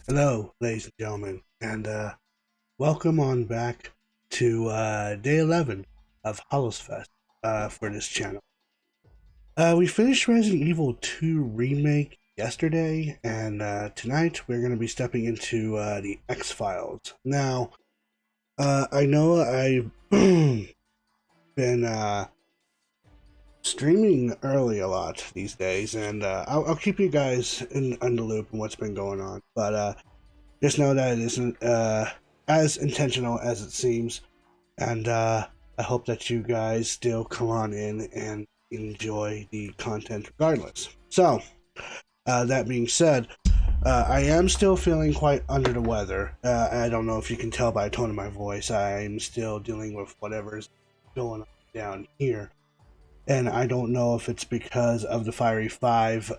Hello, ladies and gentlemen, and welcome on back to day 11 of Hallows Fest for this channel. We finished Resident Evil 2 Remake yesterday, and tonight we're going to be stepping into the X-Files. Now, I know I've been streaming early a lot these days, and I'll keep you guys in the loop on what's been going on, but just know that it isn't as intentional as it seems, and I hope that you guys still come on in and enjoy the content regardless. So, that being said, I am still feeling quite under the weather. I don't know if you can tell by the tone of my voice. I'm still dealing with whatever's going on down here. And I don't know if it's because of the Fiery Five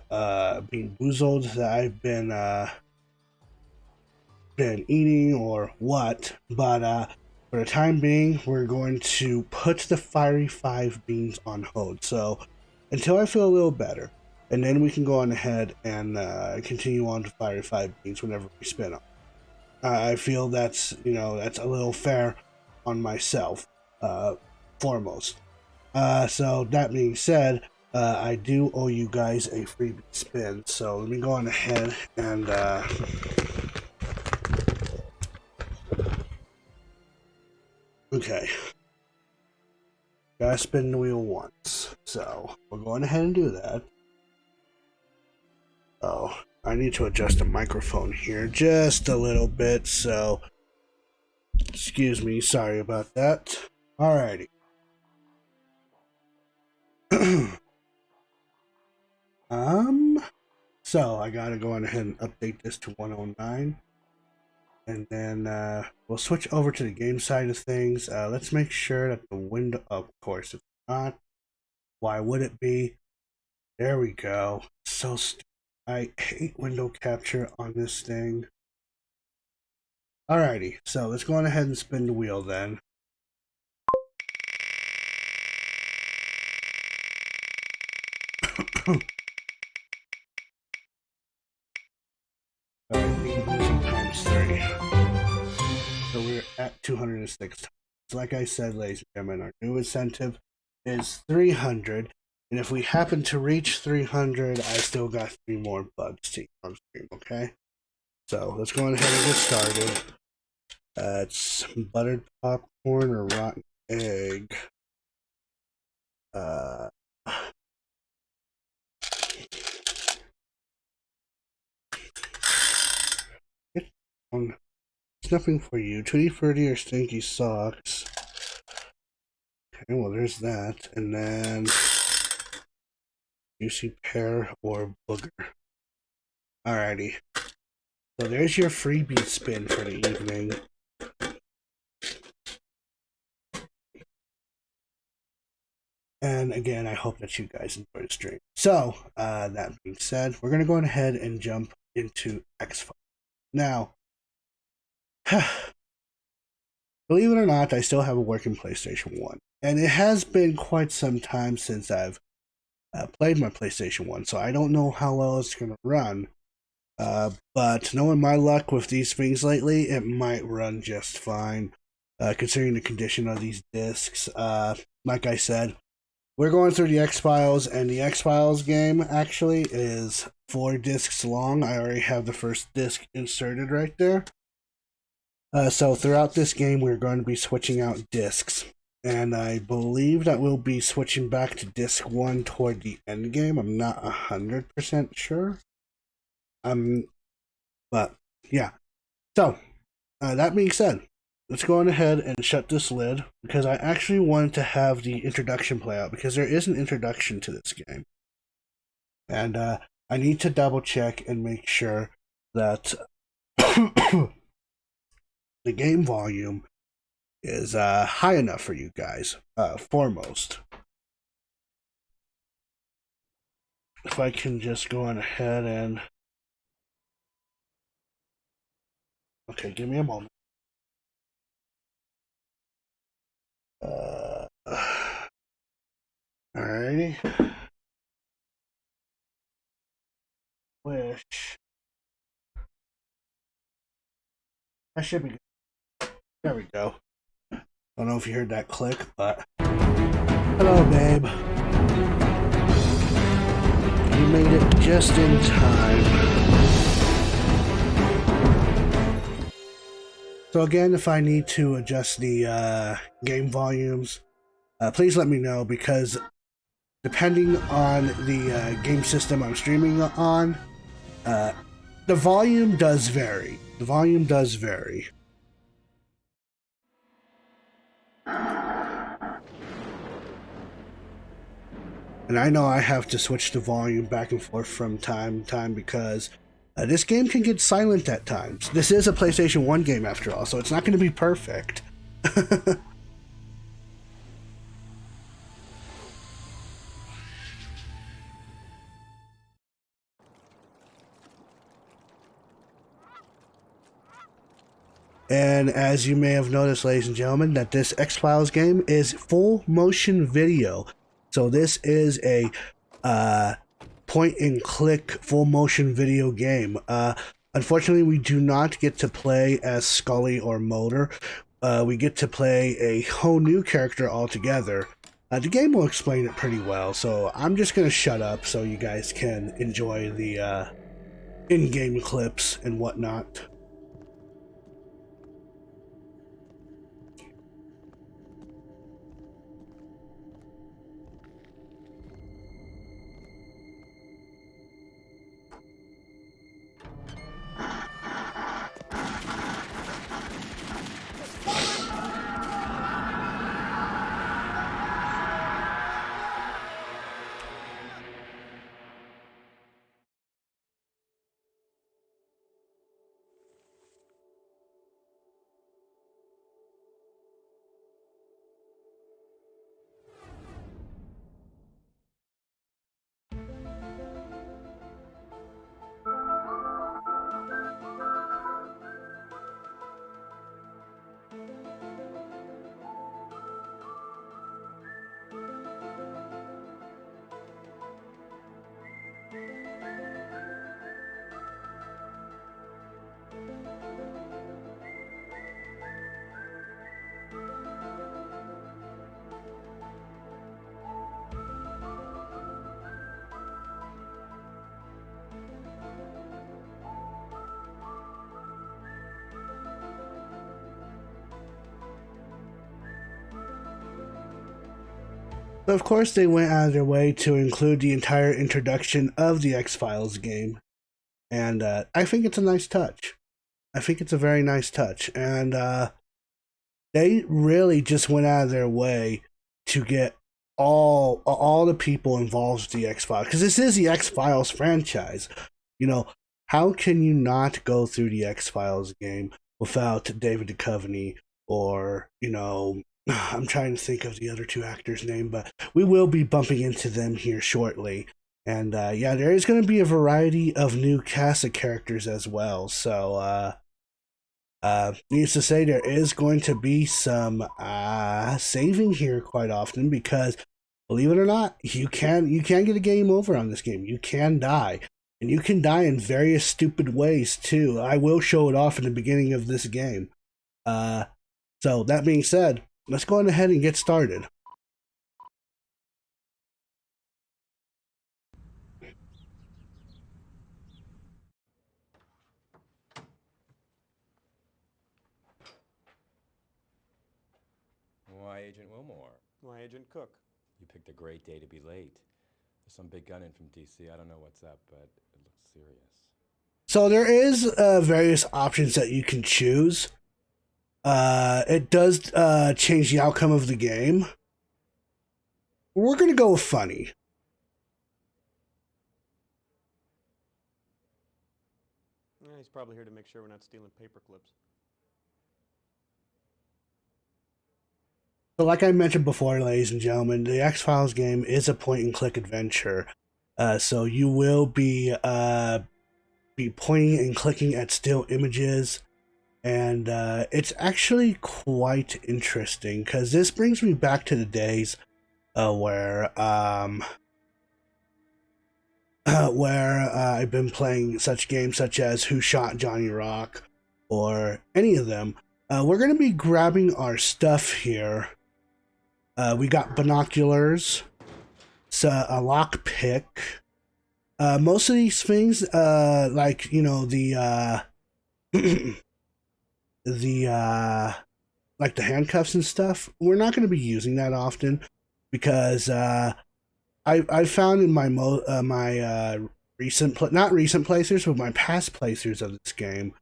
being boozled that I've been eating or what, but for the time being, we're going to put the Fiery Five beans on hold. So until I feel a little better, and then we can go on ahead and continue on to Fiery Five beans whenever we spin up. I feel that's a little fair on myself, foremost. So that being said, I do owe you guys a freebie spin. So let me go on ahead and okay. Gotta spin the wheel once. So we're going ahead and do that. Oh, I need to adjust the microphone here just a little bit, so excuse me, sorry about that. Alrighty. um so I gotta go on ahead and update this to 109. And then we'll switch over to the game side of things. Let's make sure that the window, of course, if not, why would it be? There we go. So stupid. I hate window capture on this thing. Alrighty, so let's go on ahead and spin the wheel then. Alright, times 3. So we're at 206. So like I said, ladies and gentlemen, our new incentive is 300. And if we happen to reach 300, I still got 3 more bugs to eat on stream, okay? So let's go on ahead and get started. It's buttered popcorn or rotten egg. Uh, it's nothing for you. Tutti Frutti or stinky socks. Okay, well, there's that. And then juicy pear or booger. Alrighty. So there's your freebie spin for the evening. And again, I hope that you guys enjoy the stream. So, that being said, we're going to go ahead and jump into X-Files. Now, believe it or not, I still have a working PlayStation 1. And it has been quite some time since I've played my PlayStation 1, so I don't know how well it's going to run. But knowing my luck with these things lately, it might run just fine, considering the condition of these discs. Like I said, we're going through the X-Files, and the X-Files game actually is 4 discs long. I already have the first disc inserted right there. So throughout this game, we're going to be switching out discs. And I believe that we'll be switching back to disc 1 toward the end game. I'm not 100% sure. But yeah. So, that being said, let's go on ahead and shut this lid, because I actually wanted to have the introduction play out, because there is an introduction to this game. And I need to double check and make sure that the game volume is high enough for you guys, foremost. If I can just go on ahead and... Okay, give me a moment. Alrighty. Which That should be good. There we go. Don't know if you heard that click, but hello, babe. You made it just in time. So again, if I need to adjust the game volumes, please let me know, because depending on the game system I'm streaming on, the volume does vary. The volume does vary. And I know I have to switch the volume back and forth from time to time because this game can get silent at times. This is a PlayStation 1 game after all, so it's not going to be perfect. And as you may have noticed, ladies and gentlemen, that this X-Files game is full motion video. So this is a point and click full motion video game. Unfortunately, we do not get to play as Scully or Mulder. We get to play a whole new character altogether. The game will explain it pretty well, so I'm just going to shut up so you guys can enjoy the in-game clips and whatnot. Of course, they went out of their way to include the entire introduction of the X-Files game, and I think it's a nice touch. I think it's a very nice touch, and they really just went out of their way to get all the people involved with the X-Files, because this is the X-Files franchise. You know, how can you not go through the X-Files game without David Duchovny or, I'm trying to think of the other two actors' name, but we will be bumping into them here shortly. And yeah, there is going to be a variety of new cast of characters as well. So, needless to say, there is going to be some saving here quite often because, believe it or not, you can get a game over on this game. You can die. And you can die in various stupid ways too. I will show it off in the beginning of this game. So that being said, let's go on ahead and get started. Why, Agent Wilmore? Why, Agent Cook? You picked a great day to be late. There's some big gun in from DC. I don't know what's up, but it looks serious. So there is various options that you can choose. It does change the outcome of the game. We're going to go with funny. He's probably here to make sure we're not stealing paper clips. So like I mentioned before, ladies and gentlemen, the X-Files game is a point-and-click adventure. So you will be pointing and clicking at still images. And it's actually quite interesting because this brings me back to the days where I've been playing such games such as Who Shot Johnny Rock, or any of them. We're going to be grabbing our stuff here. We got binoculars, so a lock pick. Most of these things, like, you know, the like the handcuffs and stuff, we're not going to be using that often because I found in my recent not recent playthroughs, but my past playthroughs of this game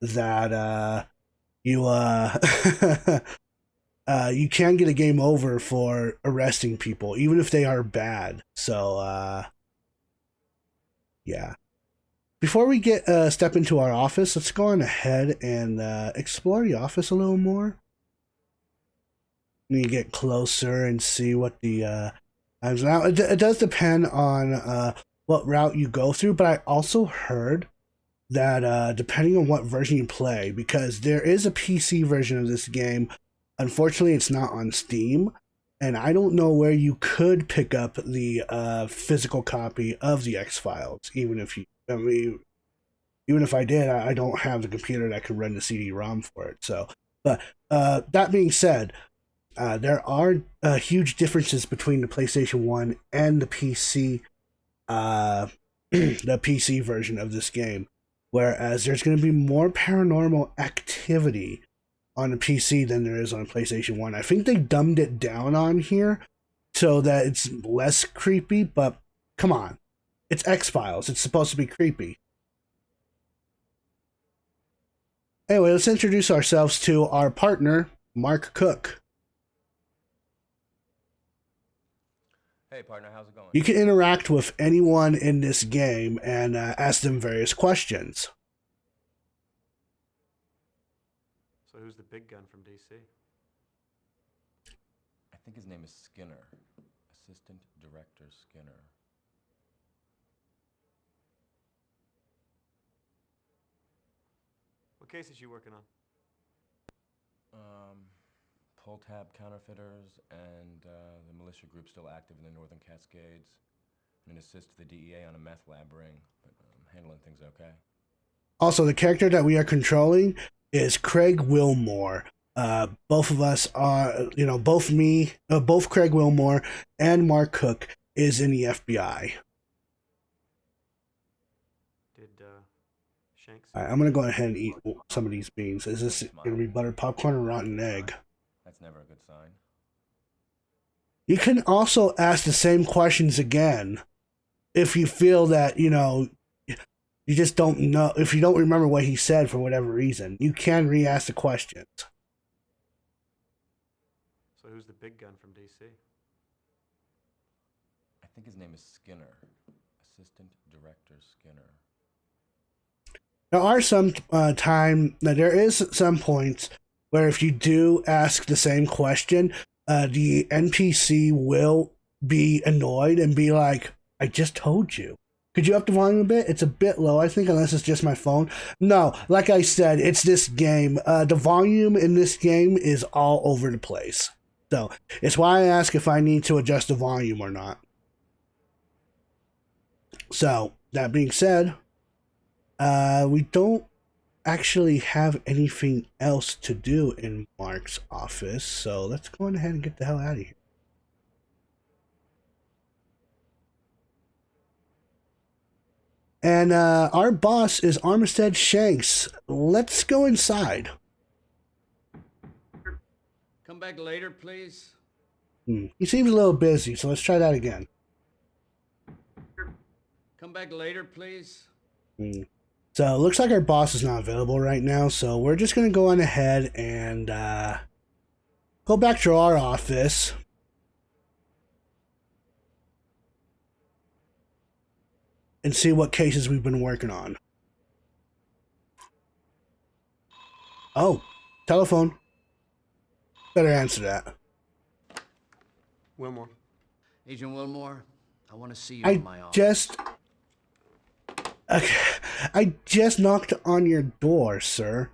that you you can get a game over for arresting people, even if they are bad. So yeah. Before we get step into our office, let's go on ahead and explore the office a little more. You get closer and see what the now it does depend on what route you go through, but I also heard that depending on what version you play, because there is a PC version of this game, unfortunately it's not on Steam, and I don't know where you could pick up the physical copy of the X-Files, even if you, I mean, even if I did, I don't have the computer that could run the CD-ROM for it. So, but that being said, there are huge differences between the PlayStation 1 and the PC, the PC version of this game. Whereas there's going to be more paranormal activity on the PC than there is on PlayStation 1. I think they dumbed it down on here so that it's less creepy, but come on. It's X-Files. It's supposed to be creepy. Anyway, let's introduce ourselves to our partner, Mark Cook. Hey, partner, how's it going? You can interact with anyone in this game and ask them various questions. So who's the big gun from DC? I think his name is Skinner. Assistant Director Skinner. What case is you working on? Pull tab counterfeiters and the militia group still active in the Northern Cascades. And an assist to the DEA on a meth lab ring, but handling things okay. Also, the character that we are controlling is Craig Wilmore. Both of us are, you know, both Craig Wilmore and Mark Cook is in the FBI. Did Shanks? All right, I'm going to go ahead and eat some of these beans. Is this going to be buttered popcorn or rotten egg? That's never a good sign. You can also ask the same questions again if you feel that, you know, you just don't know, if you don't remember what he said for whatever reason. You can re-ask the questions. So who's the big gun from DC? I think his name is Skinner. Assistant Director Skinner. There are some there is some points where if you do ask the same question, the NPC will be annoyed and be like, I just told you. Could you up the volume a bit? It's a bit low, I think, unless it's just my phone. No, like I said, it's this game. The volume in this game is all over the place. So it's why I ask if I need to adjust the volume or not. So, that being said, we don't actually have anything else to do in Mark's office, so let's go ahead and get the hell out of here. And our boss is Armistead Shanks. Let's go inside. Come back later, please. He seems a little busy, so let's try that again. Come back later, please. So it looks like our boss is not available right now, so we're just going to go on ahead and go back to our office. And see what cases we've been working on. Oh, telephone. Better answer that. Wilmore. Agent Wilmore, I want to see you in my office. I just knocked on your door, sir.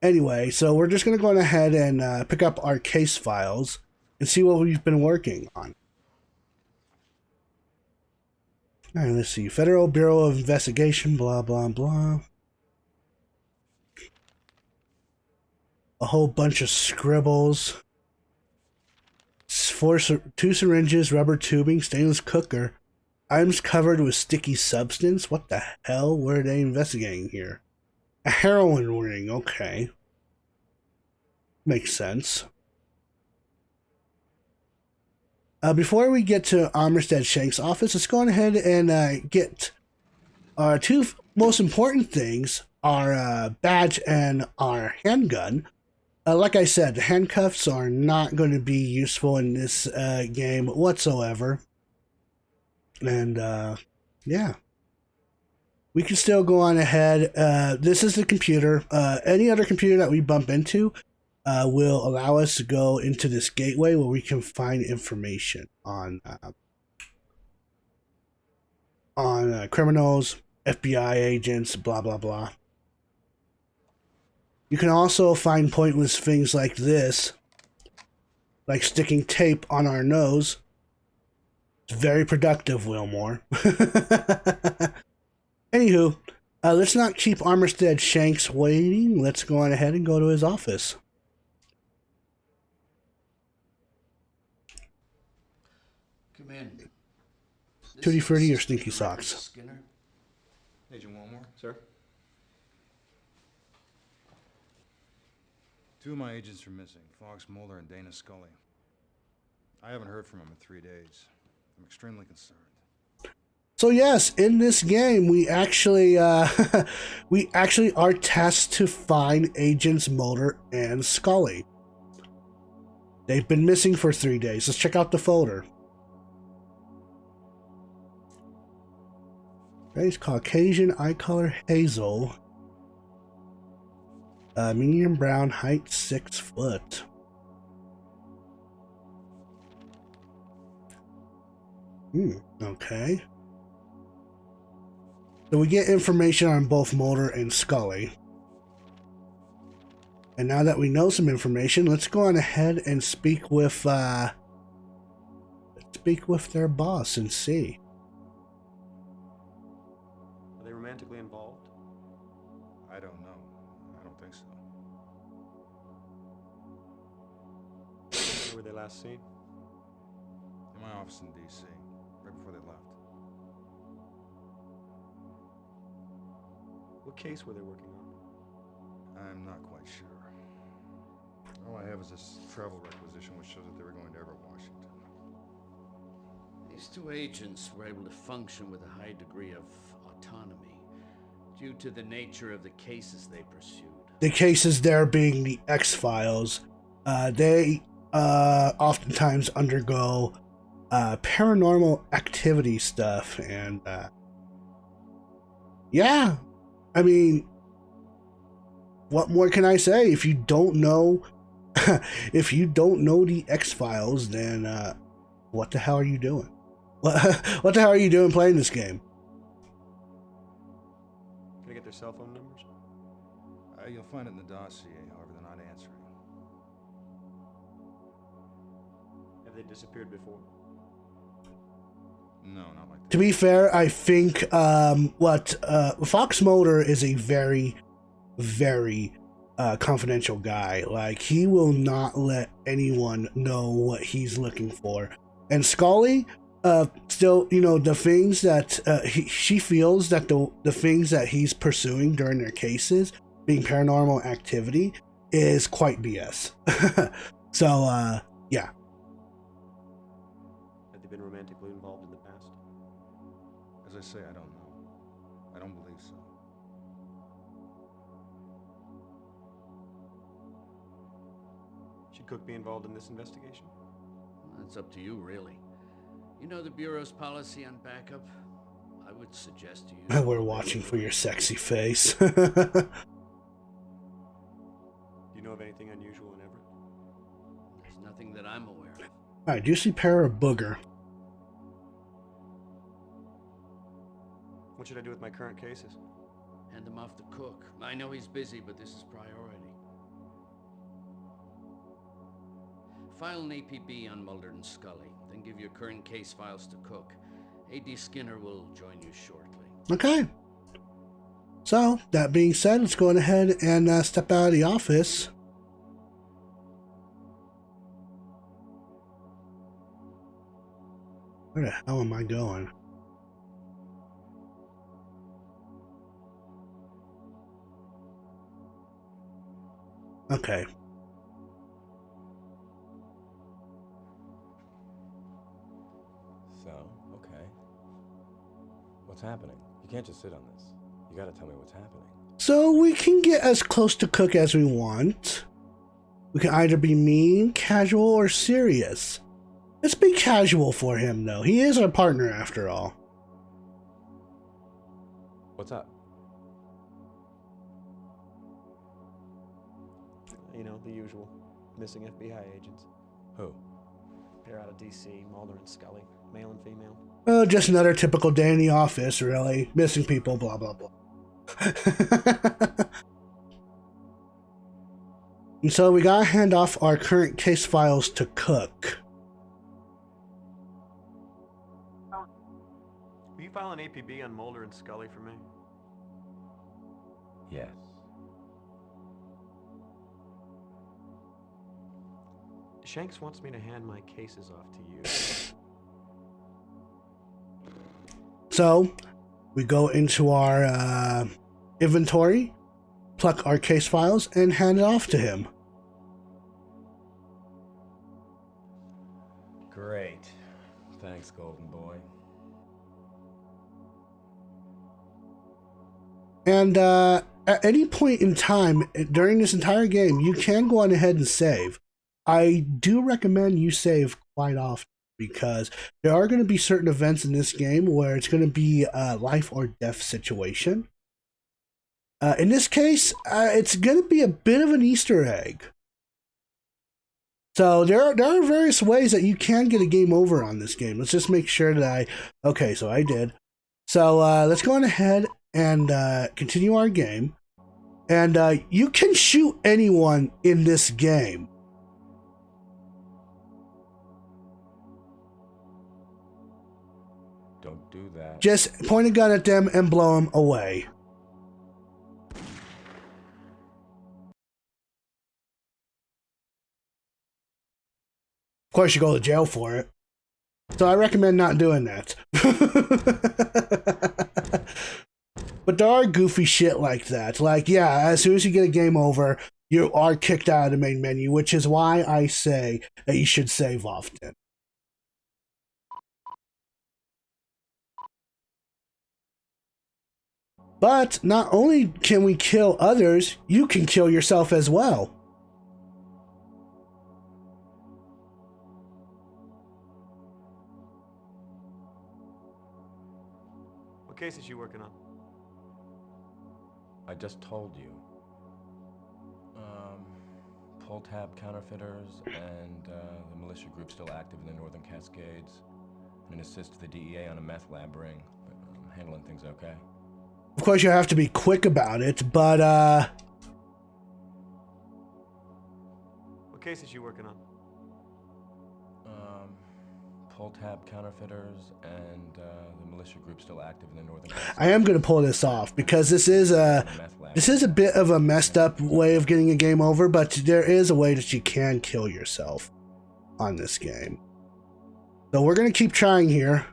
Anyway, so we're just going to go ahead and pick up our case files and see what we've been working on. All right, let's see. Federal Bureau of Investigation, blah, blah, blah. a whole bunch of scribbles. Two syringes, rubber tubing, stainless cooker. Items covered with sticky substance. What the hell were they investigating here? A heroin ring. Okay. Makes sense. Before we get to Armistead Shank's office, let's go ahead and get our two most important things, our badge and our handgun. Like I said, the handcuffs are not going to be useful in this game whatsoever. And yeah, we can still go on ahead. This is the computer. Any other computer that we bump into will allow us to go into this gateway where we can find information on criminals, FBI agents, blah, blah, blah. You can also find pointless things like this, like sticking tape on our nose. It's very productive, Wilmore. Anywho, let's not keep Armistead Shanks waiting. Let's go on ahead and go to his office. Come in. Tutti Frutti or Stinky Socks? Skinner? Agent Wilmore? Sir? Two of my agents are missing, Fox Mulder and Dana Scully. I haven't heard from them in 3 days. I'm extremely concerned. So yes, in this game, we actually are tasked to find agents Mulder and Scully. They've been missing for 3 days. Let's check out the folder. Face Caucasian, eye color hazel. Medium brown, height 6 foot. Okay. So we get information on both Mulder and Scully. And now that we know some information, let's go on ahead and speak with their boss and see. Are they romantically involved? I don't know. I don't think so. Where were they last seen? In my office in D.C., right before they left. What case were they working on? I'm not quite sure. All I have is this travel requisition which shows that they were going to Everett, Washington. These two agents were able to function with a high degree of autonomy due to the nature of the cases they pursued. The cases there being the X-Files. They oftentimes undergo paranormal activity stuff, and yeah, I mean, what more can I say? If you don't know, if you don't know the X-Files, then what the hell are you doing? What the hell are you doing playing this game? Can I get their cell phone numbers? You'll find it in the dossier, however, they're not answering. Have they disappeared before? No, not like that. To be fair, I think Fox Mulder is a very, very confidential guy. Like, he will not let anyone know what he's looking for. And Scully, still, you know, the things that she feels that the things that he's pursuing during their cases, being paranormal activity, is quite BS. So, yeah. Have they been romantically involved in the past? As I say, I don't know. I don't believe so. Should Cook be involved in this investigation? That's up to you, really. You know the Bureau's policy on backup? I would suggest to you... We're watching for your sexy face. Do you know of anything unusual in Everett? There's nothing that I'm aware of. Alright, juicy pear or booger? What should I do with my current cases? Hand them off to Cook. I know he's busy, but this is priority. File an APB on Mulder and Scully, then give your current case files to Cook. A.D. Skinner will join you shortly. Okay. So, that being said, let's go ahead and step out of the office. Where the hell am I going? Okay. So, okay. What's happening? You can't just sit on this. You gotta tell me what's happening. So we can get as close to Cook as we want. We can either be mean, casual, or serious. Let's be casual for him, though. He is our partner, after all. What's up? You know, the usual. Missing FBI agents. Who? They're out of D.C., Mulder and Scully. Male and female. Oh, just another typical day in the office, really. Missing people, blah, blah, blah. And so we gotta hand off our current case files to Cook. Will you file an APB on Mulder and Scully for me? Yes. Shanks wants me to hand my cases off to you. So we go into our inventory, pluck our case files, and hand it off to him. Great. Thanks, Golden Boy. And at any point in time during this entire game, you can go on ahead and save. I do recommend you save quite often because there are going to be certain events in this game where it's going to be a life or death situation. In this case, it's going to be a bit of an Easter egg. So there are various ways that you can get a game over on this game. Let's just make sure that okay, so I did. So let's go on ahead and continue our game. And you can shoot anyone in this game. Don't do that. Just point a gun at them and blow them away. Of course, you go to jail for it. So I recommend not doing that. But there are goofy shit like that. Like, yeah, as soon as you get a game over, you are kicked out of the main menu, which is why I say that you should save often. But not only can we kill others, you can kill yourself as well. What case is you working on? I just told you. Pull tab counterfeiters and the militia group still active in the Northern Cascades. And an assist to the DEA on a meth lab ring. But I'm handling things okay. Of course, you have to be quick about it, but What case is you working on? Pull tab counterfeiters and the militia group still active in the Northern Cascades. I am going to pull this off because this is a bit of a messed up way of getting a game over, but there is a way that you can kill yourself on this game. So we're going to keep trying here.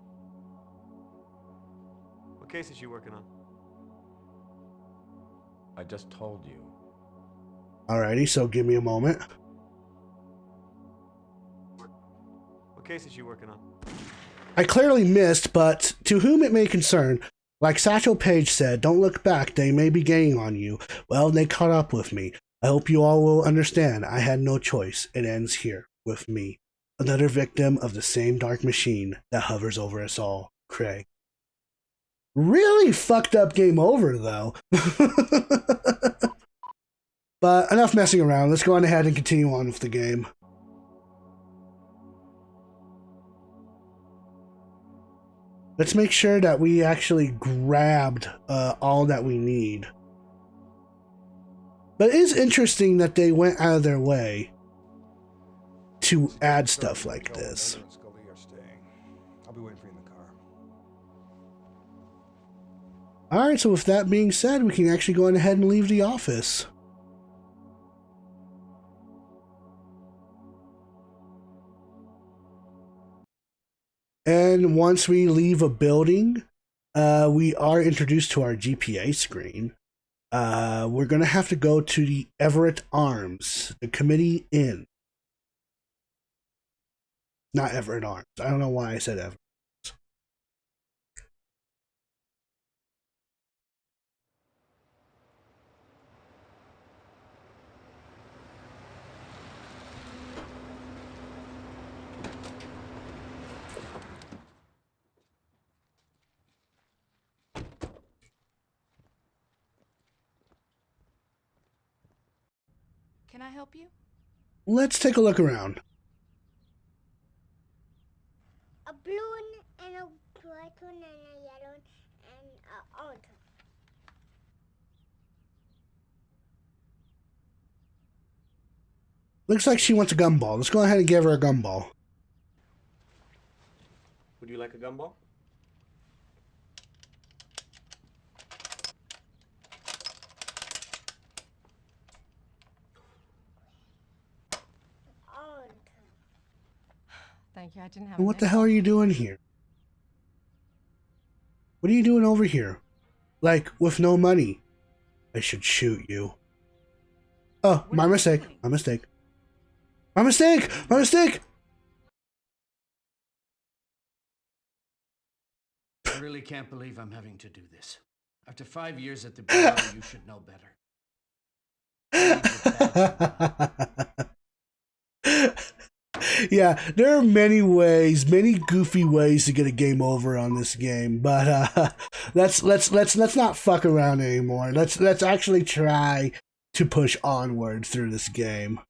What case is you working on? I just told you. Alrighty, so give me a moment. What case is you working on? I clearly missed, but to whom it may concern, like Satchel Paige said, don't look back, they may be gaining on you. Well, they caught up with me. I hope you all will understand I had no choice. It ends here, with me. Another victim of the same dark machine that hovers over us all, Craig. Really fucked up game over, though. But enough messing around. Let's go on ahead and continue on with the game. Let's make sure that we actually grabbed all that we need. But it is interesting that they went out of their way to add stuff like this. I'll be waiting for you in the car. Alright, so with that being said, we can actually go on ahead and leave the office. And once we leave a building, we are introduced to our GPA screen. We're going to have to go to the Everett Arms, the Committee Inn. Not Everett Arms. I don't know why I said Everett. Can I help you? Let's take a look around. A blue one and a black one and a yellow one and a orange one. Looks like she wants a gumball. Let's go ahead and give her a gumball. Would you like a gumball? Orange. Thank you. I didn't have And a what the nickel. hell are you doing here? What are you doing over here? Like, with no money. I should shoot you. Oh, What my are you mistake. doing? My mistake. My mistake! My mistake! I really can't believe I'm having to do this. After 5 years at the bureau, you should know better. I need your badge. Yeah, there are many ways, many goofy ways to get a game over on this game, but let's not fuck around anymore. Let's actually try to push onward through this game.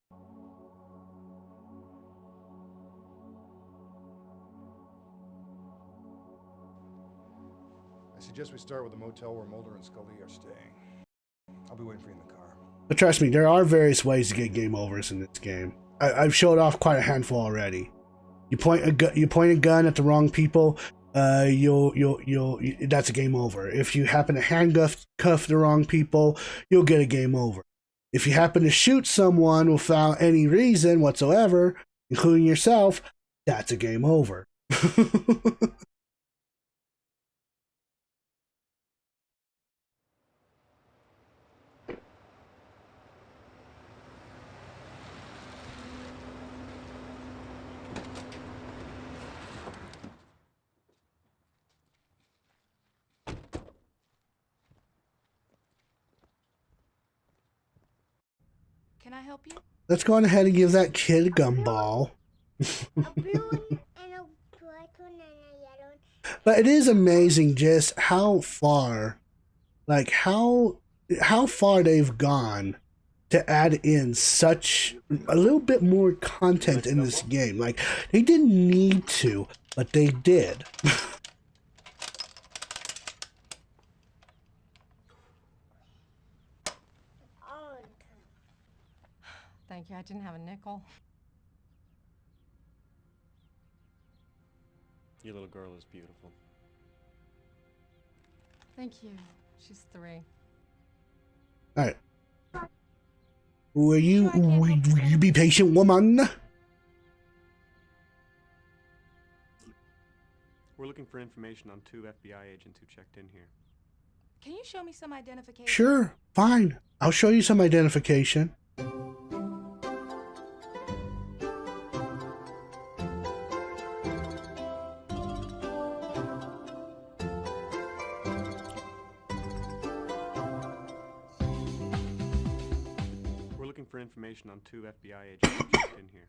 I suggest we start with the motel where Mulder and Scully are staying. I'll be waiting for you in the car. But trust me, there are various ways to get game overs in this game. I've showed off quite a handful already. You point a gun at the wrong people, that's a game over. If you happen to handcuff the wrong people, you'll get a game over. If you happen to shoot someone without any reason whatsoever, including yourself, that's a game over. Can I help you? Let's go on ahead and give that kid a gumball. A blue one and a black one and a yellow one. But it is amazing just how far, like how far they've gone to add in such a little bit more content in this game. Like, they didn't need to, but they did. Orange. Thank you. I didn't have a nickel. Your little girl is beautiful. Thank you. She's 3. All right. Will you be patient, woman? We're looking for information on 2 FBI agents who checked in here. Can you show me some identification? Sure, fine. I'll show you some identification. We're looking for information on 2 FBI agents who checked in here.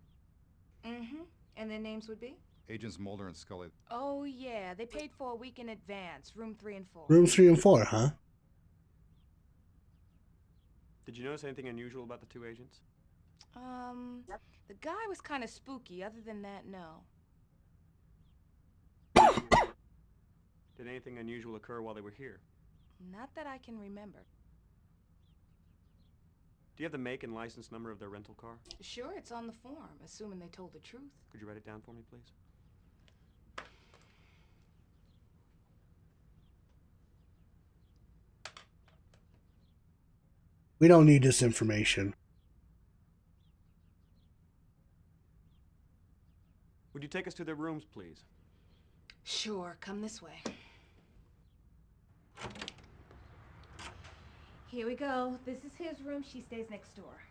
Mm-hmm. And their names would be? Agents Mulder and Scully. Oh, yeah. They paid for a week in advance. Room 3 and 4. Room 3 and 4, huh? Did you notice anything unusual about the 2 agents? The guy was kind of spooky. Other than that, no. Did anything unusual occur while they were here? Not that I can remember. Do you have the make and license number of their rental car? Sure, it's on the form, assuming they told the truth. Could you write it down for me, please? We don't need this information. Would you take us to their rooms, please? Sure, come this way. Here we go. This is his room. She stays next door.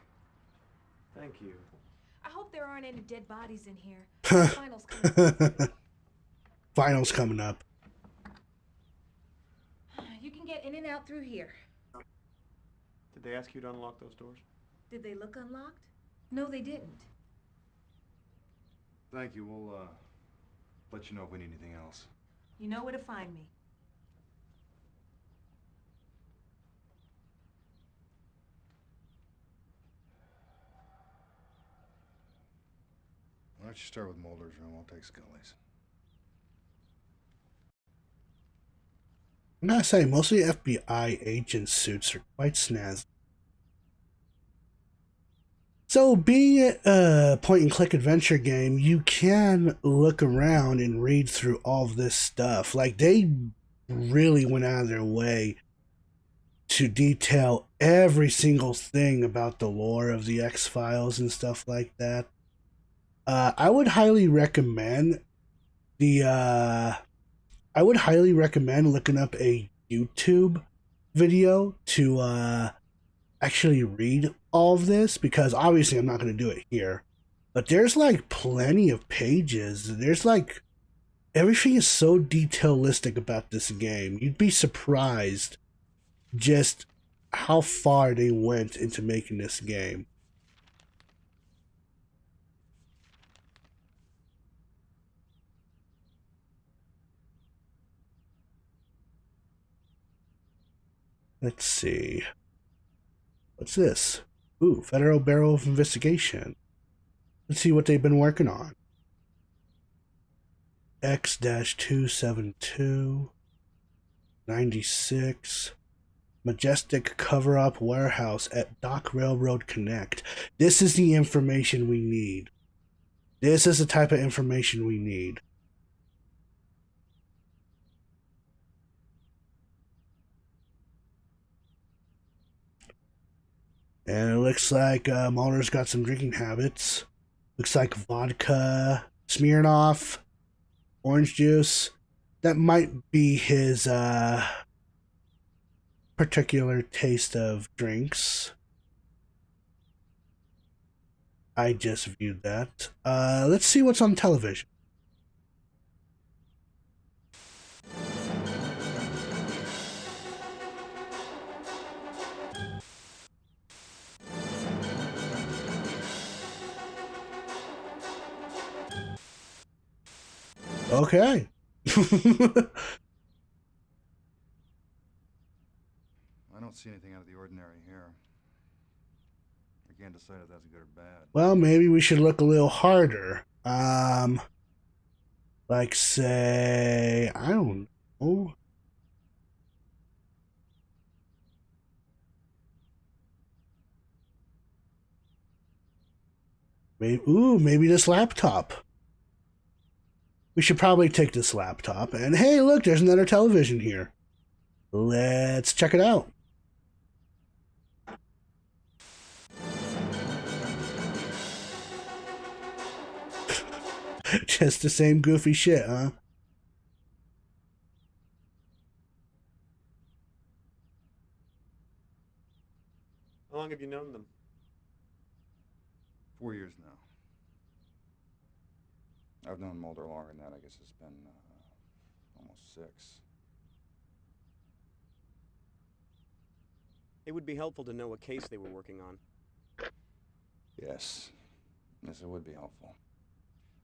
Thank you. I hope there aren't any dead bodies in here. Finals coming up. Finals coming up. You can get in and out through here. Did they ask you to unlock those doors? Did they look unlocked? No, they didn't. Thank you. We'll let you know if we need anything else. You know where to find me. Why don't you start with Mulder's room? I'll take Scully's. I'm gotta say, most of the FBI agent suits are quite snazzy. So, being a point-and-click adventure game, you can look around and read through all of this stuff. Like, they really went out of their way to detail every single thing about the lore of the X-Files and stuff like that. I would highly recommend looking up a YouTube video to actually read all of this, because obviously I'm not going to do it here. But there's like plenty of pages. There's like everything is so detailistic about this game. You'd be surprised just how far they went into making this game. Let's see. What's this? Ooh, Federal Bureau of Investigation. Let's see what they've been working on. X-272 96 Majestic Cover-Up Warehouse at Dock Railroad Connect. This is the information we need. This is the type of information we need. And it looks like Mulder's got some drinking habits. Looks like vodka, Smirnoff, orange juice. That might be his particular taste of drinks. I just viewed that. Let's see what's on television. Okay. I don't see anything out of the ordinary here. I can't decide if that's good or bad. Well, maybe we should look a little harder. Like say, I don't know. Maybe this laptop. We should probably take this laptop. And hey, look, there's another television here. Let's check it out. Just the same goofy shit, huh? How long have you known them? 4 years now. I've known Mulder longer than that. I guess it's been almost 6. It would be helpful to know what case they were working on. Yes. Yes, it would be helpful.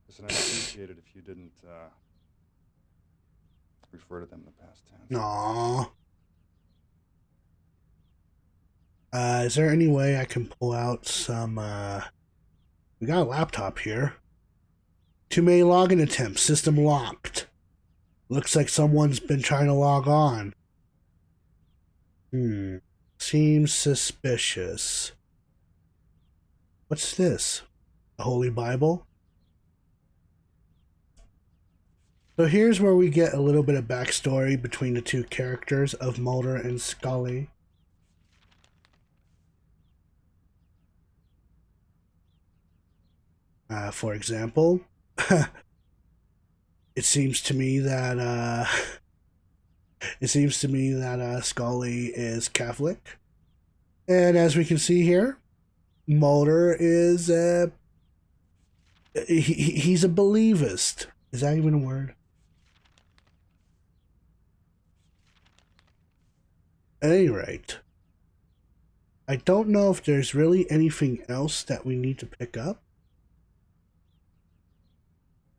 Listen, I'd appreciate it if you didn't refer to them in the past tense. Aww. Is there any way I can pull out some, we got a laptop here. Too many login attempts. System locked. Looks like someone's been trying to log on. Seems suspicious. What's this? The Holy Bible? So here's where we get a little bit of backstory between the two characters of Mulder and Scully. For example, it seems to me that Scully is Catholic, and as we can see here, Mulder is he's a believist. Is that even a word? At any rate, I don't know if there's really anything else that we need to pick up.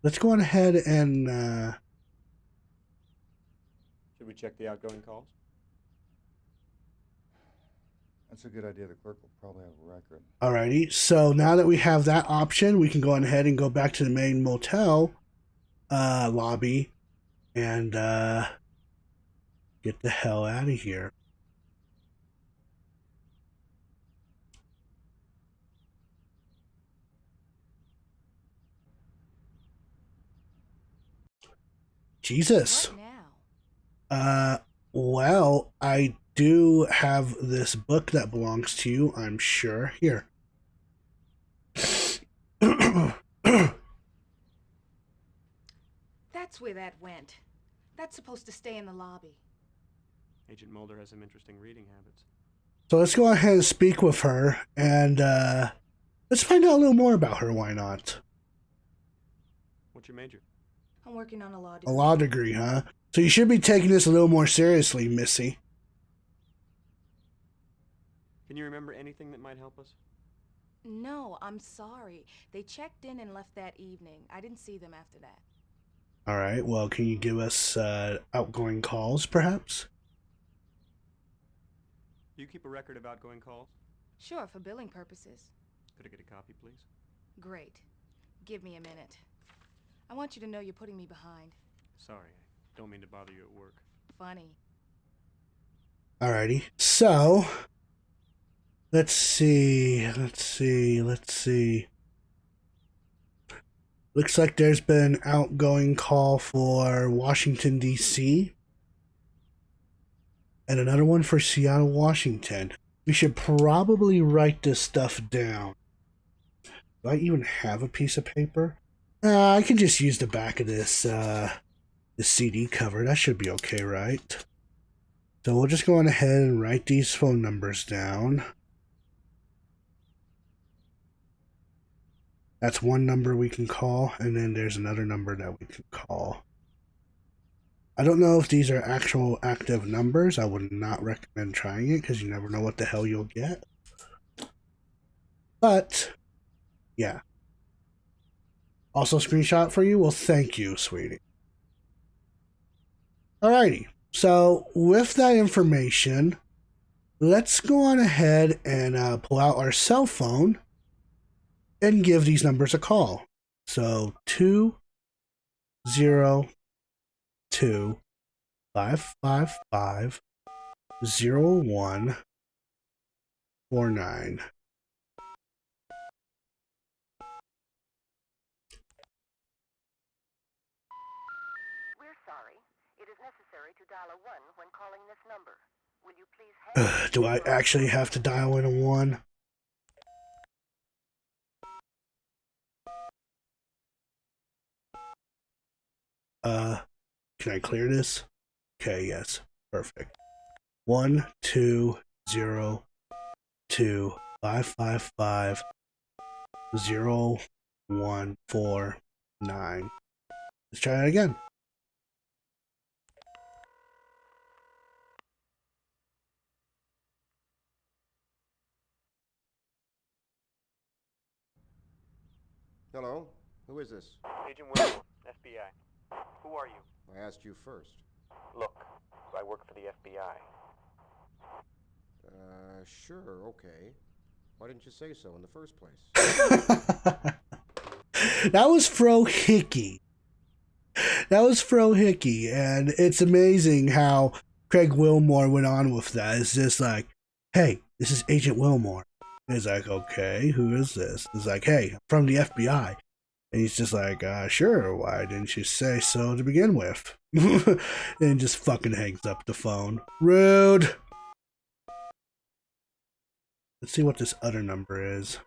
Let's go on ahead and Should we check the outgoing calls? That's a good idea. The clerk will probably have a record. alrighty. So now that we have that option, we can go on ahead and go back to the main motel lobby and get the hell out of here. Jesus. What now? Well, I do have this book that belongs to you, I'm sure. Here. That's where that went. That's supposed to stay in the lobby. Agent Mulder has some interesting reading habits. So let's go ahead and speak with her, and let's find out a little more about her. Why not? What's your major? I'm working on a law A degree. law degree, huh? So you should be taking this a little more seriously, Missy. Can you remember anything that might help us? No, I'm sorry. They checked in and left that evening. I didn't see them after that. All right, well, can you give us outgoing calls, perhaps? Do you keep a record of outgoing calls? Sure, for billing purposes. Could I get a copy, please? Great. Give me a minute. I want you to know you're putting me behind. Sorry, I don't mean to bother you at work. Funny. Alrighty, so let's see. Looks like there's been an outgoing call for Washington, D.C. and another one for Seattle, Washington. We should probably write this stuff down. Do I even have a piece of paper? I can just use the back of this CD cover. That should be okay, right? So we'll just go on ahead and write these phone numbers down. That's one number we can call, and then there's another number that we can call. I don't know if these are actual active numbers. I would not recommend trying it because you never know what the hell you'll get. But, yeah. Also screenshot for you? Well, thank you, sweetie. Alrighty. So, with that information, let's go on ahead and pull out our cell phone and give these numbers a call. So 202-555-0149. We're sorry. It is necessary to dial a 1 when calling this number. Will you please hang? Do I actually have to dial in a 1? Can I clear this? Okay, yes. Perfect. 1-2-0-2-555-0149. Let's try it again. Hello? Who is this? Agent Wilson, FBI. Who are you? I asked you first. Look, I work for the FBI. Sure, okay. Why didn't you say so in the first place? That was Fro Hickey. And it's amazing how Craig Wilmore went on with that. It's just like, hey, this is Agent Wilmore. And he's like, okay, who is this? It's like, hey, I'm from the FBI. And he's just like, sure, why didn't you say so to begin with? And just fucking hangs up the phone. Rude. Let's see what this other number is.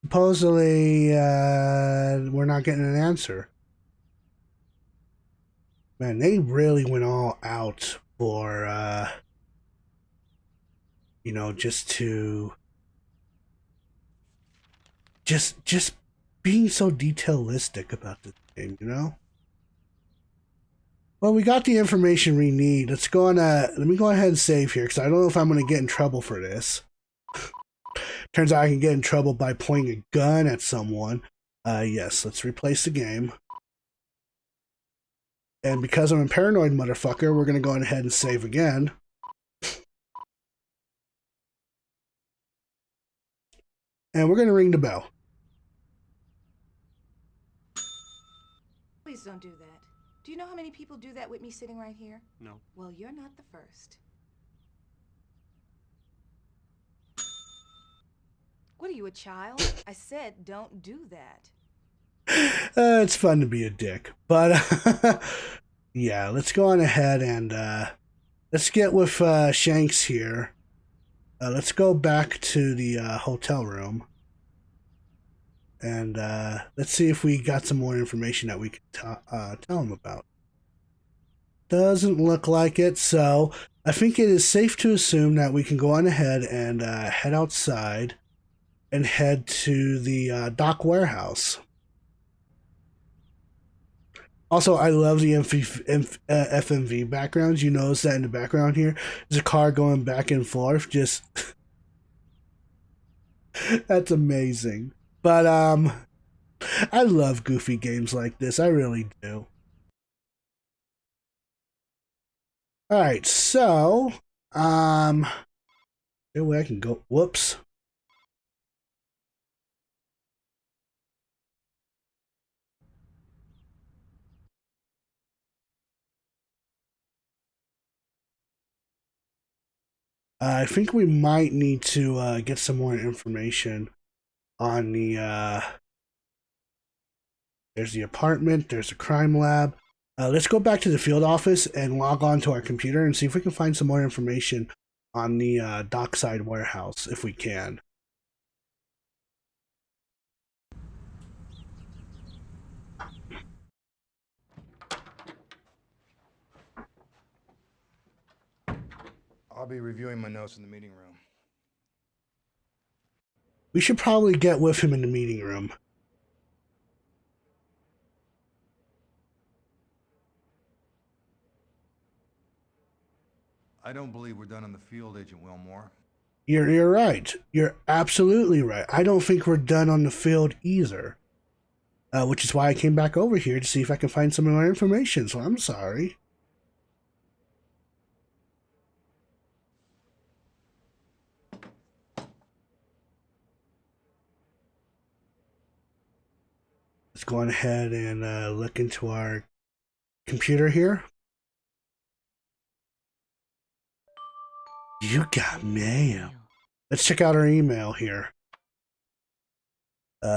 Supposedly, we're not getting an answer. Man, they really went all out for, just to just being so detailistic about this game, Well, we got the information we need. Let me go ahead and save here because I don't know if I'm going to get in trouble for this. Turns out I can get in trouble by pointing a gun at someone. Yes, let's replace the game. And because I'm a paranoid motherfucker, we're going to go ahead and save again. And we're going to ring the bell. Please don't do that. Do you know how many people do that with me sitting right here? No. Well, you're not the first. What are you, a child? I said don't do that. It's fun to be a dick. But, yeah, let's go on ahead and let's get with Shanks here. Let's go back to the hotel room. And let's see if we got some more information that we can tell him about. Doesn't look like it, so I think it is safe to assume that we can go on ahead and head outside and head to the dock warehouse. Also, I love the FMV backgrounds. You notice that in the background here, there's a car going back and forth. Just that's amazing. But I love goofy games like this. I really do. All right, so there way I can go. Whoops. I think we might need to get some more information on the. There's the apartment. There's the crime lab. Let's go back to the field office and log on to our computer and see if we can find some more information on the dockside warehouse, if we can. I'll be reviewing my notes in the meeting room. We should probably get with him in the meeting room. I don't believe we're done in the field, Agent Wilmore. You're right. You're absolutely right. I don't think we're done on the field either. Which is why I came back over here to see if I can find some more information, so I'm sorry. Let's go on ahead and look into our computer here. You got mail. Let's check out our email here.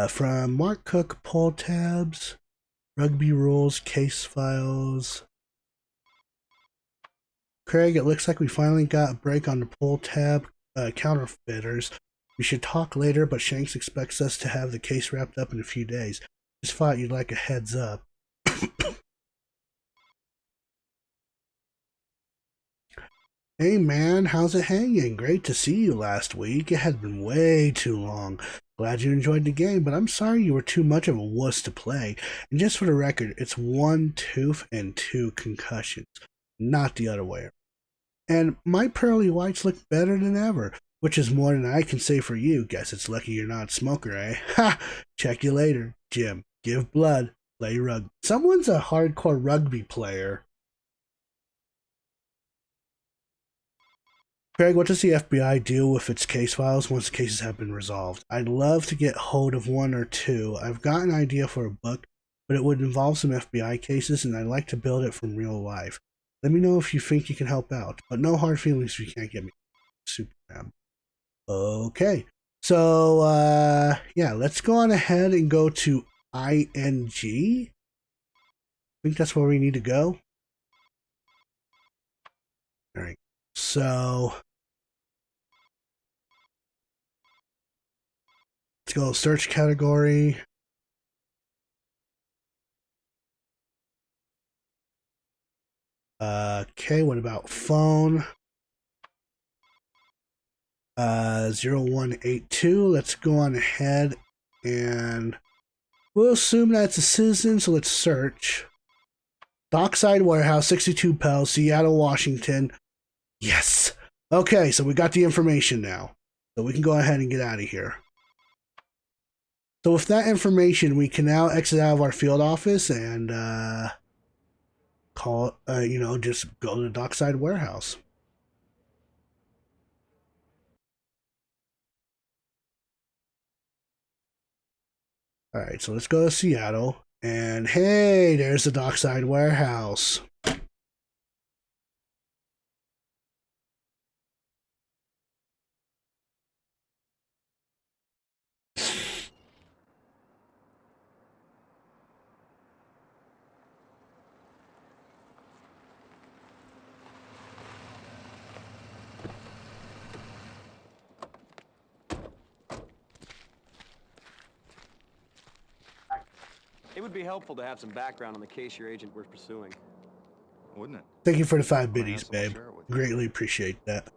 From Mark Cook, poll tabs, rugby rules, case files. Craig, it looks like we finally got a break on the poll tab counterfeiters. We should talk later, but Shanks expects us to have the case wrapped up in a few days. Just thought you'd like a heads up. Hey man, how's it hanging? Great to see you last week. It had been way too long. Glad you enjoyed the game, but I'm sorry you were too much of a wuss to play. And just for the record, it's 1 tooth and 2 concussions, not the other way. And my pearly whites look better than ever, which is more than I can say for you. Guess it's lucky you're not a smoker, eh? Ha! Check you later, Jim. Give blood, play rugby. Someone's a hardcore rugby player. Craig, what does the FBI do with its case files once the cases have been resolved? I'd love to get hold of 1 or 2. I've got an idea for a book, but it would involve some FBI cases, and I'd like to build it from real life. Let me know if you think you can help out, but no hard feelings if you can't get me. Superman. Okay. So, yeah, let's go on ahead and go to ING. I think that's where we need to go. All right. So let's go search category. Okay, what about phone? 0182. Let's go on ahead and we'll assume that's a citizen, so let's search. Dockside Warehouse, 62 Pell, Seattle, Washington. Yes. Okay, so we got the information now. So we can go ahead and get out of here. So with that information, we can now exit out of our field office and just go to the Dockside Warehouse. All right, so let's go to Seattle. And hey, there's the Dockside Warehouse. It would be helpful to have some background on the case your agent we're pursuing. Wouldn't it? Thank you for the 5 When I biddies, have someone babe. share it with you. Greatly appreciate that.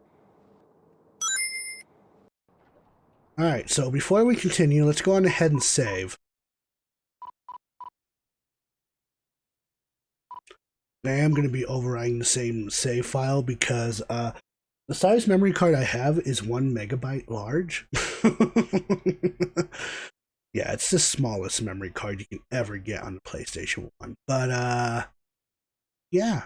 Alright, so before we continue, let's go on ahead and save. I am going to be overriding the same save file because the size memory card I have is 1 megabyte large. Yeah, it's the smallest memory card you can ever get on the PlayStation 1. But, yeah.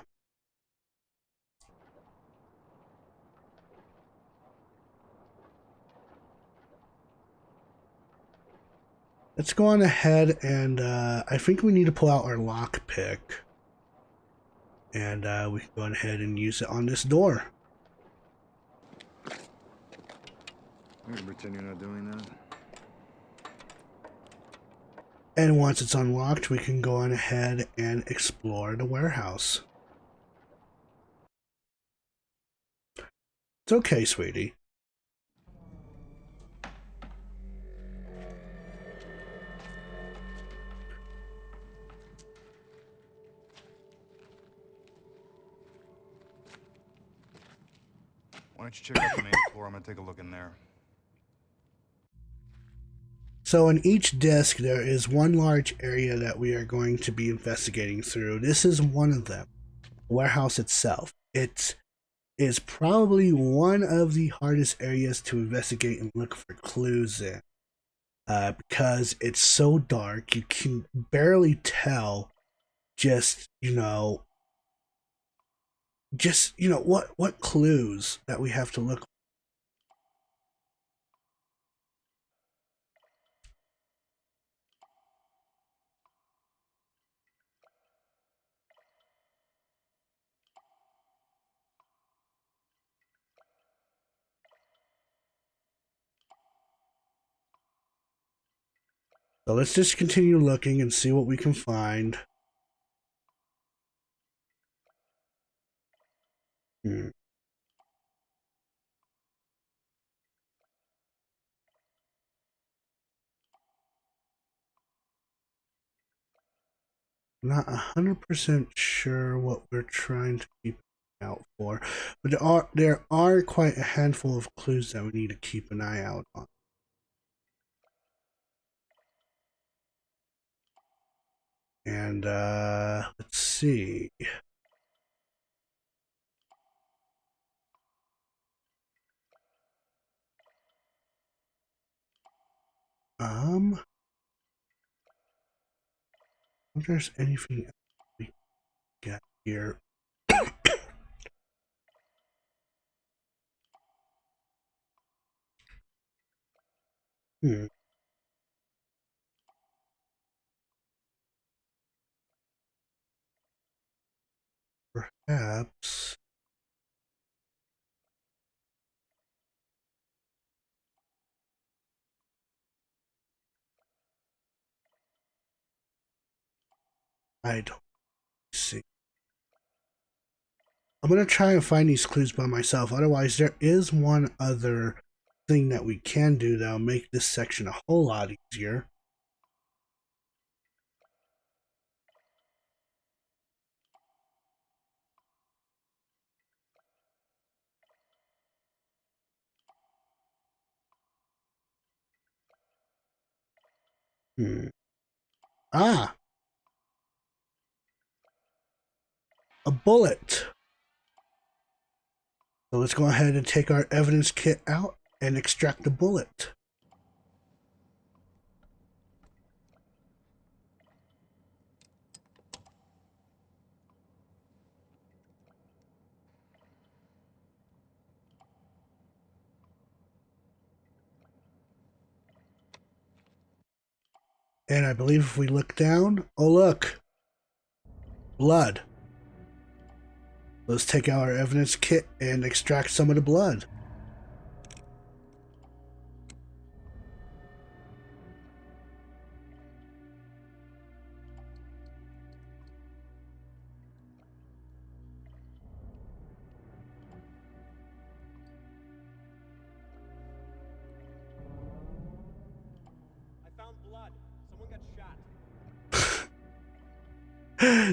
Let's go on ahead and I think we need to pull out our lockpick. And we can go on ahead and use it on this door. You can pretend you're not doing that. And once it's unlocked, we can go on ahead and explore the warehouse. It's okay, sweetie. Why don't you check out the main floor? I'm gonna take a look in there. So in each disc, there is one large area that we are going to be investigating through. This is one of them, the warehouse itself. It is probably one of the hardest areas to investigate and look for clues in. Because it's so dark, you can barely tell what clues that we have to look for. So let's just continue looking and see what we can find. Not 100% sure what we're trying to keep an eye out for, but there are quite a handful of clues that we need to keep an eye out on. And let's see. If there's anything else we can get here. Perhaps. I don't see. I'm gonna try and find these clues by myself. Otherwise, there is one other thing that we can do that'll make this section a whole lot easier. Ah, a bullet. So let's go ahead and take our evidence kit out and extract the bullet. And I believe if we look down, oh look, blood. Let's take out our evidence kit and extract some of the blood. I found blood. Someone got shot.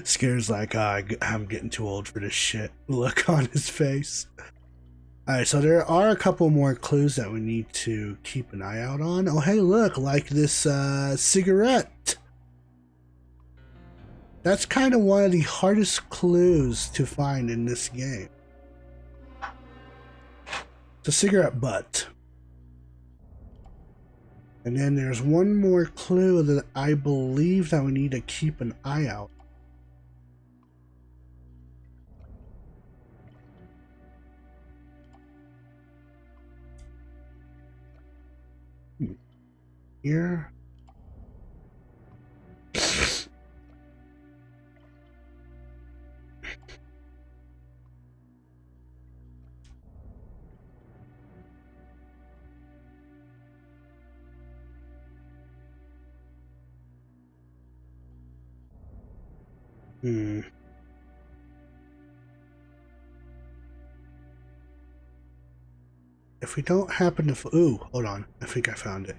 Scare's like, I'm getting too old for this shit. Look on his face. Alright, so there are a couple more clues that we need to keep an eye out on. Oh, hey, look, like this cigarette. That's kind of one of the hardest clues to find in this game. It's a cigarette butt. And then there's one more clue that I believe that we need to keep an eye out. Here. If we don't happen to... Ooh, hold on. I think I found it.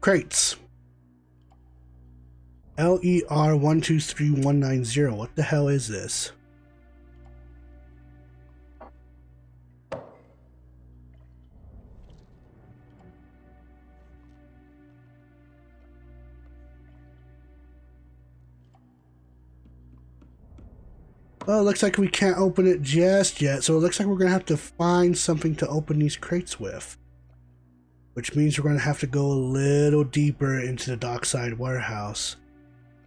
Crates. LER123190. What the hell is this? Well, it looks like we can't open it just yet, so it looks like we're going to have to find something to open these crates with. Which means we're going to have to go a little deeper into the dockside warehouse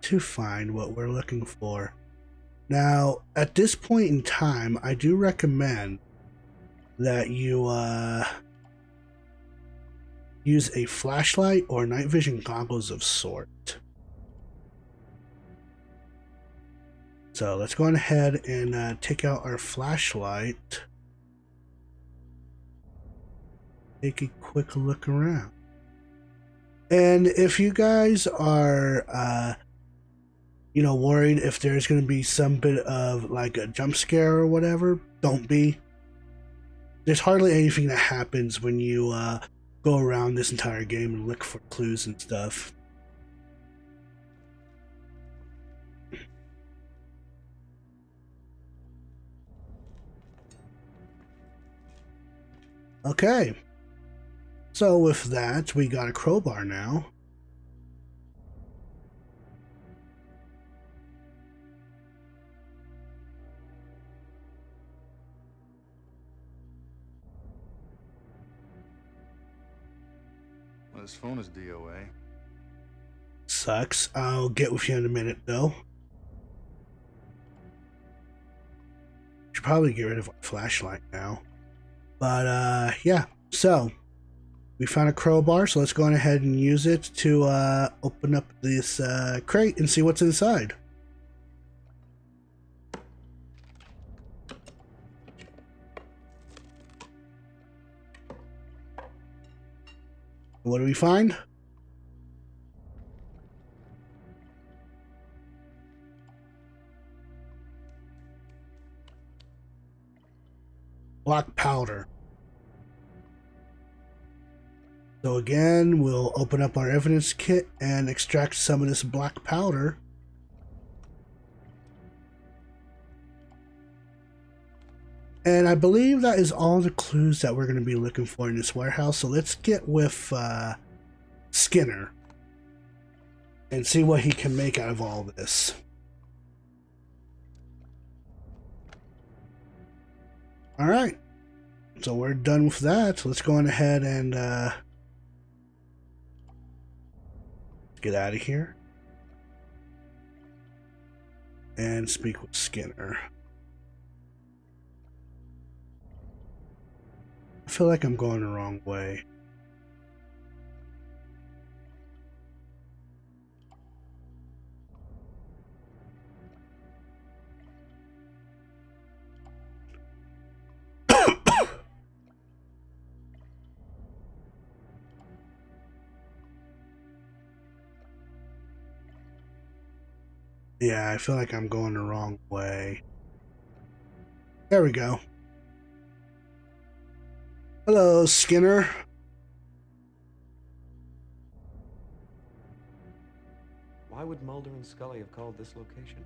to find what we're looking for. Now, at this point in time, I do recommend that you use a flashlight or night vision goggles of sort. So let's go ahead and take out our flashlight. Take a quick look around. And if you guys are, worried if there's going to be some bit of like a jump scare or whatever, don't be. There's hardly anything that happens when you go around this entire game and look for clues and stuff. Okay. So with that, we got a crowbar now. Well, his phone is DOA. Sucks. I'll get with you in a minute, though. Should probably get rid of our flashlight now. But, yeah. So, we found a crowbar, so let's go on ahead and use it to open up this crate and see what's inside. What do we find? black powder. So again, we'll open up our evidence kit and extract some of this black powder. And I believe that is all the clues that we're going to be looking for in this warehouse. So let's get with Skinner and see what he can make out of all this. All right. So we're done with that. So let's go on ahead and get out of here and speak with Skinner. I feel like I'm going the wrong way. Yeah, I feel like I'm going the wrong way. There we go. Hello, Skinner. Why would Mulder and Scully have called this location?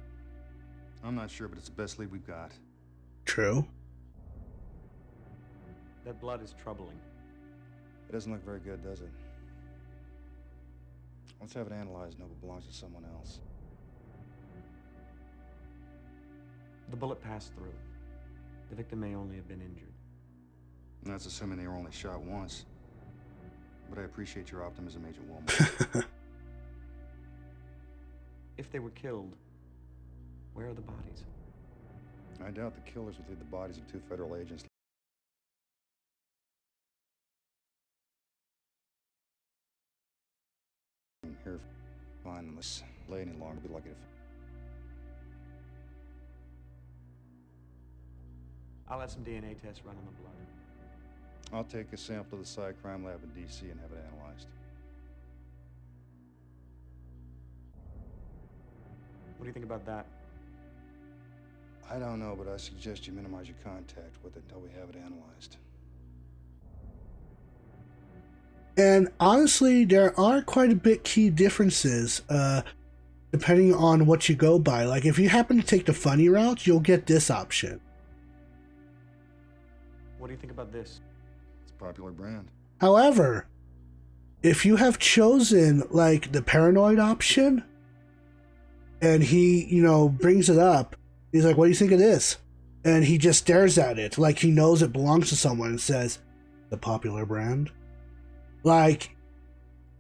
I'm not sure, but it's the best lead we've got. True. That blood is troubling. It doesn't look very good, does it? Let's have it analyzed. No, it belongs to someone else. The bullet passed through. The victim may only have been injured. And that's assuming they were only shot once. But I appreciate your optimism, Agent Wilmer. If they were killed, where are the bodies? I doubt the killers would leave the bodies of 2 federal agents here. Fine, unless lay any longer. Be lucky to. I'll have some DNA tests run on the blood. I'll take a sample to the Psy Crime Lab in D.C. and have it analyzed. What do you think about that? I don't know, but I suggest you minimize your contact with it until we have it analyzed. And honestly, there are quite a bit key differences depending on what you go by. Like if you happen to take the funny route, you'll get this option. What do you think about this? It's a popular brand. However, if you have chosen like the paranoid option and he, brings it up, he's like, what do you think of this? And he just stares at it like he knows it belongs to someone and says, the popular brand. Like,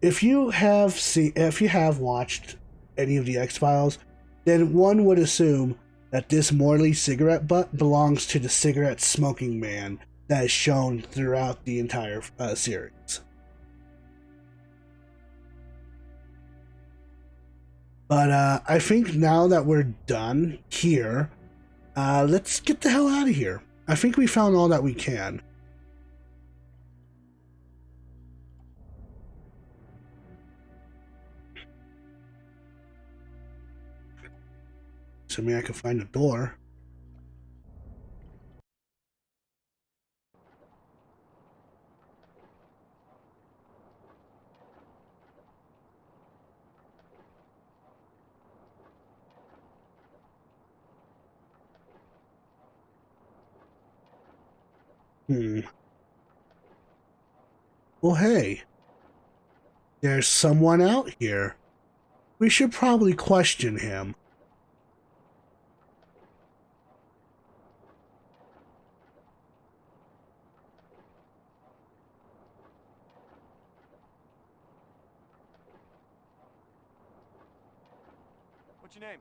if you have watched any of the X-Files, then one would assume that this Morley cigarette butt belongs to the cigarette smoking man that is shown throughout the entire series. But I think now that we're done here, let's get the hell out of here. I think we found all that we can. Assuming I can find a door. Well, hey. There's someone out here. We should probably question him. What's your name?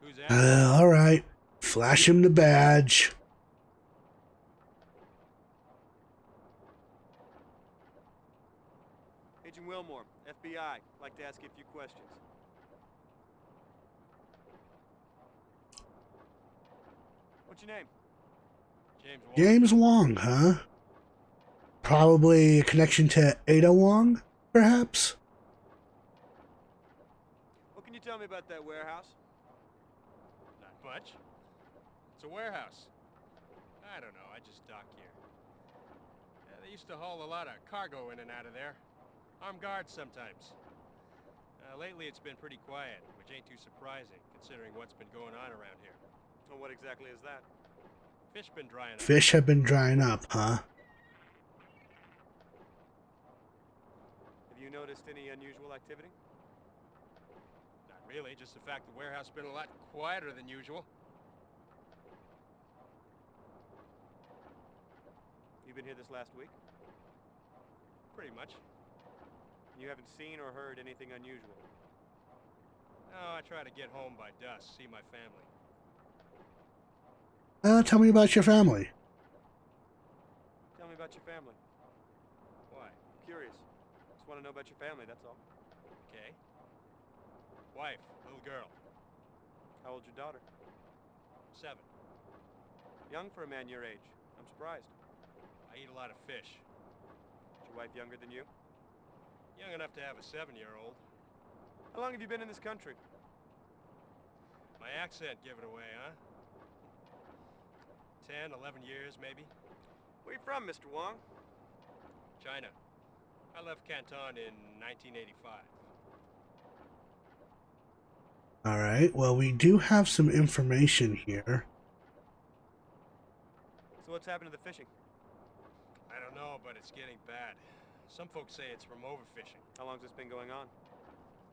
Who's that? All right. Flash him the badge. Agent Wilmore, FBI. Like to ask you a few questions. What's your name? James Wong. James Wong, huh? Probably a connection to Ada Wong, perhaps? What can you tell me about that warehouse? Not much. It's a warehouse. I don't know, I just, dock here. They used to haul a lot of cargo in and out of there. Armed guards sometimes. Lately it's been pretty quiet, which ain't too surprising, considering what's been going on around here. Well, what exactly is that? Fish been drying up. Fish have been drying up, huh? Have you noticed any unusual activity? Not really, just the fact the warehouse has been a lot quieter than usual. You been here this last week? Pretty much. You haven't seen or heard anything unusual? No, I try to get home by dusk, see my family. Tell me about your family. Tell me about your family. Why? I'm curious. Just want to know about your family, that's all. Okay. Wife, little girl. How old's your daughter? 7. Young for a man your age. I'm surprised. I eat a lot of fish. Is your wife younger than you? Young enough to have a 7-year-old. How long have you been in this country? My accent give it away, huh? 10, 11 years, maybe. Where you from, Mr. Wong? China. I left Canton in 1985. Alright, well, we do have some information here. So what's happened to the fishing? I don't know, but it's getting bad. Some folks say it's from overfishing. How long's this been going on?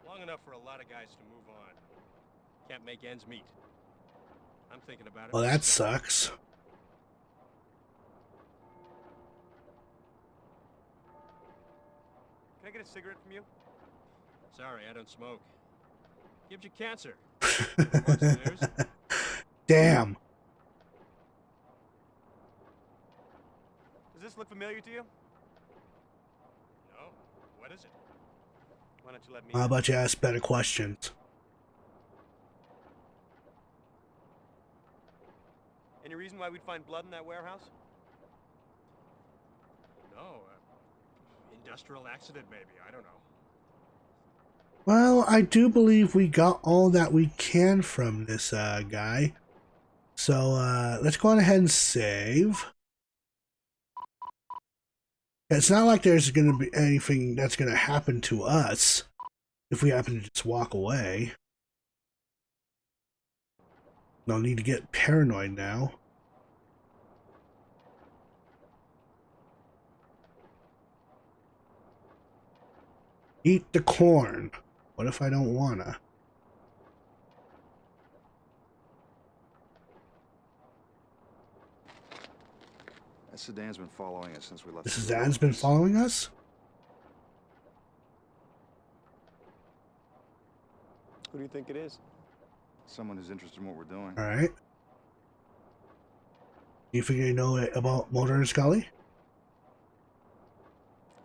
Long enough for a lot of guys to move on. Can't make ends meet. I'm thinking about it. Well, that sucks. Can I get a cigarette from you? Sorry, I don't smoke. Gives you cancer. Watch the news. Damn. Does this look familiar to you? No. What is it? Why don't you let me How about you ask better questions? Any reason why we'd find blood in that warehouse? No. Industrial accident, maybe. I don't know. Well, I do believe we got all that we can from this guy. So let's go on ahead and save. It's not like there's going to be anything that's going to happen to us if we happen to just walk away. No need to get paranoid now. Eat the corn. What if I don't wanna? That sedan's been following us since we left. The sedan's been following us? Who do you think it is? Someone who's interested in what we're doing. Alright. You figure you know about Mulder and Scully? Do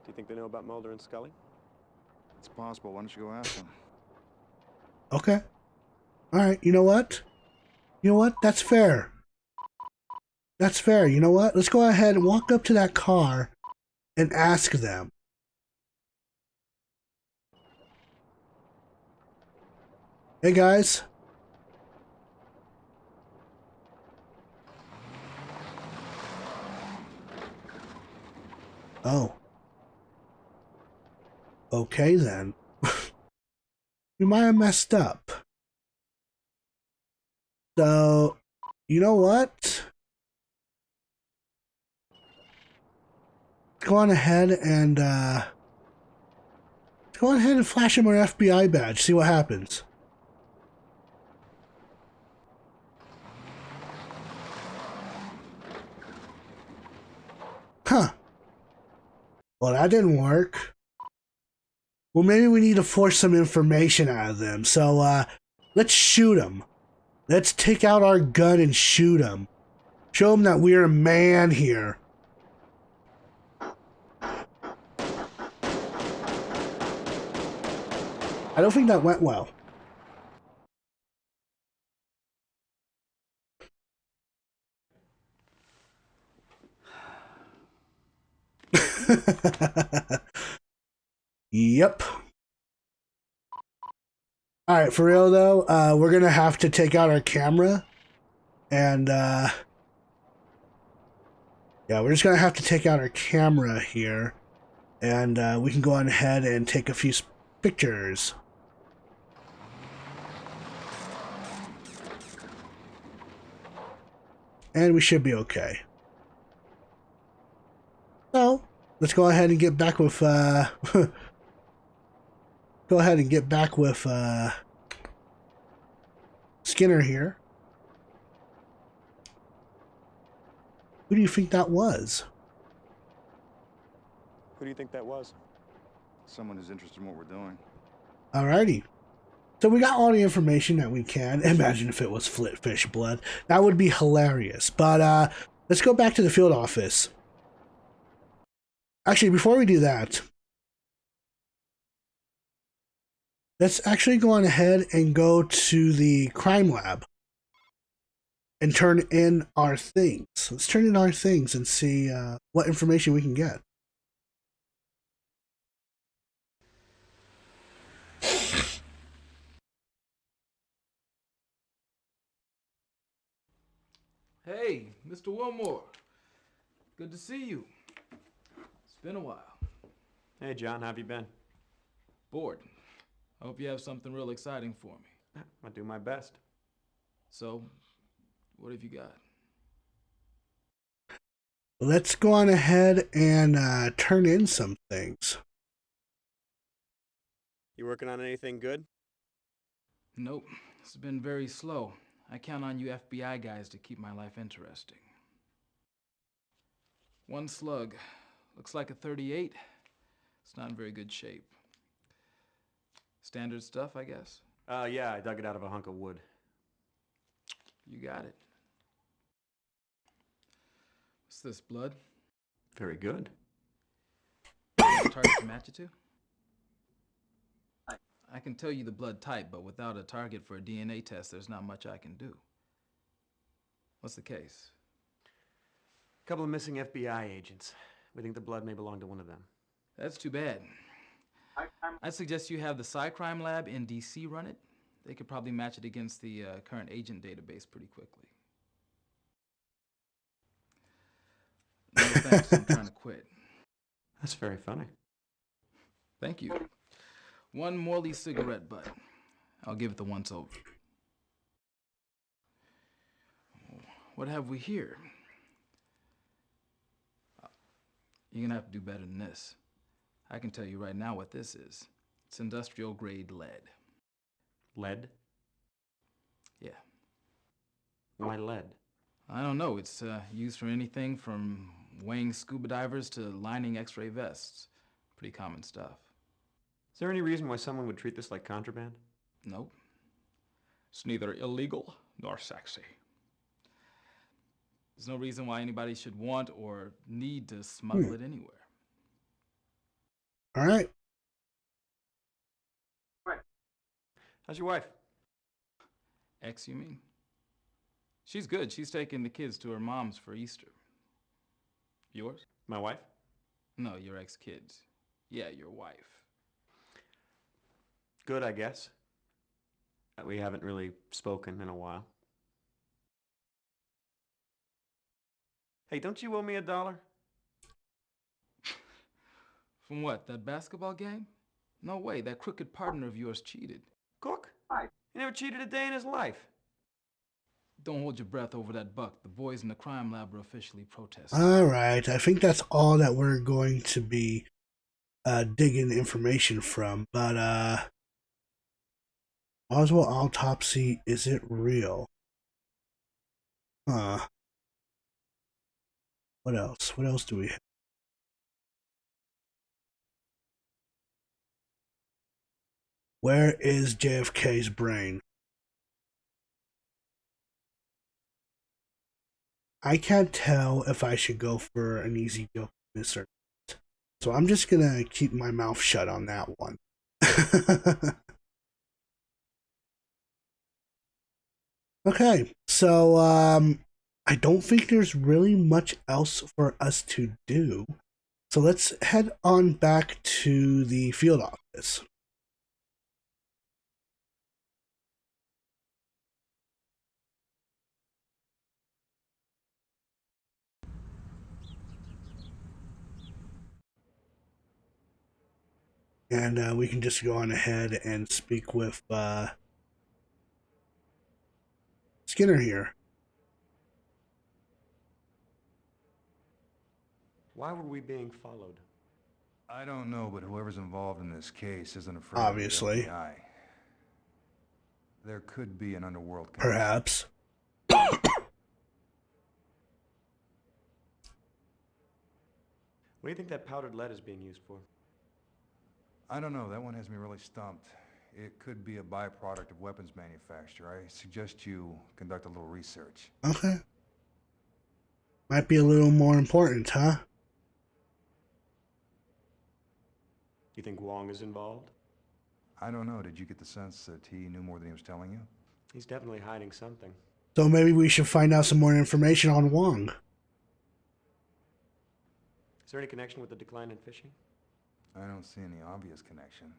you think they know about Mulder and Scully? It's possible. Why don't you go ask them? Okay. Alright, you know what? You know what? That's fair. That's fair. You know what? Let's go ahead and walk up to that car and ask them. Hey guys. Oh. Okay then. We might have messed up. So, you know what? Go on ahead and flash him our FBI badge. See what happens. Huh. Well, that didn't work. Well, maybe we need to force some information out of them. So, let's shoot him. Let's take out our gun and shoot him. Show him that we're a man here. I don't think that went well. Yep. Alright, for real though, we're gonna have to take out our camera and, yeah, Yeah, we're just gonna have to take out our camera here, and we can go on ahead and take a few pictures. And we should be okay. So, let's go ahead and get back with, go ahead and get back with, Skinner here. Who do you think that was? Who do you think that was? Someone who's interested in what we're doing. Alrighty. So we got all the information that we can. Imagine if it was Flitfish blood. That would be hilarious. But let's go back to the field office. Actually, before we do that, let's actually go on ahead and go to the crime lab and turn in our things. Let's turn in our things and see what information we can get. Hey, Mr. Wilmore. Good to see you. It's been a while. Hey, John, how have you been? Bored. I hope you have something real exciting for me. I do my best. So, what have you got? Let's go on ahead and turn in some things. You working on anything good? Nope. It's been very slow. I count on you FBI guys to keep my life interesting. One slug. Looks like a 38. It's not in very good shape. Standard stuff, I guess? Yeah, I dug it out of a hunk of wood. You got it. What's this, blood? Very good. Target to match it to? I can tell you the blood type, but without a target for a DNA test, there's not much I can do. What's the case? A couple of missing FBI agents. We think the blood may belong to one of them. That's too bad. I'd suggest you have the Cycrime lab in DC run it. They could probably match it against the current agent database pretty quickly. No thanks, I'm trying to quit. That's very funny. Thank you. One Morley cigarette butt. I'll give it the once over. What have we here? You're gonna have to do better than this. I can tell you right now what this is. It's industrial grade lead. Lead? Yeah. Why lead? I don't know. It's used for anything from weighing scuba divers to lining X-ray vests. Pretty common stuff. Is there any reason why someone would treat this like contraband? Nope. It's neither illegal nor sexy. There's no reason why anybody should want or need to smuggle it anywhere. All right. How's your wife? Ex, you mean? She's good. She's taking the kids to her mom's for Easter. Yours? My wife? No, your ex-kids. Yeah, your wife. Good, I guess. We haven't really spoken in a while. Hey, don't you owe me $1? From what, that basketball game? No way, that crooked partner of yours cheated. Cook? He never cheated a day in his life. Don't hold your breath over that buck. The boys in the crime lab are officially protesting. All right. I think that's all that we're going to be digging information from. But Oswald autopsy, is it real? Huh. What else? What else do we have? Where is JFK's brain? I can't tell if I should go for an easy joke on this or not. So I'm just gonna keep my mouth shut on that one. Okay, so I don't think there's really much else for us to do. So let's head on back to the field office. and we can just go on ahead and speak with Skinner here. Why were we being followed? I don't know, but whoever's involved in this case isn't afraid Obviously. of the FBI. There could be an underworld connection. Perhaps. What do you think that powdered lead is being used for? I don't know. That one has me really stumped. It could be a byproduct of weapons manufacture. I suggest you conduct a little research. Okay. Might be a little more important, huh? You think Wong is involved? I don't know. Did you get the sense that he knew more than he was telling you? He's definitely hiding something. So maybe we should find out some more information on Wong. Is there any connection with the decline in fishing? I don't see any obvious connection.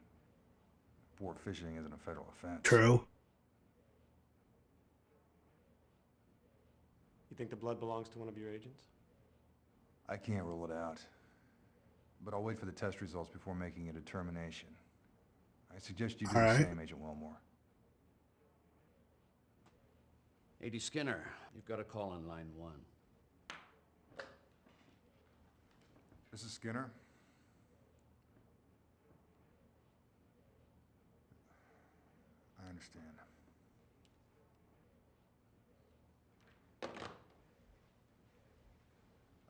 Port fishing isn't a federal offense. True. You think the blood belongs to one of your agents? I can't rule it out. But I'll wait for the test results before making a determination. I suggest you do the same, Agent Wilmore. A.D. Skinner, you've got a call on line 1. This is Skinner. I understand.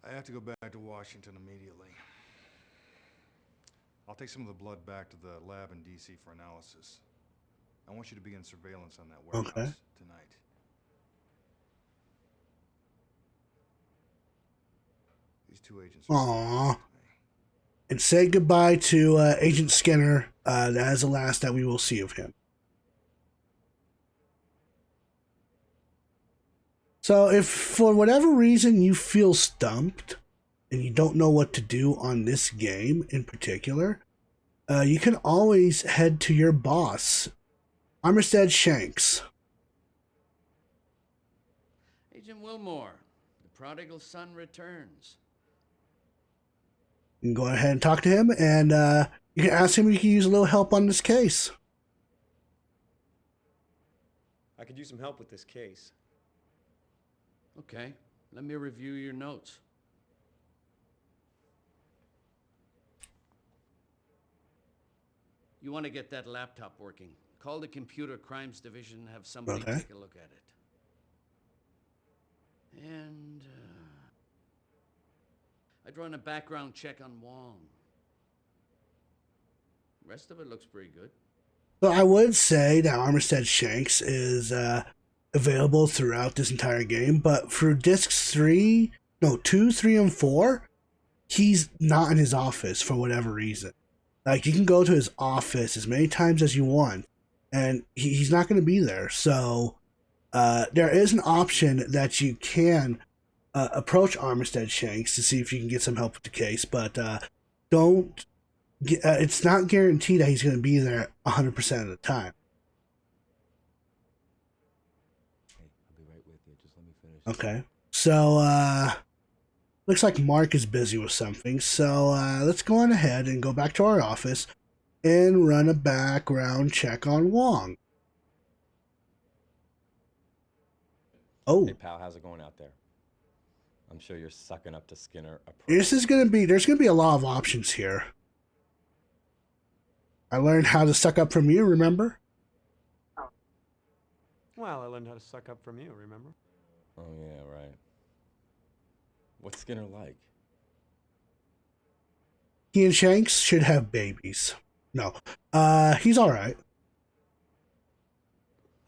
I have to go back to Washington immediately. I'll take some of the blood back to the lab in D.C. for analysis. I want you to begin surveillance on that warehouse tonight. These two agents. Aww. And say goodbye to Agent Skinner. That is the last that we will see of him. So if for whatever reason you feel stumped and you don't know what to do on this game in particular, you can always head to your boss, Armistead Shanks. Agent Wilmore, the prodigal son returns. You can go ahead and talk to him, and you can ask him if you can use a little help on this case. I could use some help with this case. Okay, let me review your notes. You want to get that laptop working. Call the Computer Crimes Division, have somebody take a look at it. And I'd run a background check on Wong. Rest of it looks pretty good. So I would say that Armistead Shanks is available throughout this entire game, but for discs 2, 3, and 4, he's not in his office for whatever reason. Like, you can go to his office as many times as you want, and he's not going to be there. So there is an option that you can approach Armistead Shanks to see if you can get some help with the case, but don't. It's not guaranteed that he's going to be there 100% of the time. Hey, I'll be right with you. Just let me finish. Okay. So, looks like Mark is busy with something. So, let's go on ahead and go back to our office and run a background check on Wong. Oh. Hey, pal, how's it going out there? I'm sure you're sucking up to Skinner. There's going to be a lot of options here. I learned how to suck up from you, remember? Well, I learned how to suck up from you, remember? Oh, yeah, right. What's Skinner like? He and Shanks should have babies. No. He's alright.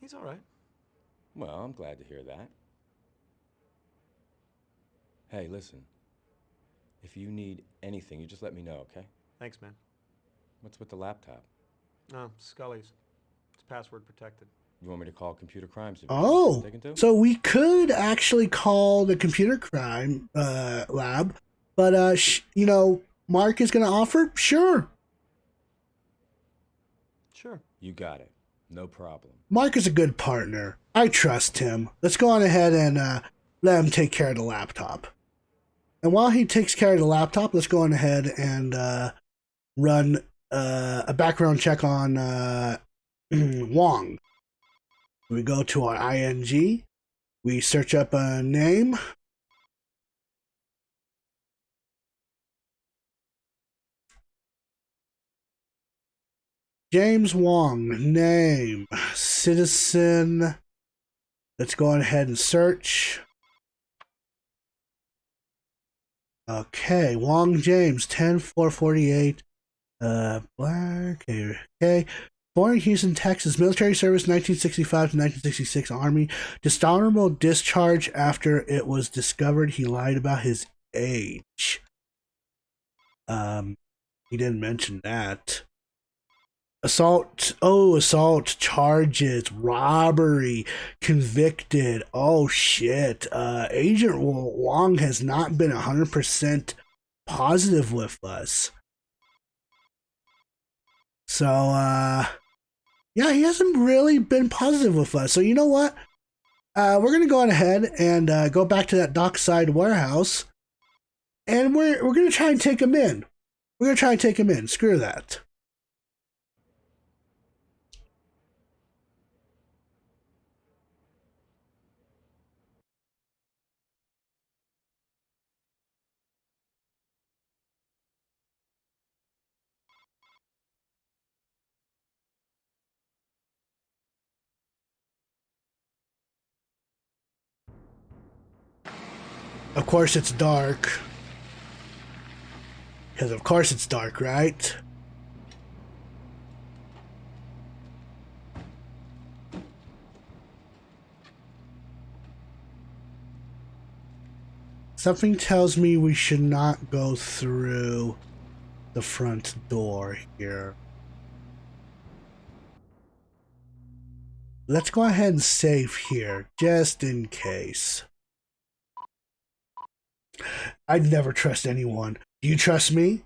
He's alright. Well, I'm glad to hear that. Hey, listen. If you need anything, you just let me know, okay? Thanks, man. What's with the laptop? Oh, Scully's. It's password protected. You want me to call Computer Crimes? Oh, so we could actually call the Computer Crime Lab, but, Mark is going to offer? Sure. Sure. You got it. No problem. Mark is a good partner. I trust him. Let's go on ahead and let him take care of the laptop. And while he takes care of the laptop, let's go on ahead and run a background check on Wong. We go to our ING. We search up a name. James Wong, name, citizen. Let's go ahead and search. Okay, Wong James, 10448. Black. Okay. Born in Houston, Texas. Military service 1965 to 1966 Army. Dishonorable discharge after it was discovered he lied about his age. He didn't mention that. Assault charges, robbery, convicted. Oh shit. Agent Wong has not been 100% positive with us. So, yeah, he hasn't really been positive with us. So you know what? We're going to go on ahead and go back to that dockside warehouse. And we're going to try and take him in. We're going to try and take him in. Screw that. Of course it's dark. Because of course it's dark, right? Something tells me we should not go through the front door here. Let's go ahead and save here, just in case. I'd never trust anyone. Do you trust me?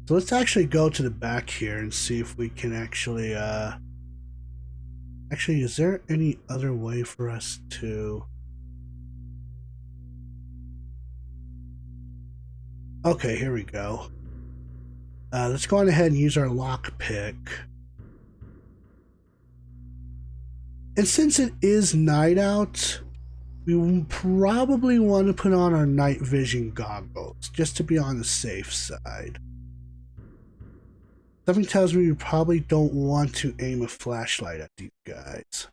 So let's actually go to the back here and see if we can actually, actually, is there any other way for us to... Okay, here we go. Let's go on ahead and use our lockpick. And since it is night out, we probably want to put on our night vision goggles, just to be on the safe side. Something tells me we probably don't want to aim a flashlight at these guys.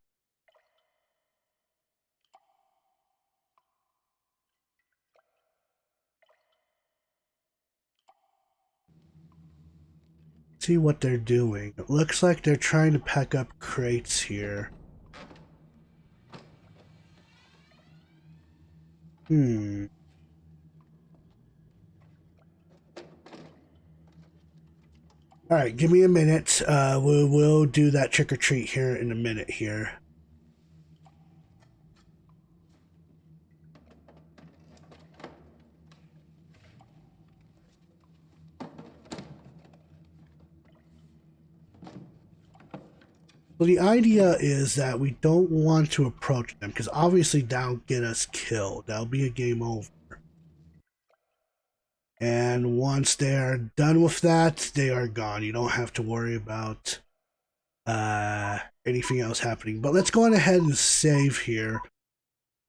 See what they're doing. It looks like they're trying to pack up crates here. Alright, give me a minute. We'll do that trick or treat here in a minute here. So the idea is that we don't want to approach them because obviously that'll get us killed. That'll be a game over. And once they are done with that, they are gone. You don't have to worry about anything else happening. But let's go on ahead and save here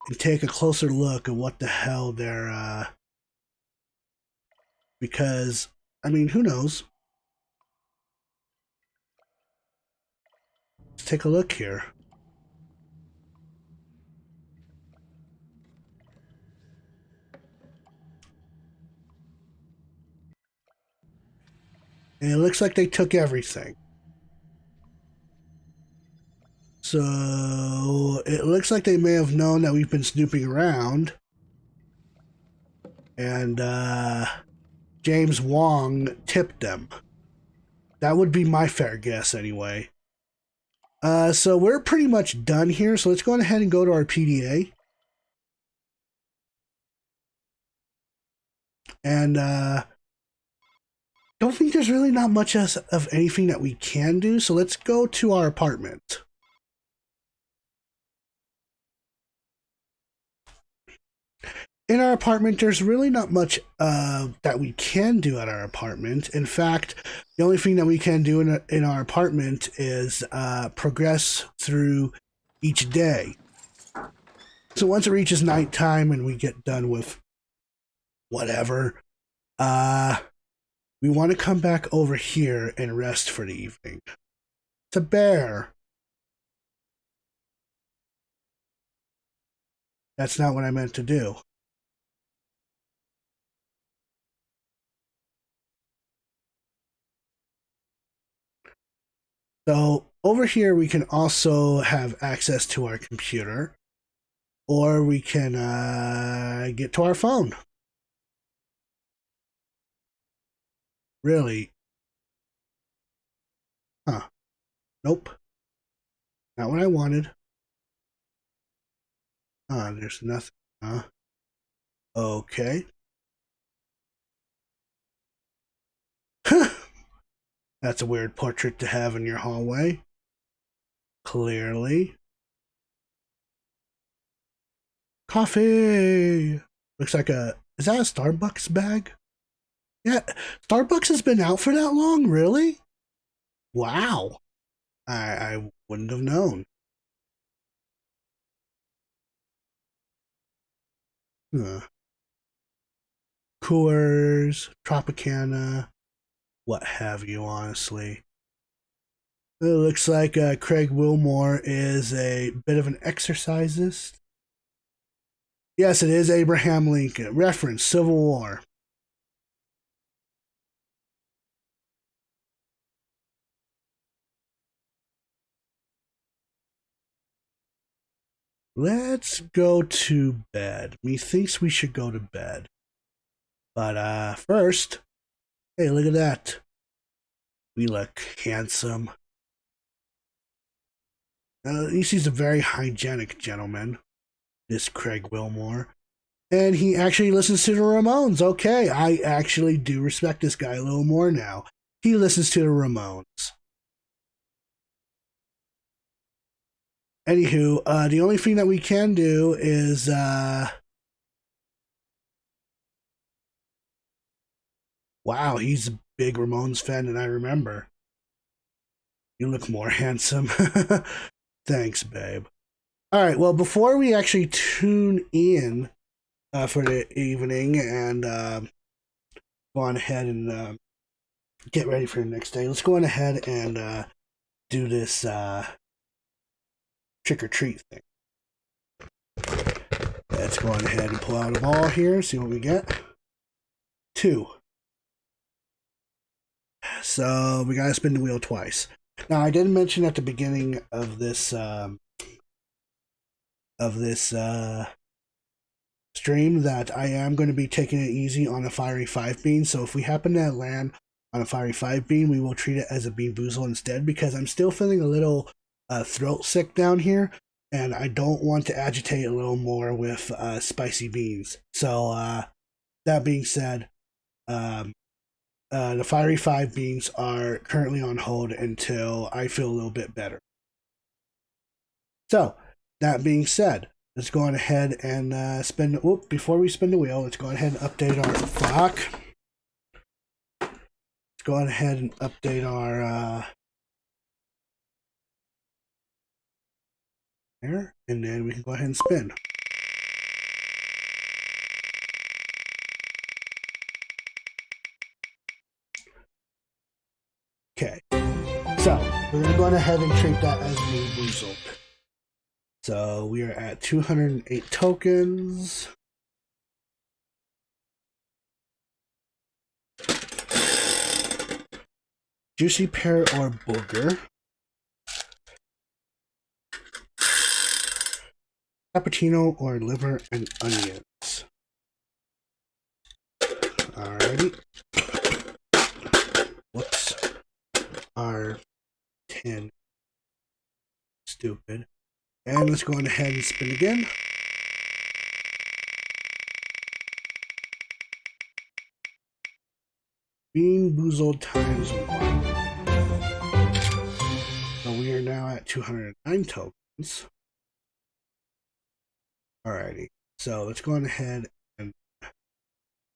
and take a closer look at what the hell they're... because, I mean, who knows? Let's take a look here. And it looks like they took everything. So it looks like they may have known that we've been snooping around. And James Wong tipped them. That would be my fair guess anyway. So we're pretty much done here. So let's go ahead and go to our PDA. And don't think there's really not much of anything that we can do, so let's go to our apartment. In our apartment, there's really not much that we can do at our apartment. In fact, the only thing that we can do in our apartment is progress through each day. So once it reaches nighttime and we get done with whatever, we want to come back over here and rest for the evening. It's a bear. That's not what I meant to do. So over here, we can also have access to our computer, or we can get to our phone. Really? Huh. Nope. Not what I wanted. There's nothing. Okay. That's a weird portrait to have in your hallway. Clearly. Coffee! Looks like is that a Starbucks bag? Yeah, Starbucks has been out for that long? Really? Wow. I wouldn't have known. Huh. Coors, Tropicana, what have you, honestly. It looks like Craig Wilmore is a bit of an exercisist. Yes, it is Abraham Lincoln. Reference, Civil War. Let's go to bed. Methinks we should go to bed. But first, hey, look at that. We look handsome. He's a very hygienic gentleman, this Craig Wilmore. And he actually listens to the Ramones. Okay, I actually do respect this guy a little more now. He listens to the Ramones. Anywho, the only thing that we can do is wow, he's a big Ramones fan than I remember. You look more handsome. Thanks, babe. All right, well, before we actually tune in for the evening and go on ahead and get ready for the next day, let's go on ahead and do this trick-or-treat thing. Let's go on ahead and pull out a ball here, see what we get. 2. So we gotta spin the wheel twice. Now, I did mention at the beginning of this stream that I am going to be taking it easy on a fiery 5 bean. So if we happen to land on a fiery 5 bean, we will treat it as a bean boozle instead, because I'm still feeling a little throat sick down here, and I don't want to agitate a little more with spicy beans. So that being said, the fiery 5 beans are currently on hold until I feel a little bit better. So, that being said, let's go on ahead and before we spin the wheel, let's go ahead and update our clock. Let's go on ahead and update our there, and then we can go ahead and spin. Okay, so we're going to go on ahead and treat that as being boozled. So we are at 208 tokens. Juicy pear or booger. Cappuccino or liver and onions. Alrighty. Whoops. R10. Stupid. And let's go on ahead and spin again. Bean Boozled times 1. So we are now at 209 tokens. Alrighty. So let's go on ahead and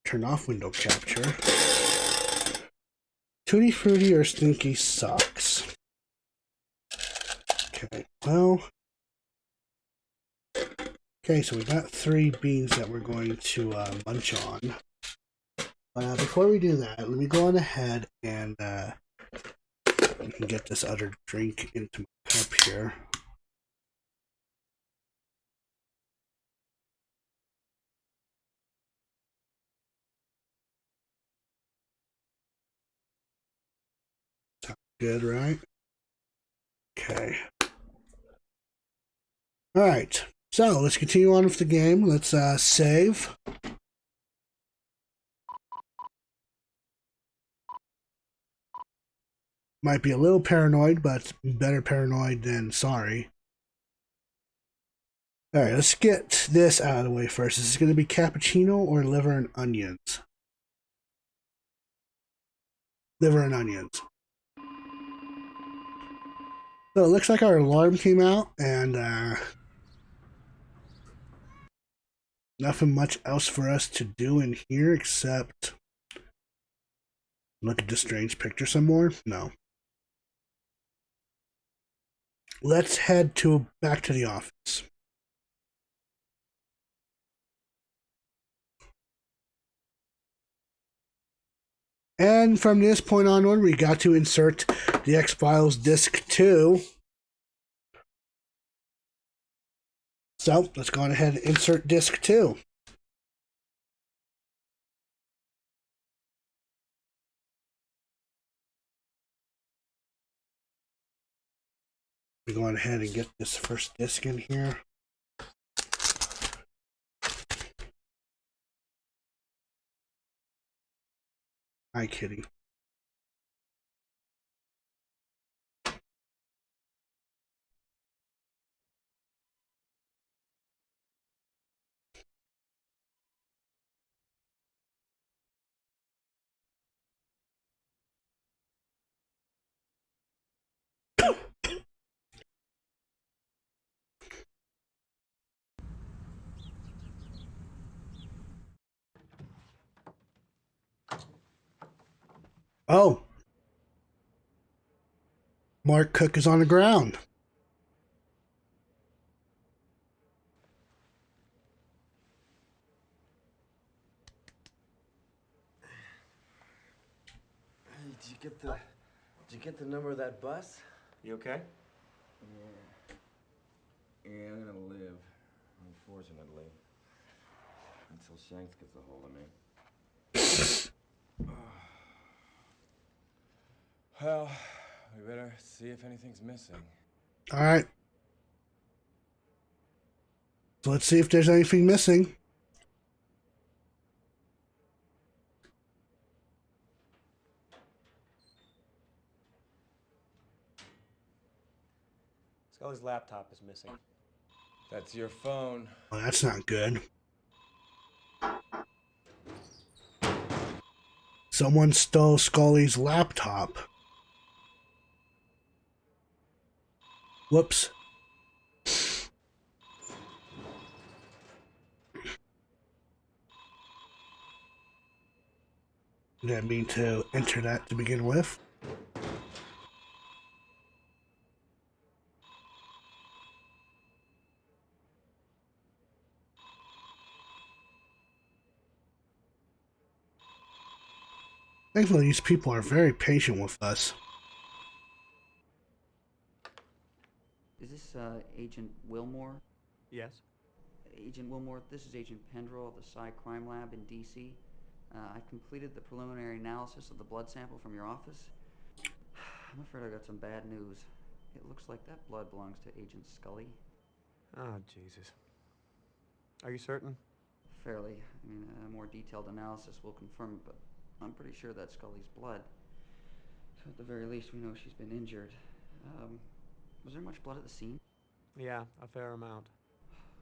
turn off window capture. Tutti Frutti or Stinky Socks? Okay, well. Okay, so we got 3 beans that we're going to munch on. Before we do that, let me go on ahead and we can get this other drink into my cup here. Sounds good, right? Okay. Alright, so let's continue on with the game. Let's save. Might be a little paranoid, but better paranoid than sorry. Alright, let's get this out of the way first. Is this going to be cappuccino or liver and onions? Liver and onions. So it looks like our alarm came out, and nothing much else for us to do in here except look at this strange picture some more. No. Let's head back to the office. And from this point onward, we got to insert the X-Files Disc 2. So, let's go ahead and insert Disc 2. We're going ahead and get this first disc in here. Hi, kitty. Oh. Mark Cook is on the ground. Hey, did you get the number of that bus? You okay? Yeah, I'm gonna live. Unfortunately. Until Shanks gets a hold of me. Well, we better see if anything's missing. Alright. So let's see if there's anything missing. Scully's laptop is missing. That's your phone. Well, that's not good. Someone stole Scully's laptop. Whoops. Didn't mean to enter that to begin with. Thankfully, these people are very patient with us. Is this Agent Wilmore? Yes. Agent Wilmore, this is Agent Pendrell of the Psy Crime Lab in D.C. I've completed the preliminary analysis of the blood sample from your office. I'm afraid I got some bad news. It looks like that blood belongs to Agent Scully. Oh, Jesus. Are you certain? Fairly. I mean, a more detailed analysis will confirm it, but I'm pretty sure that's Scully's blood. So at the very least, we know she's been injured. Was there much blood at the scene? Yeah, a fair amount.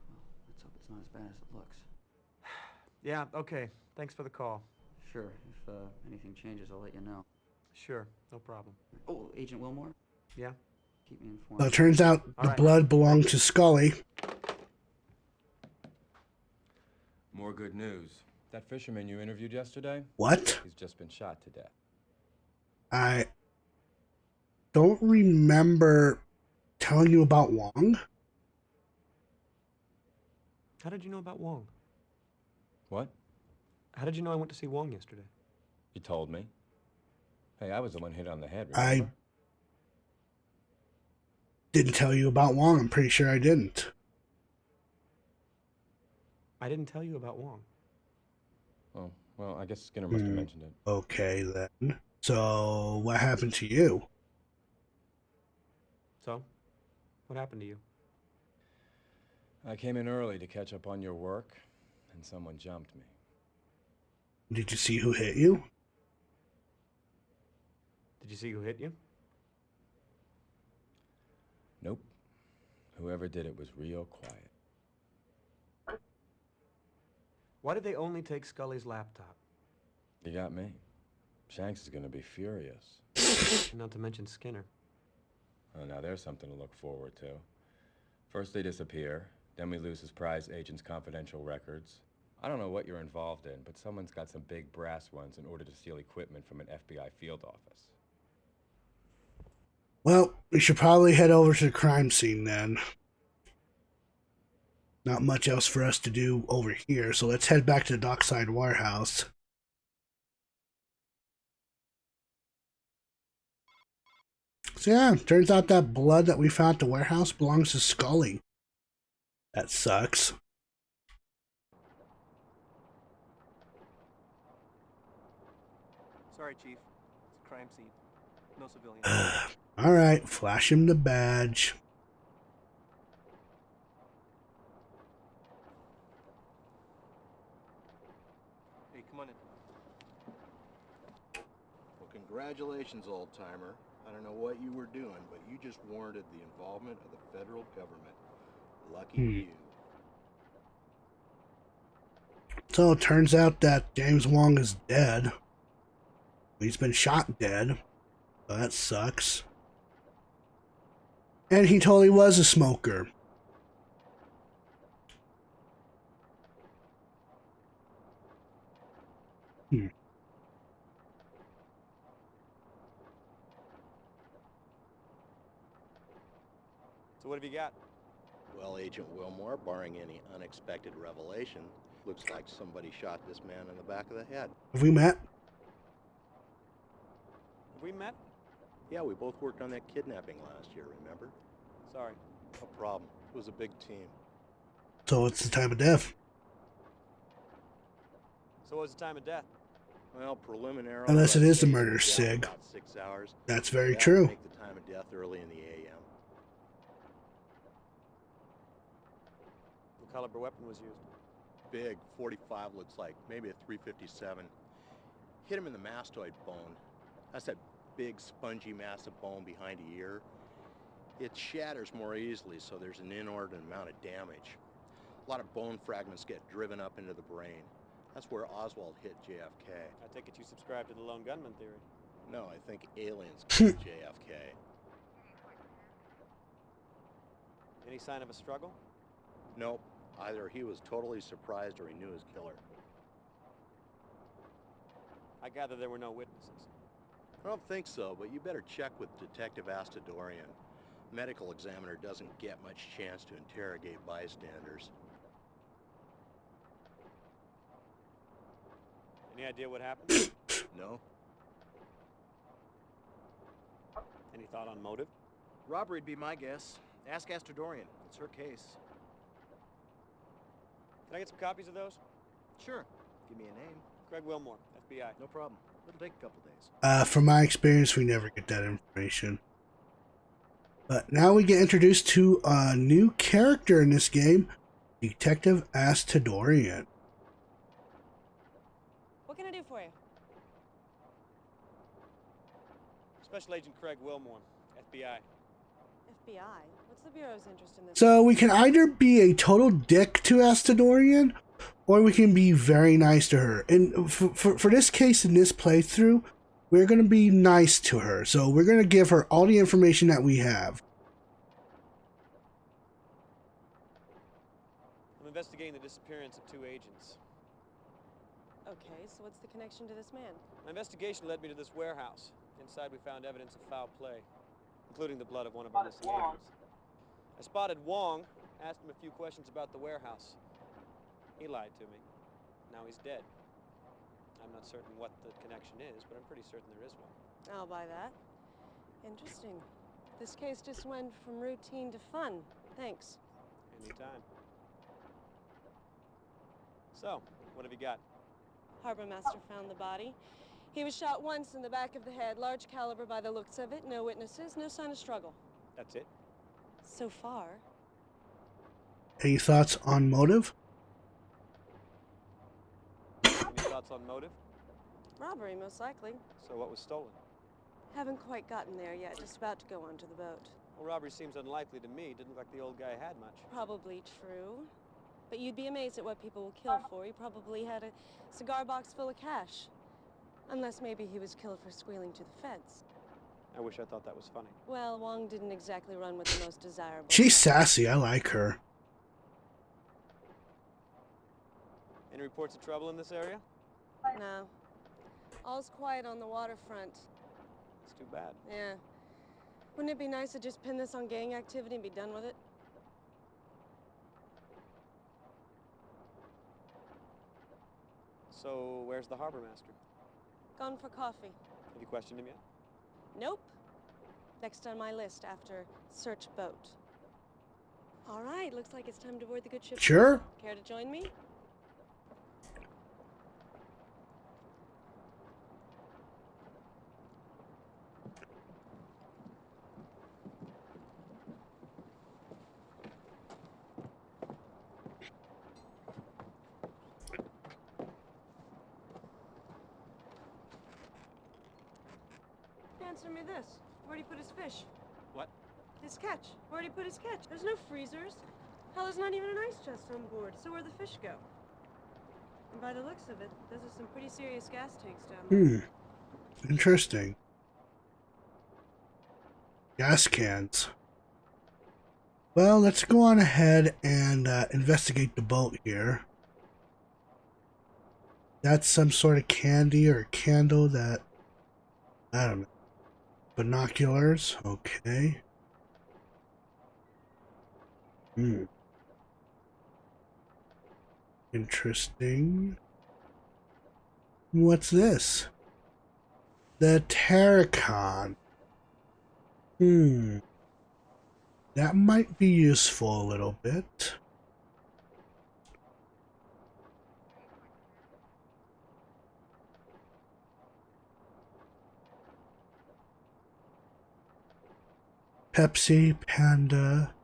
Well, let's hope it's not as bad as it looks. Yeah, okay. Thanks for the call. Sure. If anything changes, I'll let you know. Sure, no problem. Oh, Agent Wilmore? Yeah? Keep me informed. So it turns out the blood belonged to Scully. More good news. That fisherman you interviewed yesterday? What? He's just been shot to death. I don't remember telling you about Wong. How did you know about Wong? What? How did you know I went to see Wong yesterday? You told me. Hey, I was the one hit on the head, I remember? didn't tell you about Wong. I'm pretty sure I didn't. I didn't tell you about Wong. Oh, well, I guess Skinner must have mentioned it. Okay, then. So, what happened to you? So, what happened to you? I came in early to catch up on your work, and someone jumped me. Did you see who hit you? Did you see who hit you? Nope. Whoever did it was real quiet. Why did they only take Scully's laptop? You got me. Shanks is gonna be furious. Not to mention Skinner. Oh, now there's something to look forward to. First they disappear, then we lose his prize agent's confidential records. I don't know what you're involved in, but someone's got some big brass ones in order to steal equipment from an FBI field office. Well, we should probably head over to the crime scene then. Not much else for us to do over here, so let's head back to the dockside warehouse. So yeah, turns out that blood that we found at the warehouse belongs to Scully. That sucks. Sorry, Chief. It's a crime scene. No civilians. Alright, flash him the badge. Hey, come on in. Well, congratulations, old-timer. I don't know what you were doing, but you just warranted the involvement of the federal government. Lucky you. So it turns out that James Wong is dead. He's been shot dead. So that sucks. And he totally was a smoker. So what have you got? Well, Agent Wilmore, barring any unexpected revelation, looks like somebody shot this man in the back of the head. Have we met? Have we met? Yeah, we both worked on that kidnapping last year, remember? Sorry. No problem. It was a big team. So it's the time of death. So what was the time of death? Well, preliminarily... Unless it is the murder sig. About 6 hours. That's very That true. would make the time of death early in the AM. What caliber weapon was used? Big, 45 looks like, maybe a 357. Hit him in the mastoid bone. That's that big, spongy mass of bone behind the ear. It shatters more easily, so there's an inordinate amount of damage. A lot of bone fragments get driven up into the brain. That's where Oswald hit JFK. I take it you subscribe to the lone gunman theory. No, I think aliens killed JFK. Any sign of a struggle? Nope. Either he was totally surprised or he knew his killer. I gather there were no witnesses. I don't think so, but you better check with Detective Astadorian. Medical examiner doesn't get much chance to interrogate bystanders. Any idea what happened? No. Any thought on motive? Robbery'd be my guess. Ask Astadorian. It's her case. Can I get some copies of those? Sure. Give me a name. Craig Wilmore, FBI. No problem. It'll take a couple days. From my experience, we never get that information. But now we get introduced to a new character in this game, Detective Astadorian. What can I do for you? Special Agent Craig Wilmore, FBI. FBI? What's the Bureau's interest in this? So we can either be a total dick to Astadorian, or we can be very nice to her. And for this case, in this playthrough, we're going to be nice to her. So we're going to give her all the information that we have. I'm investigating the disappearance of 2 agents. Okay, so what's the connection to this man? My investigation led me to this warehouse. Inside we found evidence of foul play, including the blood of one of our missing agents. I spotted Wong, asked him a few questions about the warehouse. He lied to me. Now he's dead. I'm not certain what the connection is, but I'm pretty certain there is one. I'll buy that. Interesting. This case just went from routine to fun. Thanks. Anytime. So, what have you got? Harbor Master found the body. He was shot once in the back of the head, large caliber by the looks of it. No witnesses, no sign of struggle. That's it? So far. Any thoughts on motive? Any thoughts on motive? Robbery, most likely. So what was stolen? Haven't quite gotten there yet. Just about to go onto the boat. Well, robbery seems unlikely to me. Didn't look like the old guy had much. Probably true. But you'd be amazed at what people will kill for. He probably had a cigar box full of cash. Unless maybe he was killed for squealing to the feds. I wish I thought that was funny. Well, Wong didn't exactly run with the most desirable. She's sassy. I like her. Any reports of trouble in this area? No. All's quiet on the waterfront. It's too bad. Yeah. Wouldn't it be nice to just pin this on gang activity and be done with it? So, where's the harbor master? Gone for coffee. Have you questioned him yet? Nope. Next on my list after search boat. All right, looks like it's time to board the good ship. Sure. Care to join me? Answer me this. Where'd he put his fish? What? His catch. Where'd he put his catch? There's no freezers. Hell, there's not even an ice chest on board. So where'd the fish go? And by the looks of it, those are some pretty serious gas tanks down there. Interesting. Gas cans. Well, let's go on ahead and investigate the boat here. That's some sort of candy or candle that... I don't know. Binoculars. Okay. Interesting. What's this? The Terracon. That might be useful a little bit. Pepsi, panda.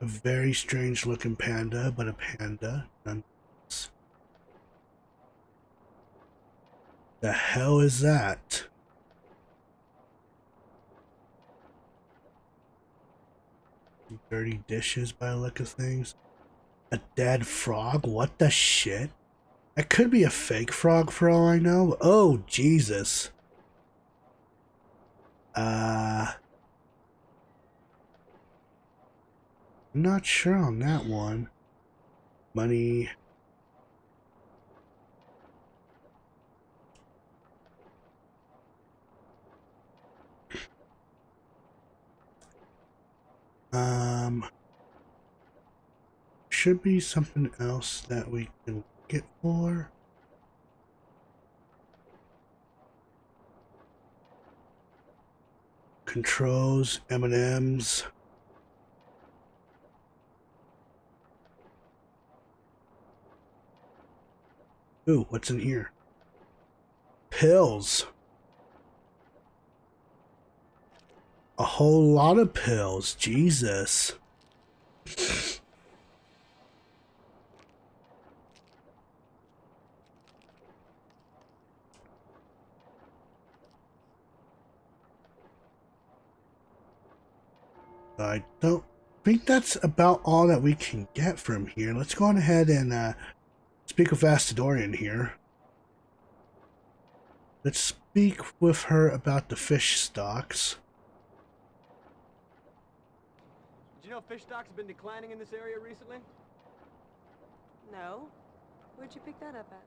A very strange looking panda, but a panda nonetheless. The hell is that? Dirty dishes by the look of things. A dead frog? What the shit? That could be a fake frog for all I know. Oh, Jesus. I'm not sure on that one. Money. Should be something else that we can get for. Controls, M&Ms. Ooh, what's in here? Pills. A whole lot of pills. Jesus. I don't think that's about all that we can get from here. Let's go on ahead and speak with Astadorian here. Let's speak with her about the fish stocks. Did you know fish stocks have been declining in this area recently? No. Where'd you pick that up at?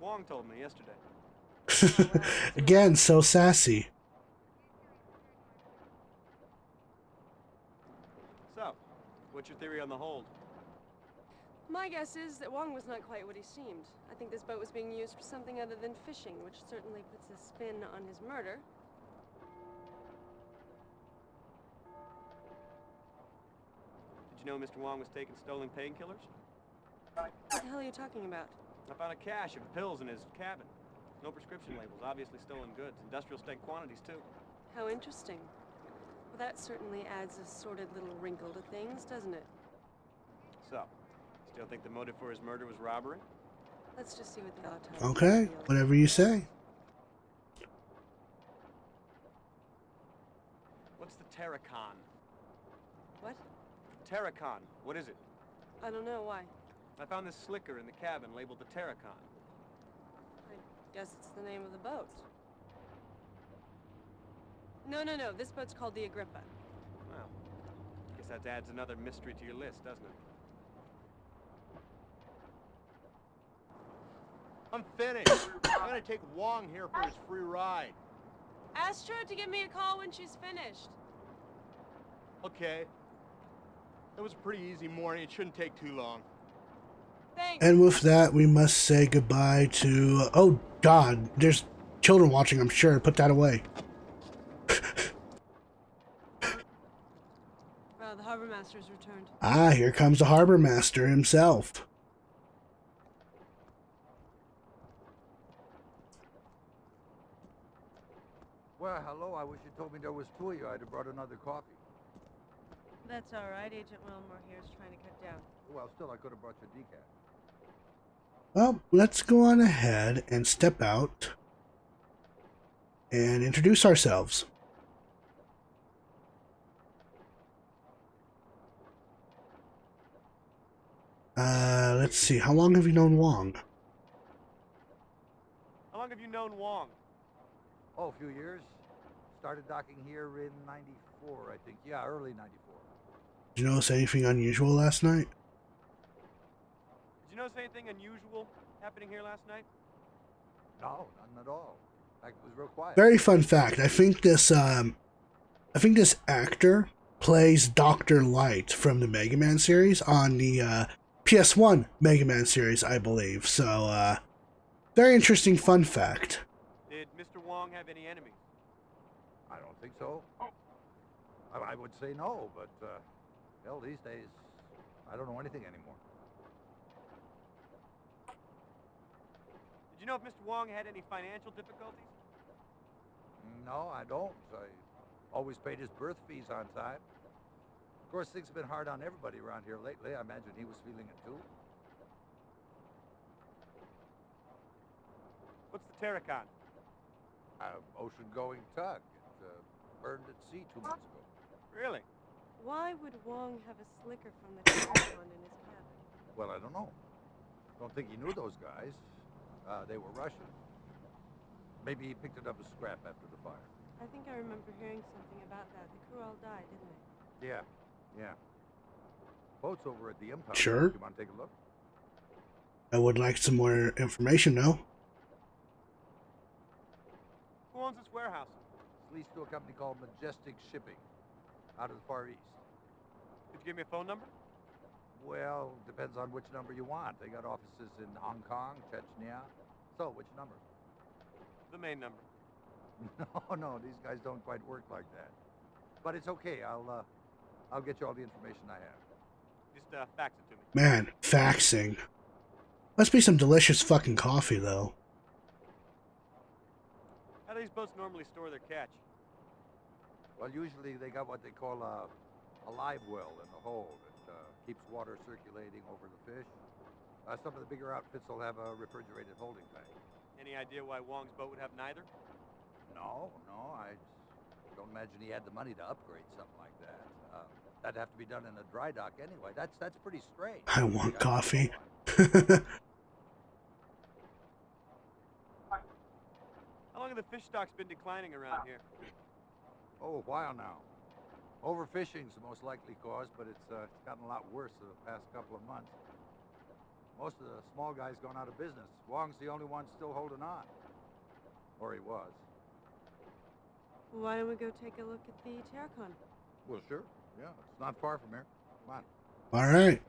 Wong told me yesterday. Again, so sassy. So, what's your theory on the hold? My guess is that Wong was not quite what he seemed. I think this boat was being used for something other than fishing, which certainly puts a spin on his murder. Did you know Mr. Wong was taking stolen painkillers? What the hell are you talking about? I found a cache of pills in his cabin. No prescription labels, obviously stolen goods. Industrial strength quantities, too. How interesting. Well, that certainly adds a sordid little wrinkle to things, doesn't it? So, still think the motive for his murder was robbery? Let's just see what the autopsy Okay, reveals. whatever you say. What's the Terracon? What? Terracon, what is it? I don't know, why? I found this slicker in the cabin labeled the Terracon. I guess it's the name of the boat. No, this boat's called the Agrippa. Well, guess that adds another mystery to your list, doesn't it? I'm finished. I'm gonna take Wong here for his free ride. Ask her to give me a call when she's finished. Okay. It was a pretty easy morning. It shouldn't take too long. Thanks. And with that, we must say goodbye to... Oh, God. There's children watching, I'm sure. Put that away. The harbor master's returned. Ah, here comes the harbor master himself. Well, hello. I wish you told me there was two of you. I'd have brought another coffee. That's all right. Agent Wilmore here is trying to cut down. Well, still, I could have brought you decaf. Well, let's go on ahead and step out and introduce ourselves. Let's see. How long have you known Wong? How long have you known Wong? Oh, a few years. Started docking here in '94, I think. Yeah, early '94. Did you notice anything unusual last night? Did you notice anything unusual happening here last night? No, none at all. In fact, it was real quiet. Very fun fact. I think this actor plays Dr. Light from the Mega Man series on the PS1 Mega Man series, I believe. So, very interesting fun fact. Did Mr. Wong have any enemies? I don't think so. I would say no, but, hell, these days, I don't know anything anymore. Did you know if Mr. Wong had any financial difficulties? No, I don't. I always paid his birth fees on time. Of course, things have been hard on everybody around here lately. I imagine he was feeling it too. What's the Terracon? Ocean-going tug. It burned at sea 2 months ago. Really? Why would Wong have a slicker from the Terracon in his cabin? Well, I don't know. Don't think he knew those guys. They were Russian. Maybe he picked it up as scrap after the fire. I think I remember hearing something about that. The crew all died, didn't they? Yeah. Boat's over at the impound. Sure. You want to take a look? I would like some more information, though. Who owns this warehouse? It's leased to a company called Majestic Shipping, out of the Far East. Could you give me a phone number? Well, depends on which number you want. They got offices in Hong Kong, Chechnya. So, which number? The main number. No, these guys don't quite work like that. But it's okay. I'll get you all the information I have. Just fax it to me. Man, faxing. Must be some delicious fucking coffee, though. How do these boats normally store their catch? Well, usually they got what they call a live well in the hold. It keeps water circulating over the fish. Some of the bigger outfits will have a refrigerated holding tank. Any idea why Wong's boat would have neither? No, I don't imagine he had the money to upgrade something like that. That'd have to be done in a dry dock anyway. That's pretty strange. I want coffee. How long have the fish stocks been declining around here? Oh, a while now. Overfishing's the most likely cause, but it's gotten a lot worse in the past couple of months. Most of the small guys gone out of business. Wong's the only one still holding on. Or he was. Well, why don't we go take a look at the Terracon? Well, sure. Yeah, it's not far from here. Come on. All right.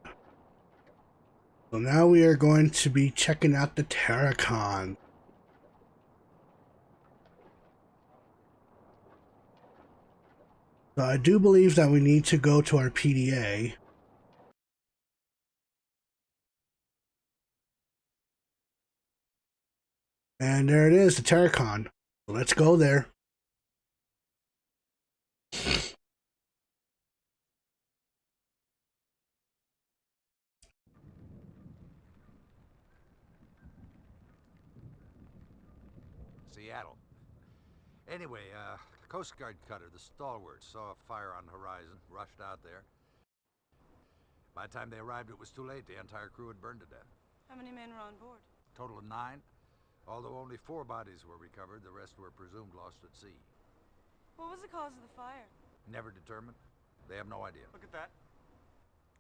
So now we are going to be checking out the Terracon. So I do believe that we need to go to our PDA. And there it is, the Terracon. So let's go there. Seattle. Anyway, Coast Guard cutter, the Stalwart, saw a fire on the horizon, rushed out there. By the time they arrived, it was too late. The entire crew had burned to death. How many men were on board? Total of 9. Although only 4 bodies were recovered, the rest were presumed lost at sea. What was the cause of the fire? Never determined. They have no idea. Look at that.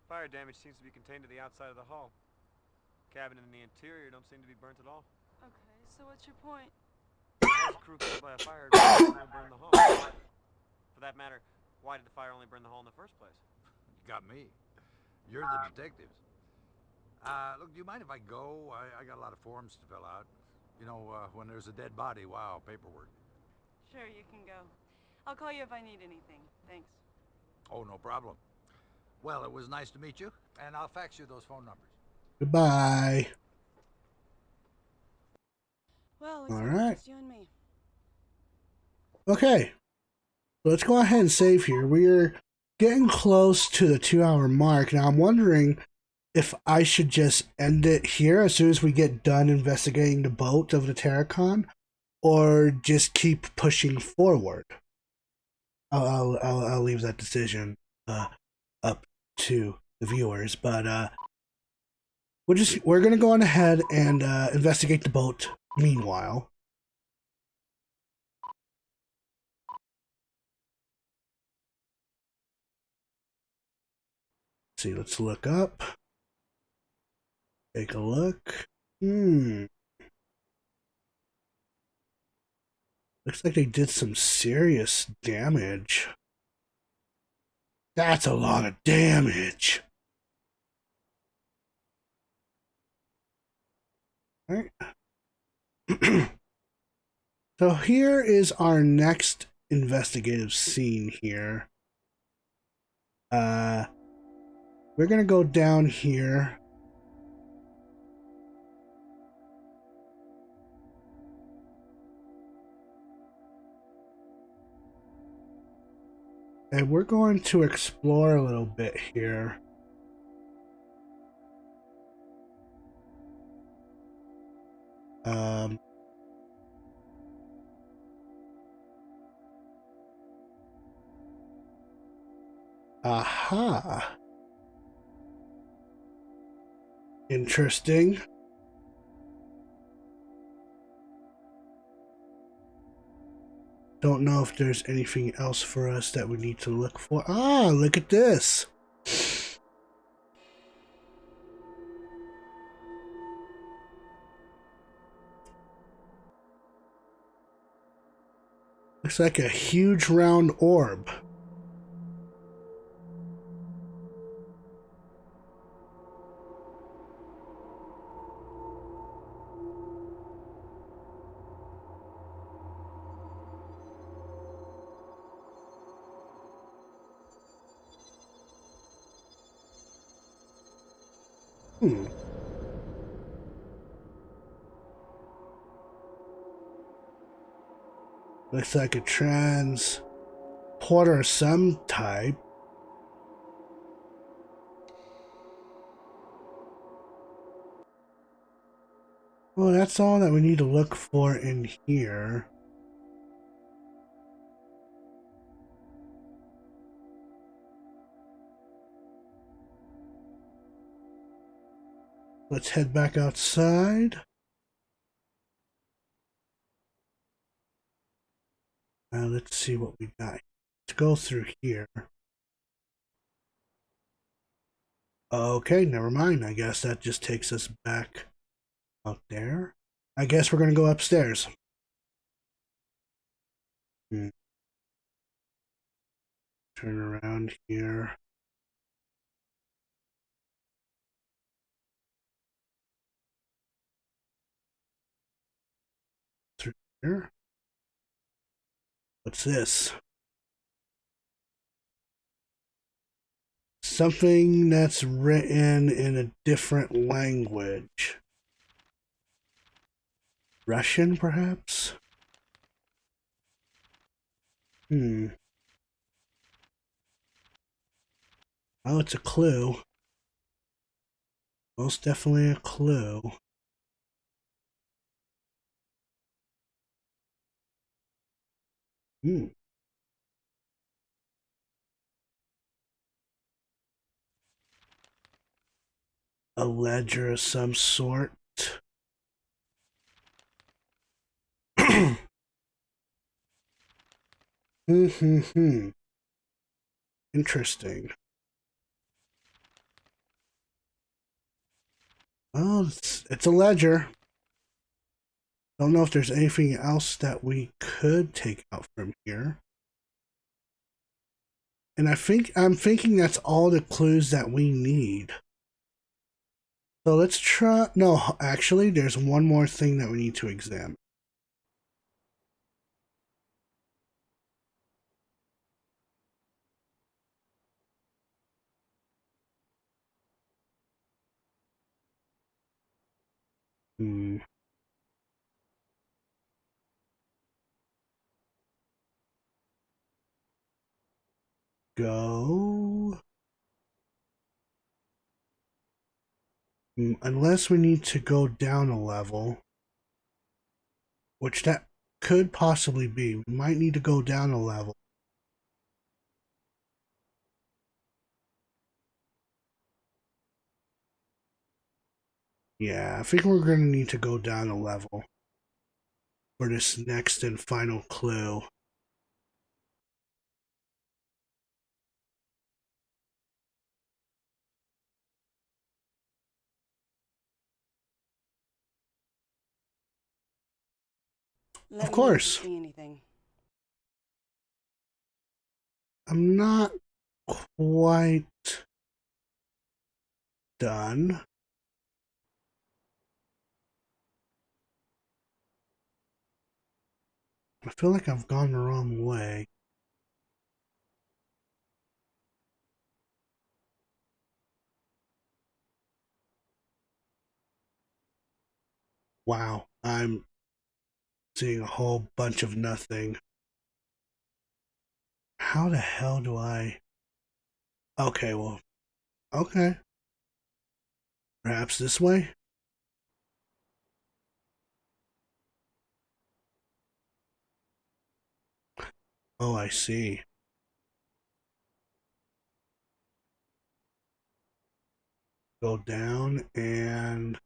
Fire damage seems to be contained to the outside of the hull. Cabin and the interior don't seem to be burnt at all. Okay, so what's your point? The crew killed by a fire only burned the hull. For that matter, why did the fire only burn the hull in the first place? You got me. You're the detectives. Look, do you mind if I go? I got a lot of forms to fill out. You know, when there's a dead body, wow, paperwork. Sure, you can go. I'll call you if I need anything. Thanks. Oh, no problem. Well, it was nice to meet you, and I'll fax you those phone numbers. Goodbye. Well, All looks like right. it's just you and me. Okay. Let's go ahead and save here. We're getting close to the 2-hour mark. Now I'm wondering if I should just end it here as soon as we get done investigating the boat of the Terracon, or just keep pushing forward. I'll leave that decision up to the viewers, but we're gonna go on ahead and investigate the boat meanwhile. Let's see, let's look up. Take a look. Looks like they did some serious damage. That's a lot of damage. All right. So here is our next investigative scene here. We're gonna go down here. And we're going to explore a little bit here. Aha. Interesting. Don't know if there's anything else for us that we need to look for. Ah, look at this. Looks like a huge round orb. Looks like a transporter of some type. Well, that's all that we need to look for in here. Let's head back outside. Let's see what we got. Let's go through here. Okay, never mind. I guess that just takes us back out there. I guess we're going to go upstairs. Turn around here. Through here. What's this? Something that's written in a different language. Russian, perhaps? Oh, it's a clue. Most definitely a clue. A ledger of some sort. Interesting. Well, it's a ledger. Don't know if there's anything else that we could take out from here. And I'm thinking that's all the clues that we need. So let's try. No, actually, there's one more thing that we need to examine. Go. Unless we need to go down a level, which that could possibly be. We might need to go down a level. Yeah, I think we're going to need to go down a level for this next and final clue. Let Of me know if you course. see anything. I'm not quite done. I feel like I've gone the wrong way. Wow, I'm seeing a whole bunch of nothing. How the hell do I... Okay, well, okay. Perhaps this way? Oh, I see. Go down and...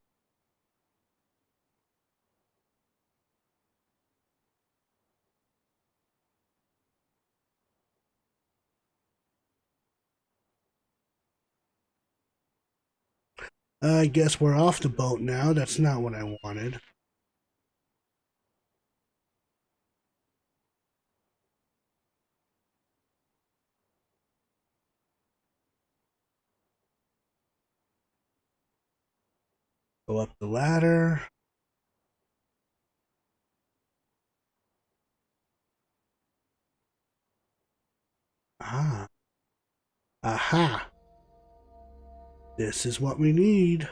I guess we're off the boat now. That's not what I wanted. Go up the ladder. Ah. Aha. This is what we need.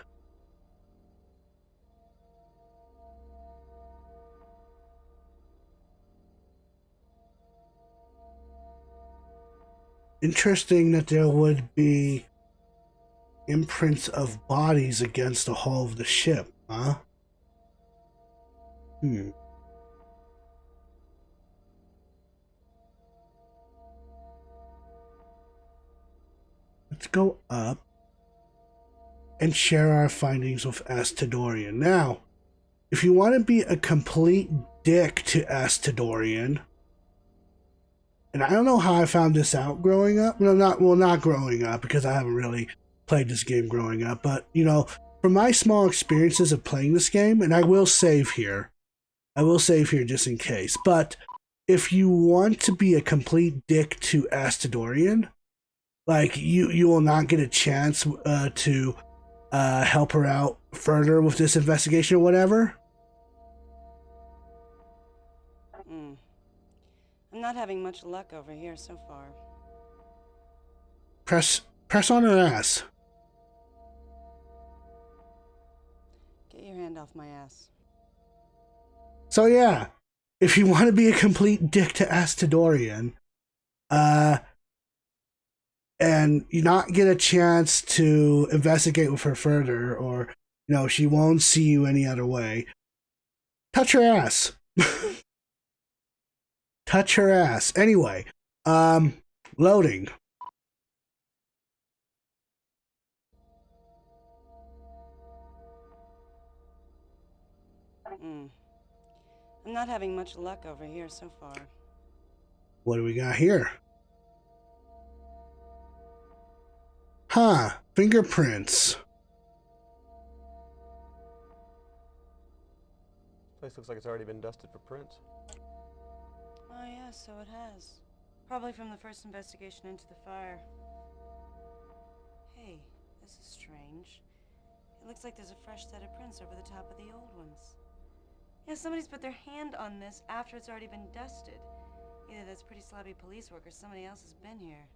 Interesting that there would be imprints of bodies against the hull of the ship, huh? Let's go up. and share our findings with Astadorian. Now, if you want to be a complete dick to Astadorian, and I don't know how I found this out growing up. No, not growing up, because I haven't really played this game growing up, but, you know, from my small experiences of playing this game, and I will save here. I will save here just in case. But if you want to be a complete dick to Astadorian, like, you will not get a chance to help her out further with this investigation or whatever. I'm not having much luck over here so far. Press on her ass. Get your hand off my ass. So yeah, if you want to be a complete dick to Astadorian, and you not get a chance to investigate with her further, or, you know, she won't see you any other way, touch her ass. Touch her ass. Anyway, loading. I'm not having much luck over here so far. What do we got here? Huh, fingerprints. Place looks like it's already been dusted for prints. Oh yeah, so it has. Probably from the first investigation into the fire. Hey, this is strange. It looks like there's a fresh set of prints over the top of the old ones. Yeah, somebody's put their hand on this after it's already been dusted. Either that's pretty sloppy police work or somebody else has been here.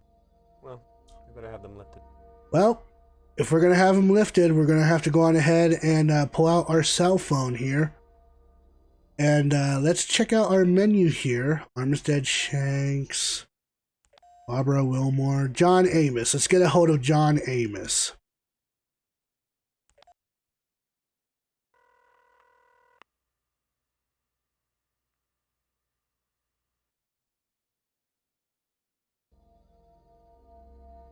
Well, we better have them lifted. Well, if we're going to have them lifted, we're going to have to go on ahead and pull out our cell phone here. And let's check out our menu here. Armistead Shanks, Barbara Wilmore, John Amos. Let's get a hold of John Amos.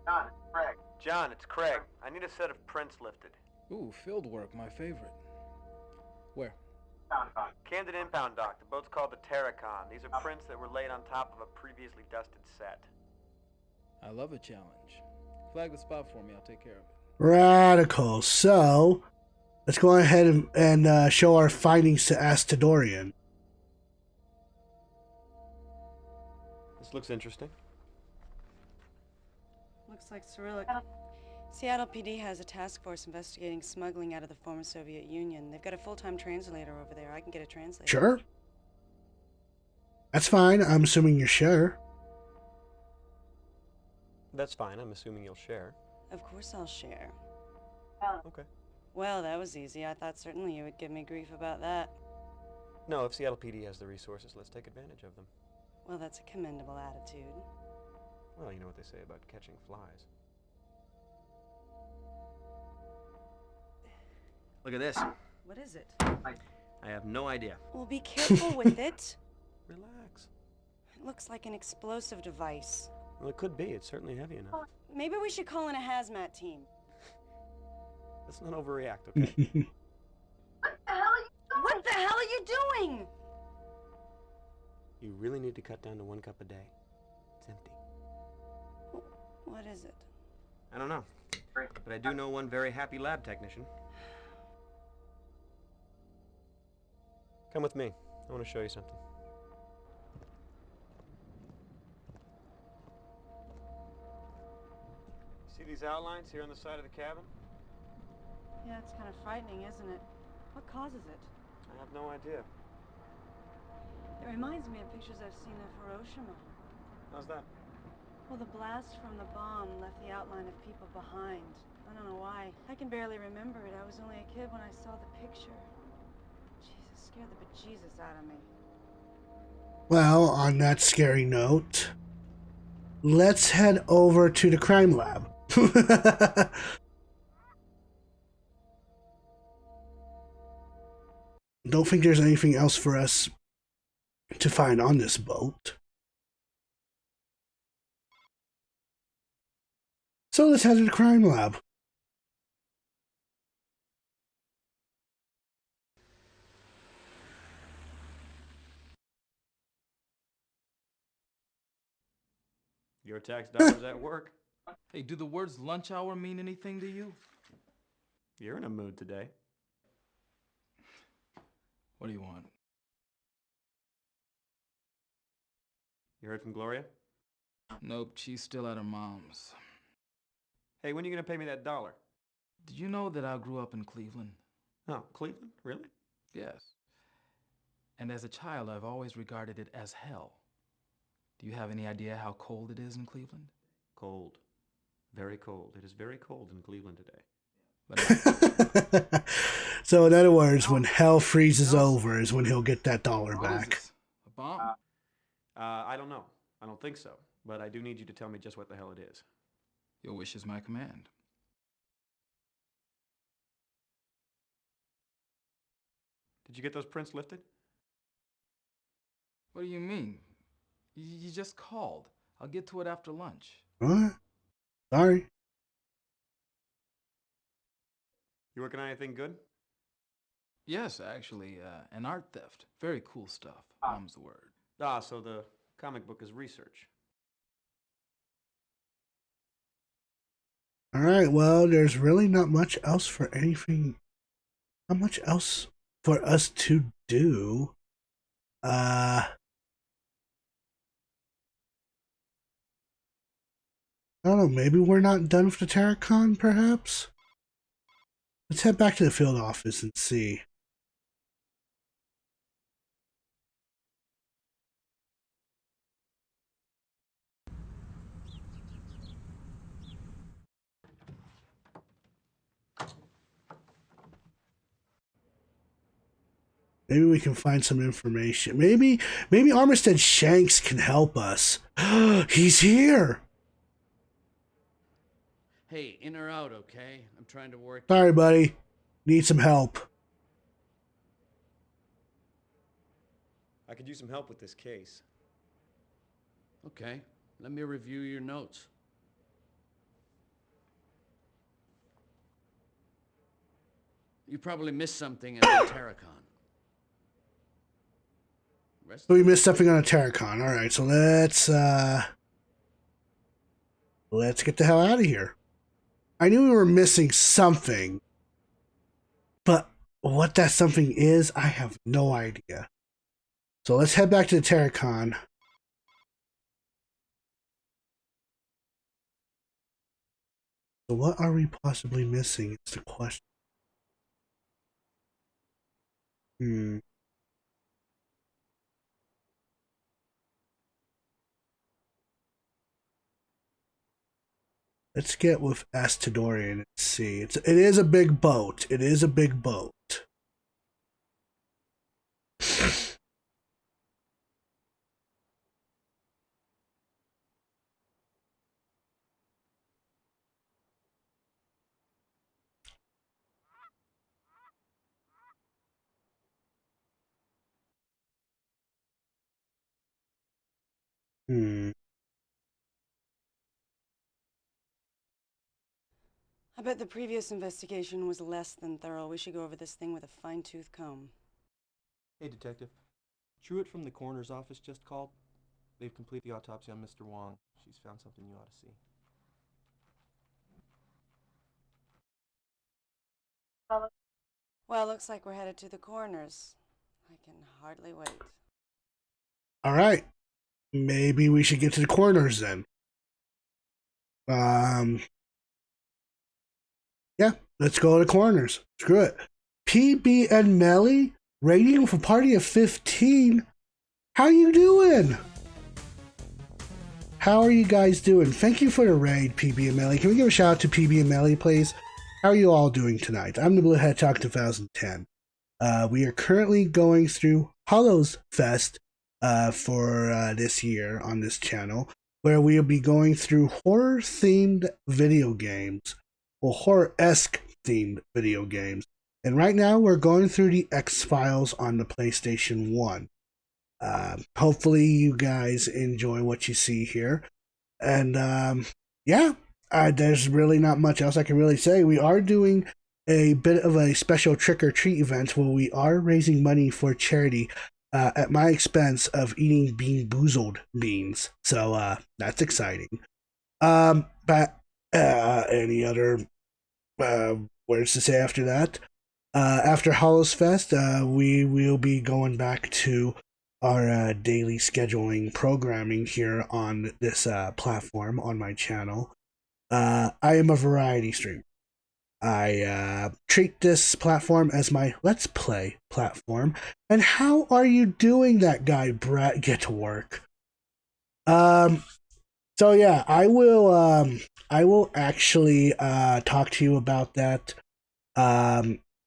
John, it's Craig. John, it's Craig. I need a set of prints lifted. Ooh, field work, my favorite. Where? Camden Impound Dock. The boat's called the Terracon. These are prints that were laid on top of a previously dusted set. I love a challenge. Flag the spot for me, I'll take care of it. Radical. So, let's go ahead and show our findings to Astadorian. This looks interesting. Looks like Cyrillic. Seattle PD has a task force investigating smuggling out of the former Soviet Union. They've got a full-time translator over there. I can get a translator. Sure. That's fine. I'm assuming you're sure. That's fine. I'm assuming you'll share. Of course I'll share. Okay. Well, that was easy. I thought certainly you would give me grief about that. No, if Seattle PD has the resources, let's take advantage of them. Well, that's a commendable attitude. Well, you know what they say about catching flies. Look at this. What is it? I have no idea. Well, be careful with it. Relax. It looks like an explosive device. Well, it could be. It's certainly heavy enough. Maybe we should call in a hazmat team. Let's not overreact, okay? What the hell are you doing? You really need to cut down to 1 cup a day. It's empty. What is it? I don't know. But I do know one very happy lab technician. Come with me. I want to show you something. See these outlines here on the side of the cabin? Yeah, it's kind of frightening, isn't it? What causes it? I have no idea. It reminds me of pictures I've seen of Hiroshima. How's that? Well, the blast from the bomb left the outline of people behind. I don't know why. I can barely remember it. I was only a kid when I saw the picture. Jesus, scared the bejesus out of me. Well, on that scary note, let's head over to the crime lab. Don't think there's anything else for us to find on this boat. So let's head to the crime lab. Your tax dollars at work. Hey, do the words lunch hour mean anything to you? You're in a mood today. What do you want? You heard from Gloria? Nope, she's still at her mom's. Hey, when are you going to pay me that $1? Did you know that I grew up in Cleveland? Oh, Cleveland? Really? Yes. And as a child, I've always regarded it as hell. Do you have any idea how cold it is in Cleveland? Cold. Very cold. It is very cold in Cleveland today. So in other words, when hell freezes over is when he'll get that $1 What is back. this? A bomb? I don't know. I don't think so. But I do need you to tell me just what the hell it is. Your wish is my command. Did you get those prints lifted? What do you mean? You just called. I'll get to it after lunch. What? Sorry. You working on anything good? Yes, actually, an art theft. Very cool stuff. Mum's the word. Ah, so the comic book is research. Alright, well, there's really not much else for anything. Not much else for us to do. I don't know, maybe we're not done with the Terracon, perhaps? Let's head back to the field office and see. Maybe we can find some information. Maybe Armistead Shanks can help us. He's here! Hey, in or out, okay? I'm trying to work. Sorry, buddy. Need some help. I could use some help with this case. Okay, let me review your notes. You probably missed something at the Terracon. So we missed something on a Terracon. Alright, so let's get the hell out of here. I knew we were missing something, but what that something is, I have no idea. So let's head back to the Terracon. So what are we possibly missing is the question. Let's get with Astadorian and see. It is a big boat. It is a big boat. I bet the previous investigation was less than thorough. We should go over this thing with a fine-tooth comb. Hey, Detective. Truett from the coroner's office just called. They've completed the autopsy on Mr. Wong. She's found something you ought to see. Well, looks like we're headed to the coroner's. I can hardly wait. All right. Maybe we should get to the coroner's then. Yeah, let's go to the coroner's. Screw it. PB and Melly, rating for party of 15. How you doing? How are you guys doing? Thank you for the raid, PB and Melly. Can we give a shout out to PB and Melly, please? How are you all doing tonight? I'm TheBlueHedgehog2010. We are currently going through Hallows Fest for this year on this channel, where we'll be going through horror-themed video games, or horror-esque themed video games. And right now we're going through the X-Files on the PlayStation 1. Hopefully you guys enjoy what you see here. And yeah, there's really not much else I can really say. We are doing a bit of a special trick-or-treat event where we are raising money for charity. at my expense of eating bean boozled beans. So that's exciting. But any other words to say after that? After Hallows Fest, we will be going back to our daily scheduling programming here on this platform on my channel. I am a variety streamer. I treat this platform as my Let's Play platform. And how are you doing that, guy Brett? Get to work. So yeah, I will actually talk to you about that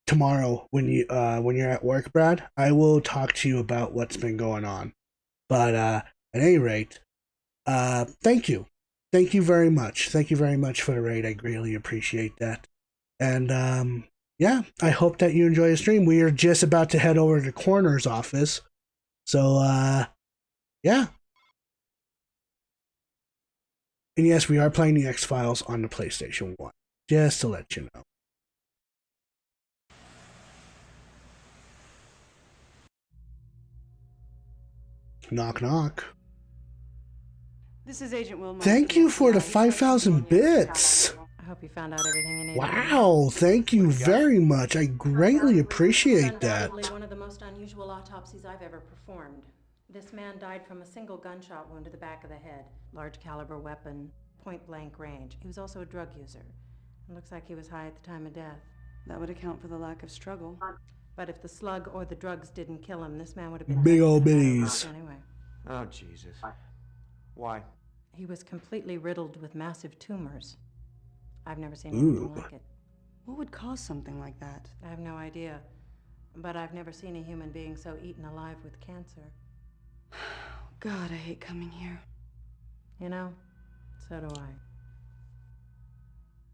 tomorrow when you're at work, Brad. I will talk to you about what's been going on. But at any rate, thank you. Thank you very much. Thank you very much for the raid. I greatly appreciate that. And yeah, I hope that you enjoy the stream. We are just about to head over to Coroner's office. So yeah. And yes, we are playing the X-Files on the PlayStation 1. Just to let you know. Knock knock. This is Agent Wilmot. Thank you for the 5,000 bits. I hope you found out everything you needed. Wow, thank you very much. I greatly appreciate that. Undoubtedly one of the most unusual autopsies I've ever performed. This man died from a single gunshot wound to the back of the head. Large caliber weapon, point blank range. He was also a drug user. It looks like he was high at the time of death. That would account for the lack of struggle. But if the slug or the drugs didn't kill him, this man would have been big dead old no matter bitties. what. Anyway. Oh, Jesus. Why? He was completely riddled with massive tumors. I've never seen anything like it. What would cause something like that? I have no idea. But I've never seen a human being so eaten alive with cancer. God, I hate coming here. You know, so do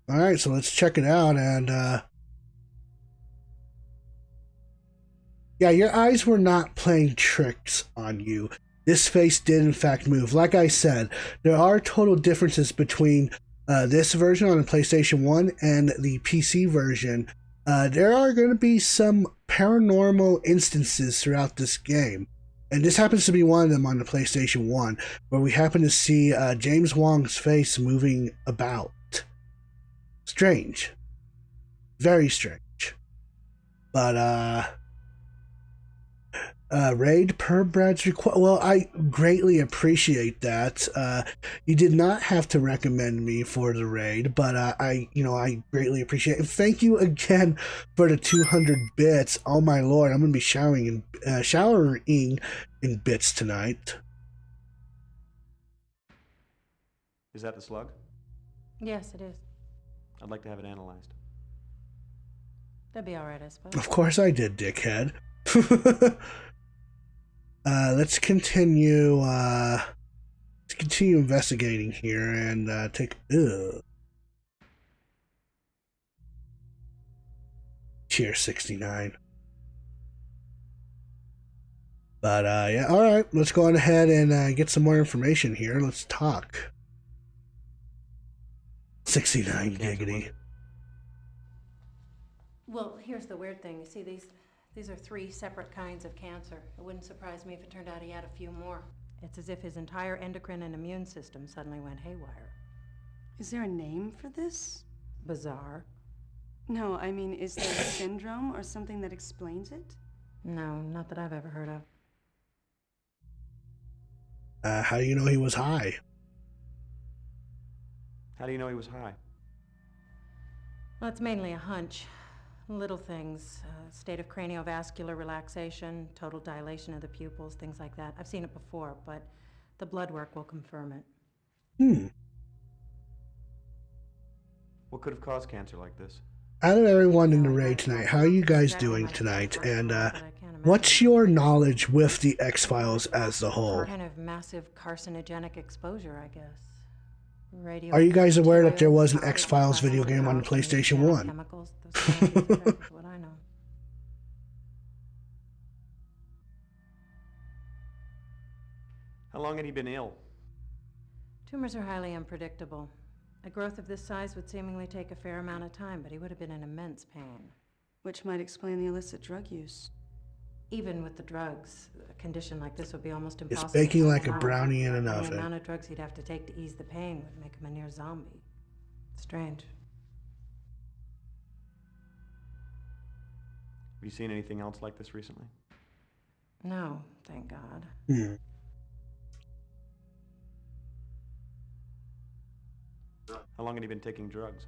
I. Alright, so let's check it out. And yeah, your eyes were not playing tricks on you. This face did in fact move. Like I said, there are total differences between this version on the PlayStation 1 and the PC version. There are going to be some paranormal instances throughout this game. And this happens to be one of them on the PlayStation 1, where we happen to see James Wong's face moving about. Strange. Very strange. But, raid per Brad's request. Well, I greatly appreciate that. You did not have to recommend me for the raid, but I greatly appreciate it. And thank you again for the 200 bits. Oh my lord, I'm gonna be showering in bits tonight. Is that the slug? Yes, it is. I'd like to have it analyzed. That'd be alright, I suppose. Of course I did, dickhead. Let's continue investigating here and take tier 69. But yeah, all right, let's go on ahead and get some more information here. Let's talk. 69 giggity. Well, here's the weird thing. You see, these are 3 separate kinds of cancer. It wouldn't surprise me if it turned out he had a few more. It's as if his entire endocrine and immune system suddenly went haywire. Is there a name for this? Bizarre. No, I mean, is there a syndrome or something that explains it? No, not that I've ever heard of. How do you know he was high? How do you know he was high? Well, it's mainly a hunch. Little things, state of craniovascular relaxation, total dilation of the pupils, things like that. I've seen it before, but the blood work will confirm it. What could have caused cancer like this? Out of everyone in the raid tonight, how are you guys doing tonight? And what's your knowledge with the X-Files as a whole? Kind of massive carcinogenic exposure, I guess. Radio Are you guys aware that there was an X-Files video game on the PlayStation 1? Chemicals, what I know. How long had he been ill? Tumors are highly unpredictable. A growth of this size would seemingly take a fair amount of time, but he would have been in immense pain. Which might explain the illicit drug use. Even with the drugs, a condition like this would be almost It's impossible. baking like a to brownie in an and oven. the amount of drugs he'd have to take to ease the pain would make him a near zombie. Strange. Have you seen anything else like this recently? No, thank God. Hmm. How long had he been taking drugs?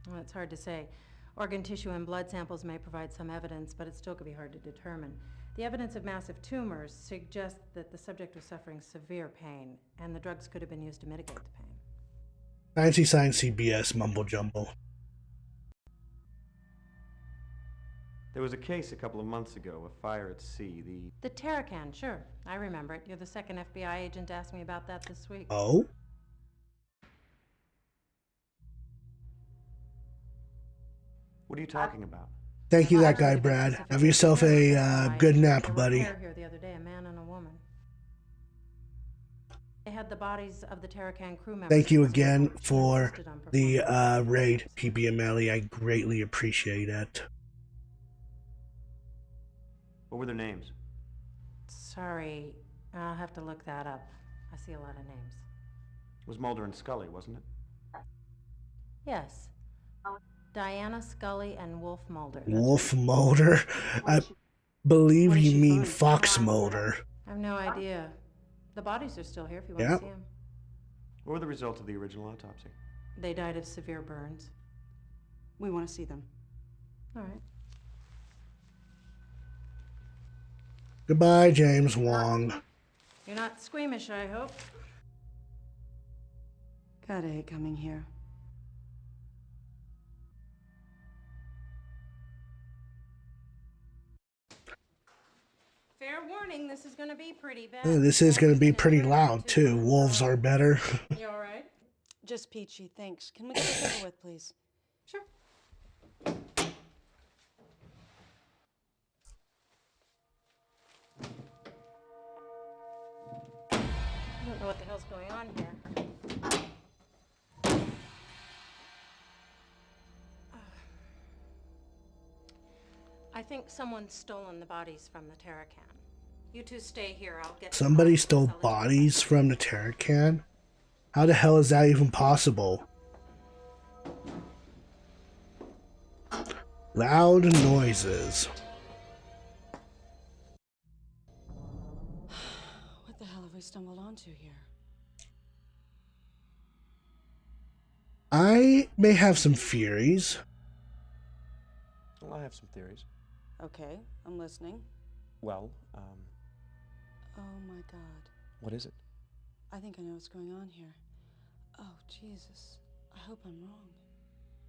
Well, it's hard to say. Organ tissue and blood samples may provide some evidence, but it still could be hard to determine. The evidence of massive tumors suggests that the subject was suffering severe pain, and the drugs could have been used to mitigate the pain. Fancy science CBS mumble jumble. There was a case a couple of months ago, a fire at sea. The Terracan, sure. I remember it. You're the second FBI agent to ask me about that this week. Oh? What are you talking about? Thank you, that guy, Brad. Have yourself a good nap, buddy. There were here the other day, a man and a woman. They had the bodies of the Terracan crew members. Thank you again for the raid, PBMLE. I greatly appreciate it. What were their names? Sorry, I'll have to look that up. I see a lot of names. It was Mulder and Scully, wasn't it? Yes. Diana Scully and Wolf Mulder. Wolf Mulder? I believe you mean Fox Mulder. I have no idea. The bodies are still here if you want Yep. to see them. What were the results of the original autopsy? They died of severe burns. We want to see them. All right. Goodbye, James Wong. You're not squeamish, I hope. Gotta hate coming here. Fair warning, this is gonna be pretty bad. This is going to be pretty loud, too. Wolves are better. You all right? Just peachy, thanks. Can we get this over with, please? Sure. I don't know what the hell's going on here. I think someone's stolen the bodies from the Terracan. You two stay here. I'll get. Somebody stole bodies from the Terracan? How the hell is that even possible? Loud noises. What the hell have we stumbled onto here? I may have some theories. Well, I have some theories. Okay, I'm listening. Well, Oh my god. what is it? I think I know what's going on here. Oh, Jesus. I hope I'm wrong.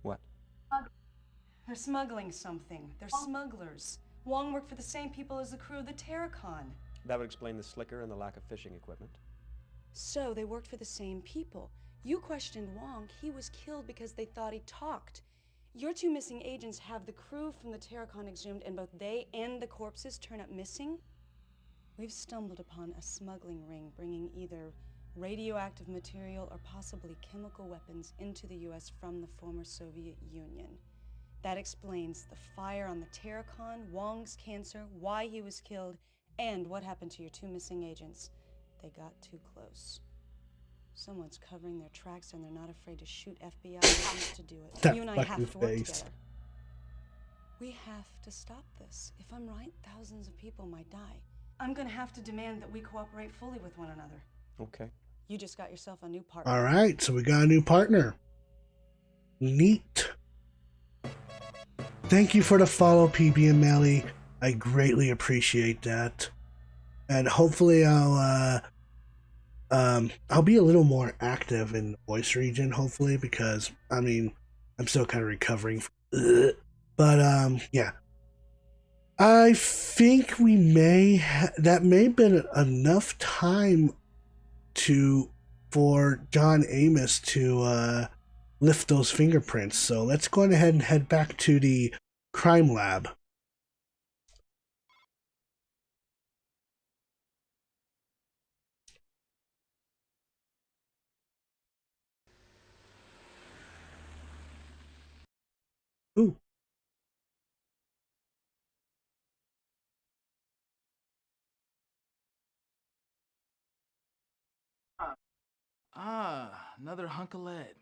What? They're smuggling something. They're smugglers. Wong worked for the same people as the crew of the Terracon. That would explain the slicker and the lack of fishing equipment. So they worked for the same people. You questioned Wong. He was killed because they thought he talked. Your two missing agents have the crew from the Terracon exhumed, and both they and the corpses turn up missing? We've stumbled upon a smuggling ring bringing either radioactive material or possibly chemical weapons into the U.S. from the former Soviet Union. That explains the fire on the Terracon, Wong's cancer, why he was killed, and what happened to your two missing agents. They got too close. Someone's covering their tracks and they're not afraid to shoot FBI agents to do it. That You and I fucking have to work face. together. We have to stop this. If I'm right, thousands of people might die. I'm gonna have to demand that we cooperate fully with one another. Okay. You just got yourself a new partner. Alright, so we got a new partner. Neat. Thank you for the follow, PBMLE. I greatly appreciate that. And hopefully I'll be a little more active in the voice region, hopefully, because, I mean, I'm still kind of recovering. But, yeah. I think we may that may have been enough time for John Amos to lift those fingerprints. So let's go ahead and head back to the crime lab. Ooh. Ah, another hunk of lead.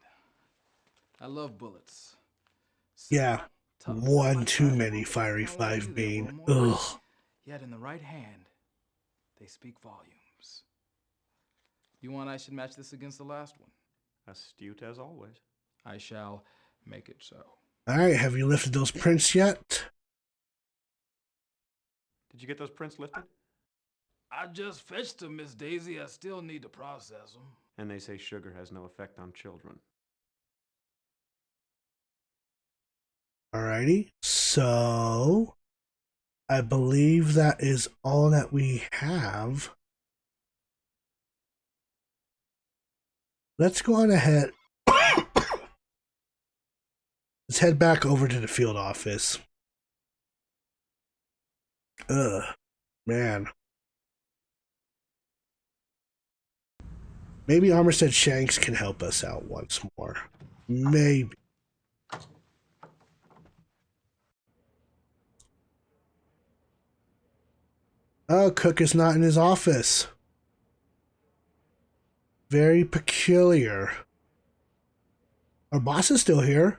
I love bullets. Yeah. Tough, One too but many fiery can't lie to you 5 there, bean. Wilmore. Ugh. Yet in the right hand, they speak volumes. You want I should match this against the last one? Astute as always. I shall make it so. Alright, have you lifted those prints yet? Did you get those prints lifted? I just fetched them, Miss Daisy. I still need to process them. And they say sugar has no effect on children. Alrighty. So, I believe that is all that we have. Let's go on ahead. Let's head back over to the field office. Ugh, man. Maybe Armistead Shanks can help us out once more. Maybe. Oh, Cook is not in his office. Very peculiar. Our boss is still here.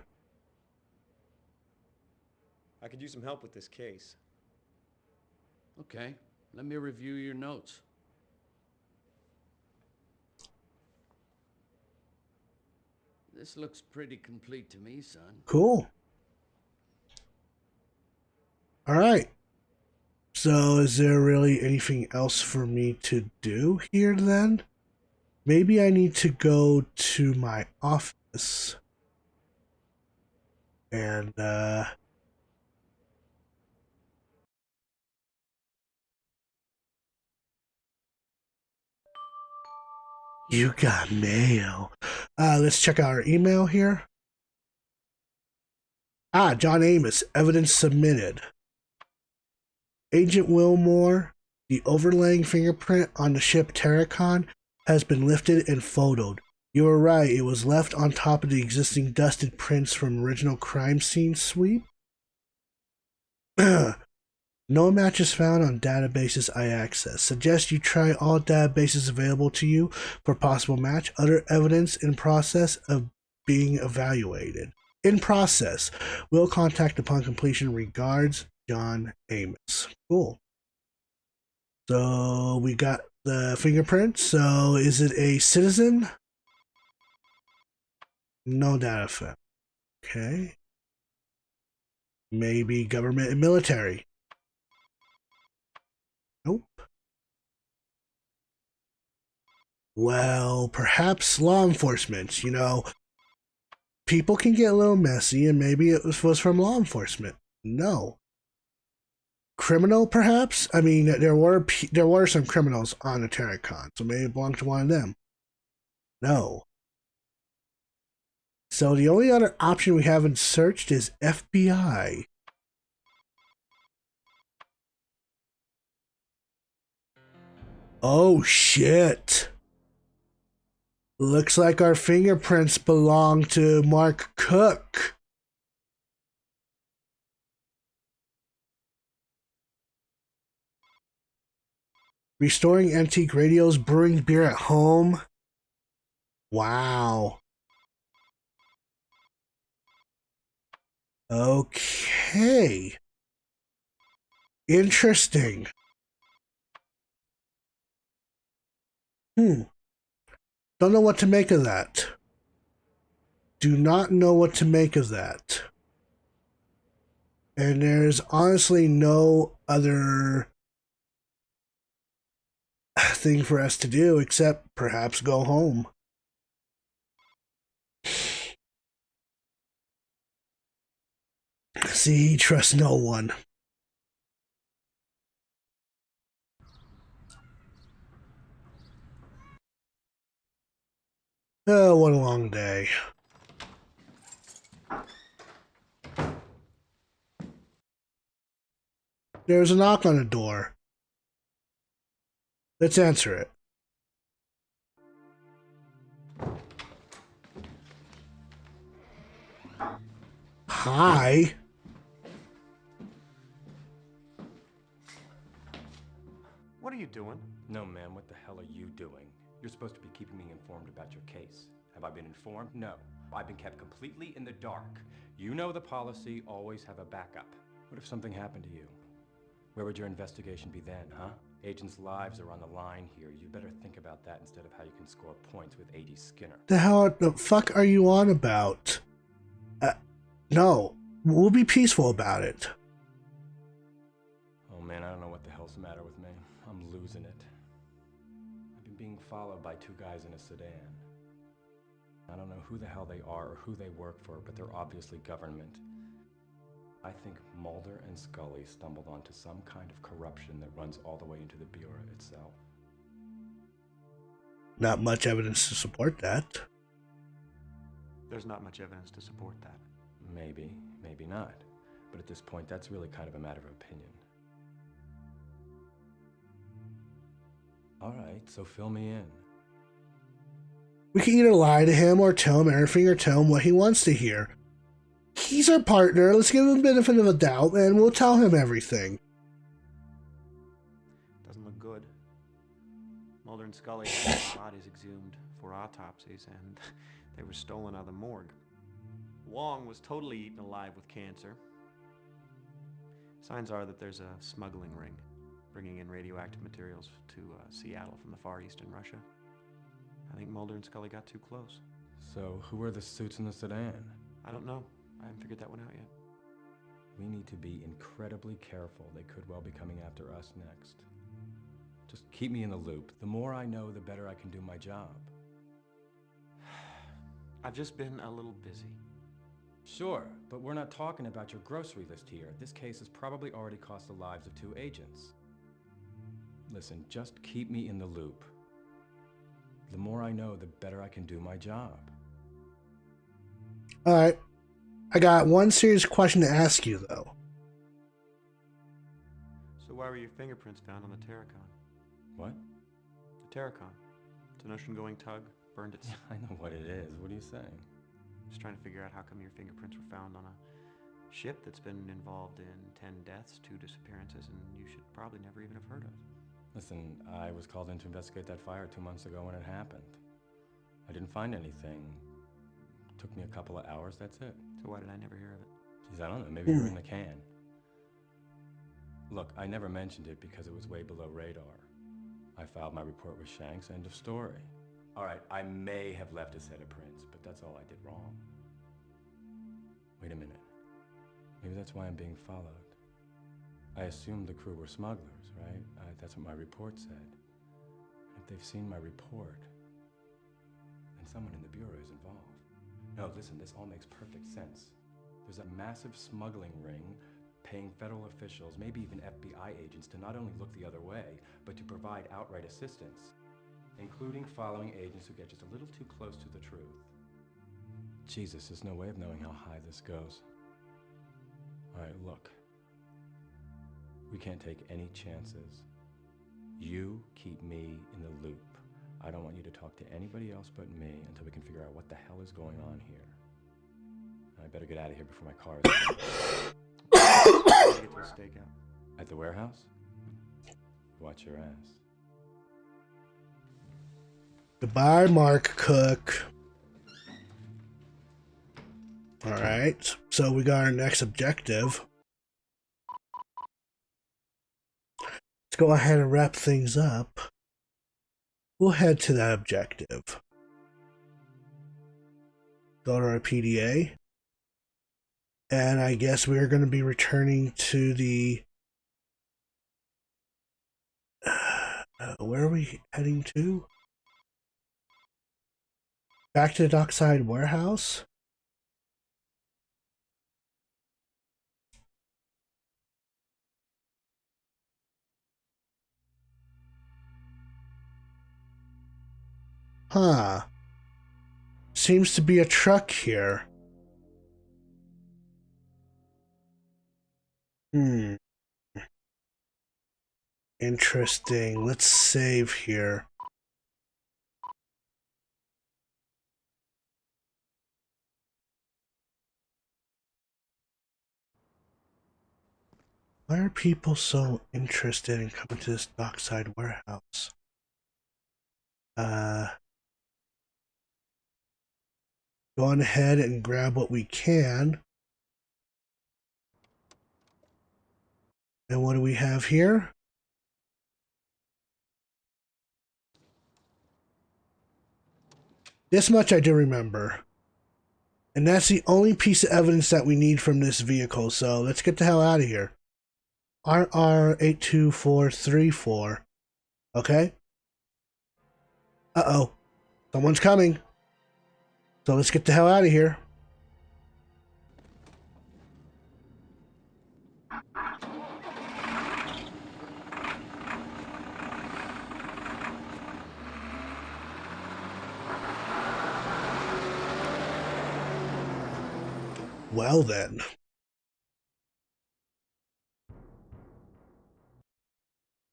I could use some help with this case. Okay, let me review your notes. This looks pretty complete to me, son. Cool. All right. So is there really anything else for me to do here then? Maybe I need to go to my office and you got mail. Let's check out our email here. Ah, John Amos, evidence submitted. Agent Wilmore, the overlaying fingerprint on the ship Terracon has been lifted and photoed. You were right, it was left on top of the existing dusted prints from original crime scene sweep. No matches found on databases I access. Suggest you try all databases available to you for possible match. Other evidence in process of being evaluated. In process. Will contact upon completion. Regards, John Amos. Cool. So we got the fingerprint. So is it a citizen? No data found. Okay. Maybe government and military. Nope. Well, perhaps law enforcement. You know, people can get a little messy, and maybe it was from law enforcement. No. Criminal, perhaps? I mean, there were some criminals on the Terracon, so maybe it belonged to one of them. No. So the only other option we haven't searched is FBI. Oh, shit. Looks like our fingerprints belong to Mark Cook. Restoring antique radios, brewing beer at home. Wow. Okay. Interesting. Don't know what to make of that. Do not know what to make of that. And there's honestly no other thing for us to do except perhaps go home. See, trust no one. Oh, what a long day. There's a knock on the door. Let's answer it. Hi. What are you doing? No, man, what the hell are you doing? You're supposed to be keeping me informed about your case. Have I been informed? No. I've been kept completely in the dark. You know the policy, always have a backup. What if something happened to you? Where would your investigation be then, huh? Agents' lives are on the line here. You better think about that instead of how you can score points with A.D. Skinner. The fuck are you on about? No. We'll be peaceful about it. Oh man, I don't know what the hell's the matter with me. I'm losing it. I've been being followed by two guys in a sedan. I don't know who the hell they are or who they work for, but they're obviously government. I think Mulder and Scully stumbled onto some kind of corruption that runs all the way into the Bureau itself. Not much evidence to support that. There's not much evidence to support that. Maybe, maybe not. But at this point, that's really kind of a matter of opinion. All right, so fill me in. We can either lie to him or tell him everything or tell him what he wants to hear. He's our partner. Let's give him the benefit of a doubt and we'll tell him everything. Doesn't look good. Mulder and Scully had their bodies exhumed for autopsies and they were stolen out of the morgue. Wong was totally eaten alive with cancer. Signs are that there's a smuggling ring bringing in radioactive materials to Seattle from the Far East in Russia. I think Mulder and Scully got too close. So, who are the suits in the sedan? I don't know. I haven't figured that one out yet. We need to be incredibly careful. They could well be coming after us next. Just keep me in the loop. The more I know, the better I can do my job. I've just been a little busy. Sure, but we're not talking about your grocery list here. This case has probably already cost the lives of 2 agents. Listen, just keep me in the loop. The more I know, the better I can do my job. Alright. I got one serious question to ask you, though. So why were your fingerprints found on the Terracon? What? The Terracon. It's an ocean-going tug. Burned its... I know what it is. What are you saying? Just trying to figure out how come your fingerprints were found on a ship that's been involved in 10 deaths, 2 disappearances, and you should probably never even have heard of. Listen, I was called in to investigate that fire 2 months ago when it happened. I didn't find anything. It took me a couple of hours, that's it. So why did I never hear of it? Geez, I don't know, maybe you were in the can. Look, I never mentioned it because it was way below radar. I filed my report with Shanks, end of story. All right, I may have left a set of prints, but that's all I did wrong. Wait a minute. Maybe that's why I'm being followed. I assumed the crew were smugglers, right? That's what my report said. If they've seen my report, then someone in the Bureau is involved. No, listen, this all makes perfect sense. There's a massive smuggling ring paying federal officials, maybe even FBI agents, to not only look the other way, but to provide outright assistance, including following agents who get just a little too close to the truth. Jesus, there's no way of knowing how high this goes. All right, look. We can't take any chances. You keep me in the loop. I don't want you to talk to anybody else but me until we can figure out what the hell is going on here. I better get out of here before my car is... Get to a stakeout. At the warehouse? Watch your ass. Goodbye, Mark Cook. Alright, so we got our next objective. Let's go ahead and wrap things up. We'll head to that objective. Go to our PDA. And I guess we're going to be returning to the... where are we heading to? Back to the dockside warehouse? Huh. Seems to be a truck here. Interesting. Let's save here. Why are people so interested in coming to this dockside warehouse? Go on ahead and grab what we can. And what do we have here? This much I do remember. And that's the only piece of evidence that we need from this vehicle. So let's get the hell out of here. RR82434. Okay? Uh-oh. Someone's coming. So let's get the hell out of here. Well then.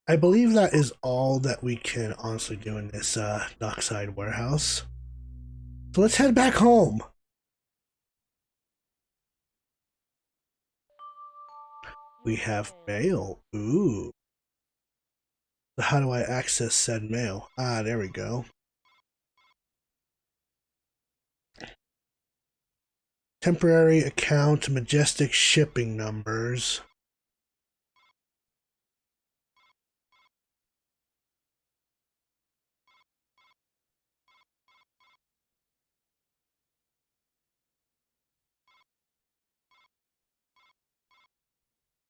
I believe that is all that we can honestly do in this dockside warehouse. So let's head back home. We have mail. Ooh. So how do I access said mail? Ah, there we go. Temporary account, majestic shipping numbers.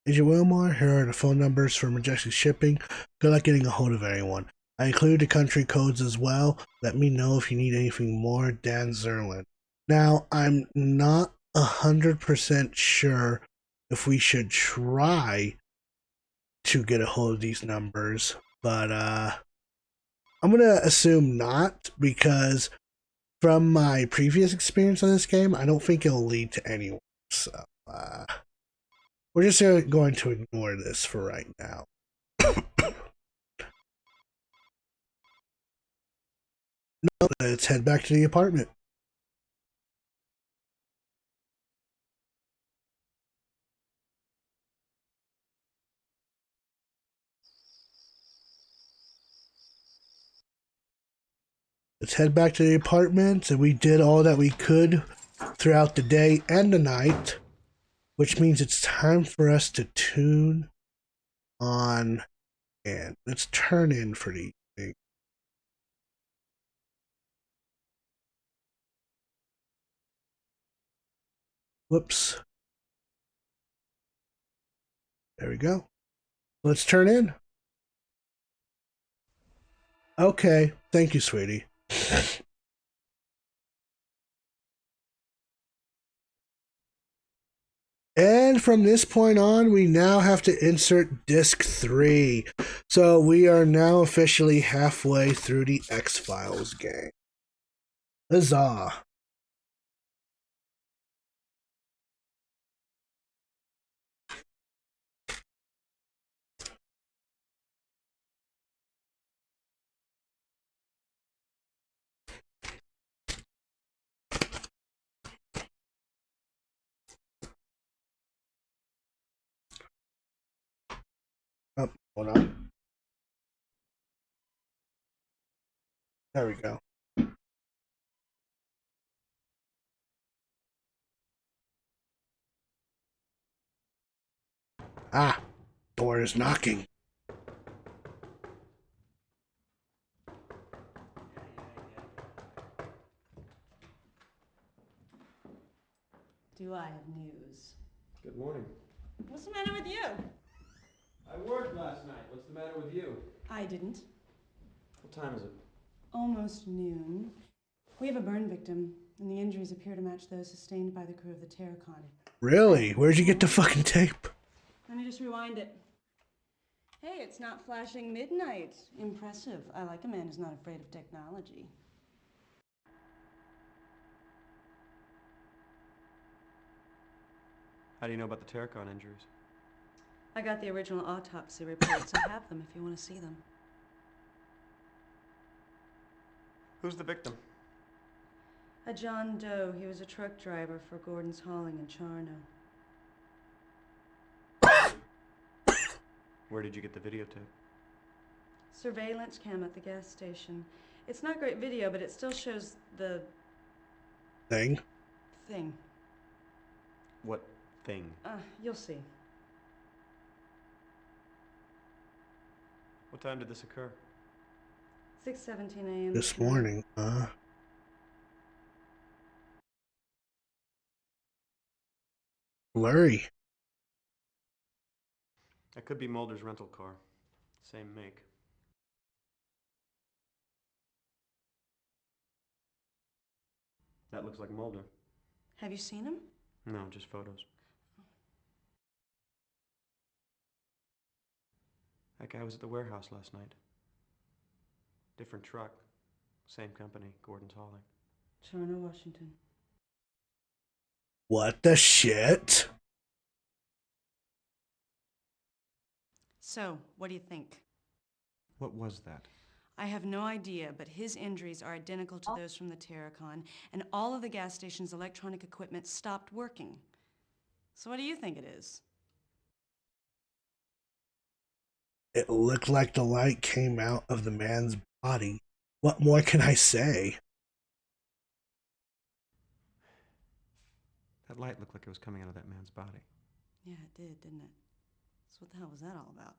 Agent Wilmore, here are the phone numbers for Majestic Shipping. Good luck getting a hold of anyone. I include the country codes as well. Let me know if you need anything more. Dan Zerlin. Now, I'm not 100% sure if we should try to get a hold of these numbers, but I'm going to assume not, because from my previous experience on this game, I don't think it'll lead to anyone. So, we're just going to ignore this for right now. No, let's head back to the apartment. Let's head back to the apartment, and we did all that we could throughout the day and the night, which means it's time for us to tune on and let's turn in for the evening. Whoops. There we go. Let's turn in. Okay. Thank you, sweetie. And from this point on, we now have to insert disc 3. So we are now officially halfway through the X-Files game. Huzzah. Oh, hold on. There we go. Ah, door is knocking. Do I have news? Good morning. What's the matter with you? I worked last night. What's the matter with you? I didn't. What time is it? Almost noon. We have a burn victim, and the injuries appear to match those sustained by the crew of the Terracon. Really? Where'd you get the fucking tape? Let me just rewind it. Hey, it's not flashing midnight. Impressive. I like a man who's not afraid of technology. How do you know about the Terracon injuries? I got the original autopsy reports. I have them if you want to see them. Who's the victim? A John Doe. He was a truck driver for Gordon's Hauling in Charno. Where did you get the videotape? Surveillance cam at the gas station. It's not great video, but it still shows the thing. thing. What thing? You'll see. What time did this occur? 6:17 a.m. This morning, blurry. That could be Mulder's rental car. Same make. That looks like Mulder. Have you seen him? No, just photos. That guy was at the warehouse last night. Different truck. Same company, Gordon's hauling. Toronto, Washington. What the shit? So, what do you think? What was that? I have no idea, but his injuries are identical to those from the Terracon, and all of the gas station's electronic equipment stopped working. So what do you think it is? It looked like the light came out of the man's body. What more can I say? That light looked like it was coming out of that man's body. Yeah, it did, didn't it? So what the hell was that all about?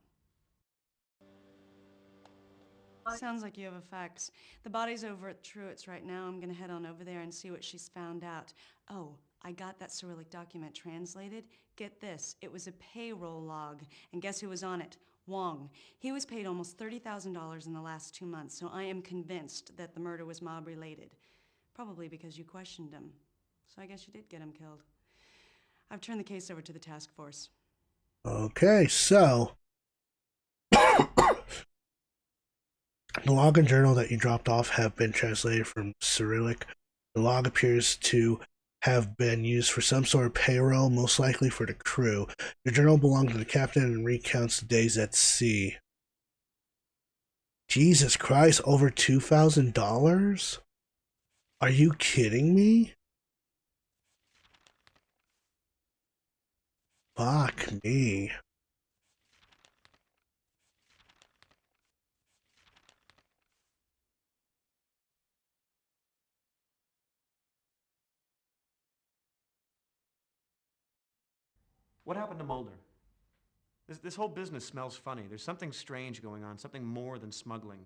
Sounds like you have a fax. The body's over at Truett's right now. I'm gonna head on over there and see what she's found out. Oh, I got that Cyrillic document translated. Get this, it was a payroll log. And guess who was on it? Wong. He was paid almost $30,000 in the last 2 months, so I am convinced that the murder was mob-related. Probably because you questioned him. So I guess you did get him killed. I've turned the case over to the task force. Okay, so the log and journal that you dropped off have been translated from Cyrillic. The log appears to have been used for some sort of payroll, most likely for the crew. The journal belonged to the captain and recounts the days at sea. Jesus Christ, over $2,000? Are you kidding me? Fuck me. What happened to Mulder? This whole business smells funny. There's something strange going on, something more than smuggling.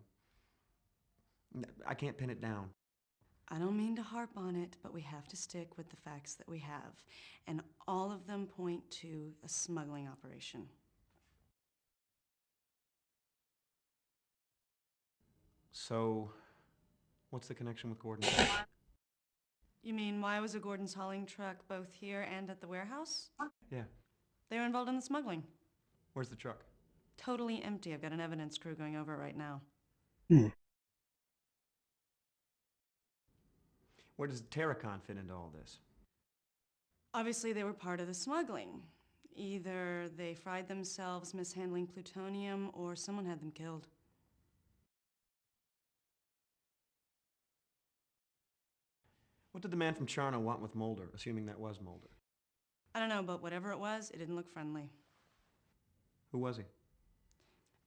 I can't pin it down. I don't mean to harp on it, but we have to stick with the facts that we have. And all of them point to a smuggling operation. So, what's the connection with Gordon? You mean, why was a Gordon's hauling truck both here and at the warehouse? Yeah. They were involved in the smuggling. Where's the truck? Totally empty. I've got an evidence crew going over it right now. Where does Terracon fit into all this? Obviously, they were part of the smuggling. Either they fried themselves mishandling plutonium, or someone had them killed. What did the man from Charno want with Mulder, assuming that was Mulder? I don't know, but whatever it was, it didn't look friendly. Who was he?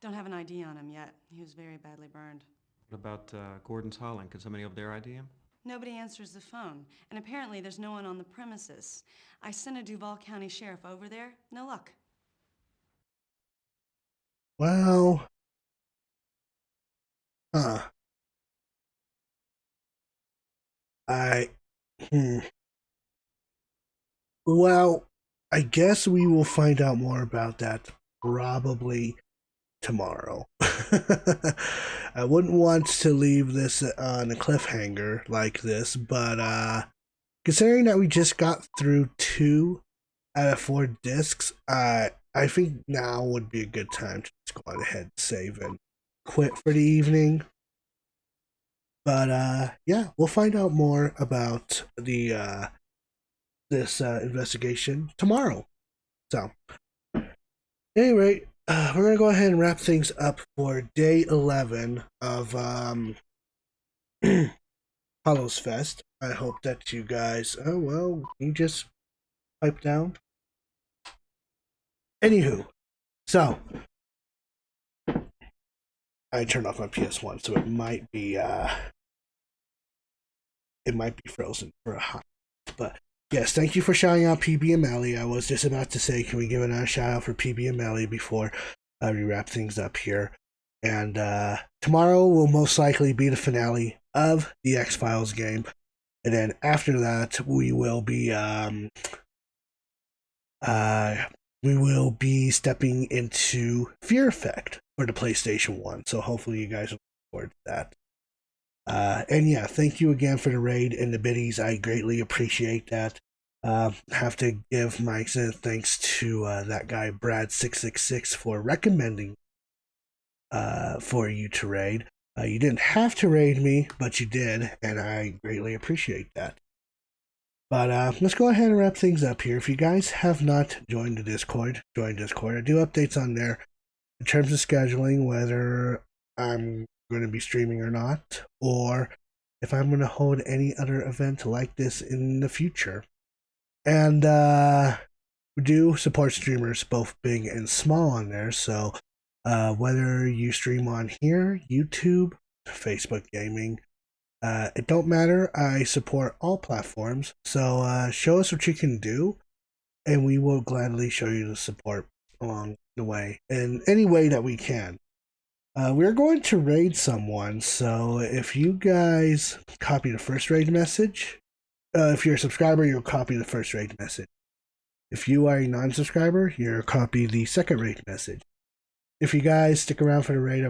Don't have an ID on him yet. He was very badly burned. What about Gordon's hauling? Could somebody over there ID him? Nobody answers the phone, and apparently there's no one on the premises. I sent a Duval County sheriff over there. No luck. Well, Well, I guess we will find out more about that probably tomorrow. I wouldn't want to leave this on a cliffhanger like this, but considering that we just got through 2 out of 4 discs, I think now would be a good time to just go on ahead, save, and quit for the evening. But yeah, we'll find out more about the this investigation tomorrow. So, at any rate, we're gonna go ahead and wrap things up for day 11 of Hallows Fest. I hope that you guys. Oh well, you just pipe down. Anywho, so I turned off my PS1, so it might be frozen for a hot. But yes, thank you for shouting out PB and Melly. I was just about to say, can we give another shout out for PB and Melly before we wrap things up here? And tomorrow will most likely be the finale of the X-Files game. And then after that, we will be stepping into Fear Effect for the PlayStation 1. So hopefully you guys will look forward to that. And yeah, thank you again for the raid and the biddies. I greatly appreciate that. Have to give my thanks to that guy Brad666 for recommending for you to raid. You didn't have to raid me, but you did, and I greatly appreciate that. But let's go ahead and wrap things up here. If you guys have not joined the Discord, join Discord. I do updates on there in terms of scheduling, whether I'm going to be streaming or not, or if I'm going to hold any other event like this in the future. And we do support streamers both big and small on there, so whether you stream on here, YouTube, Facebook Gaming, it don't matter. I support all platforms, so show us what you can do, and we will gladly show you the support along the way in any way that we can. We're going to raid someone, so if you guys copy the first raid message, if you're a subscriber, you'll copy the first raid message. If you are a non-subscriber, you'll copy the second raid message. If you guys stick around for the raid, I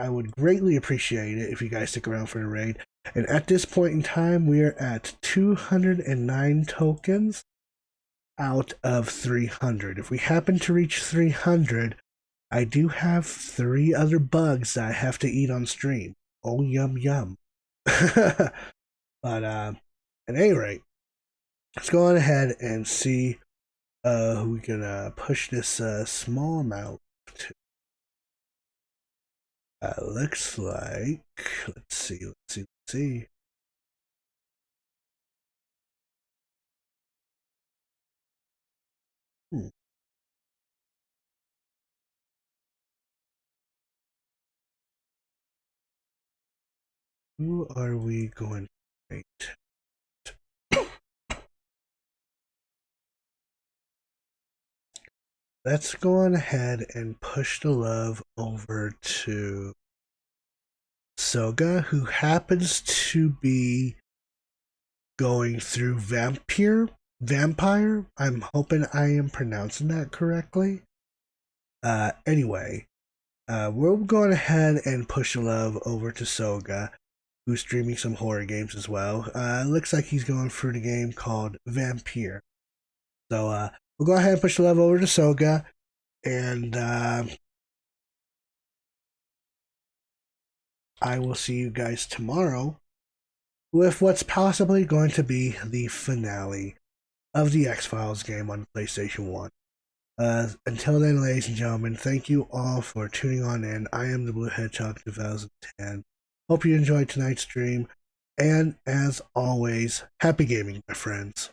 would greatly appreciate it if you guys stick around for the raid. And at this point in time, we are at 209 tokens out of 300. If we happen to reach 300, I do have 3 other bugs that I have to eat on stream. Oh, yum, yum. But at any rate, let's go on ahead and see who we can push this small amount to. Looks like, let's see. Who are we going to rate? Let's go on ahead and push the love over to Soga, who happens to be going through Vampire. I'm hoping I am pronouncing that correctly. Anyway, we're going ahead and push the love over to Soga, who's streaming some horror games as well. Looks like he's going through the game called Vampire. So we'll go ahead and push the love over to Soga, and I will see you guys tomorrow with what's possibly going to be the finale of the X-Files game on PlayStation 1. Until then, ladies and gentlemen, thank you all for tuning on in. I am TheBlueHedgehog2010. Hope you enjoyed tonight's stream, and as always, happy gaming, my friends.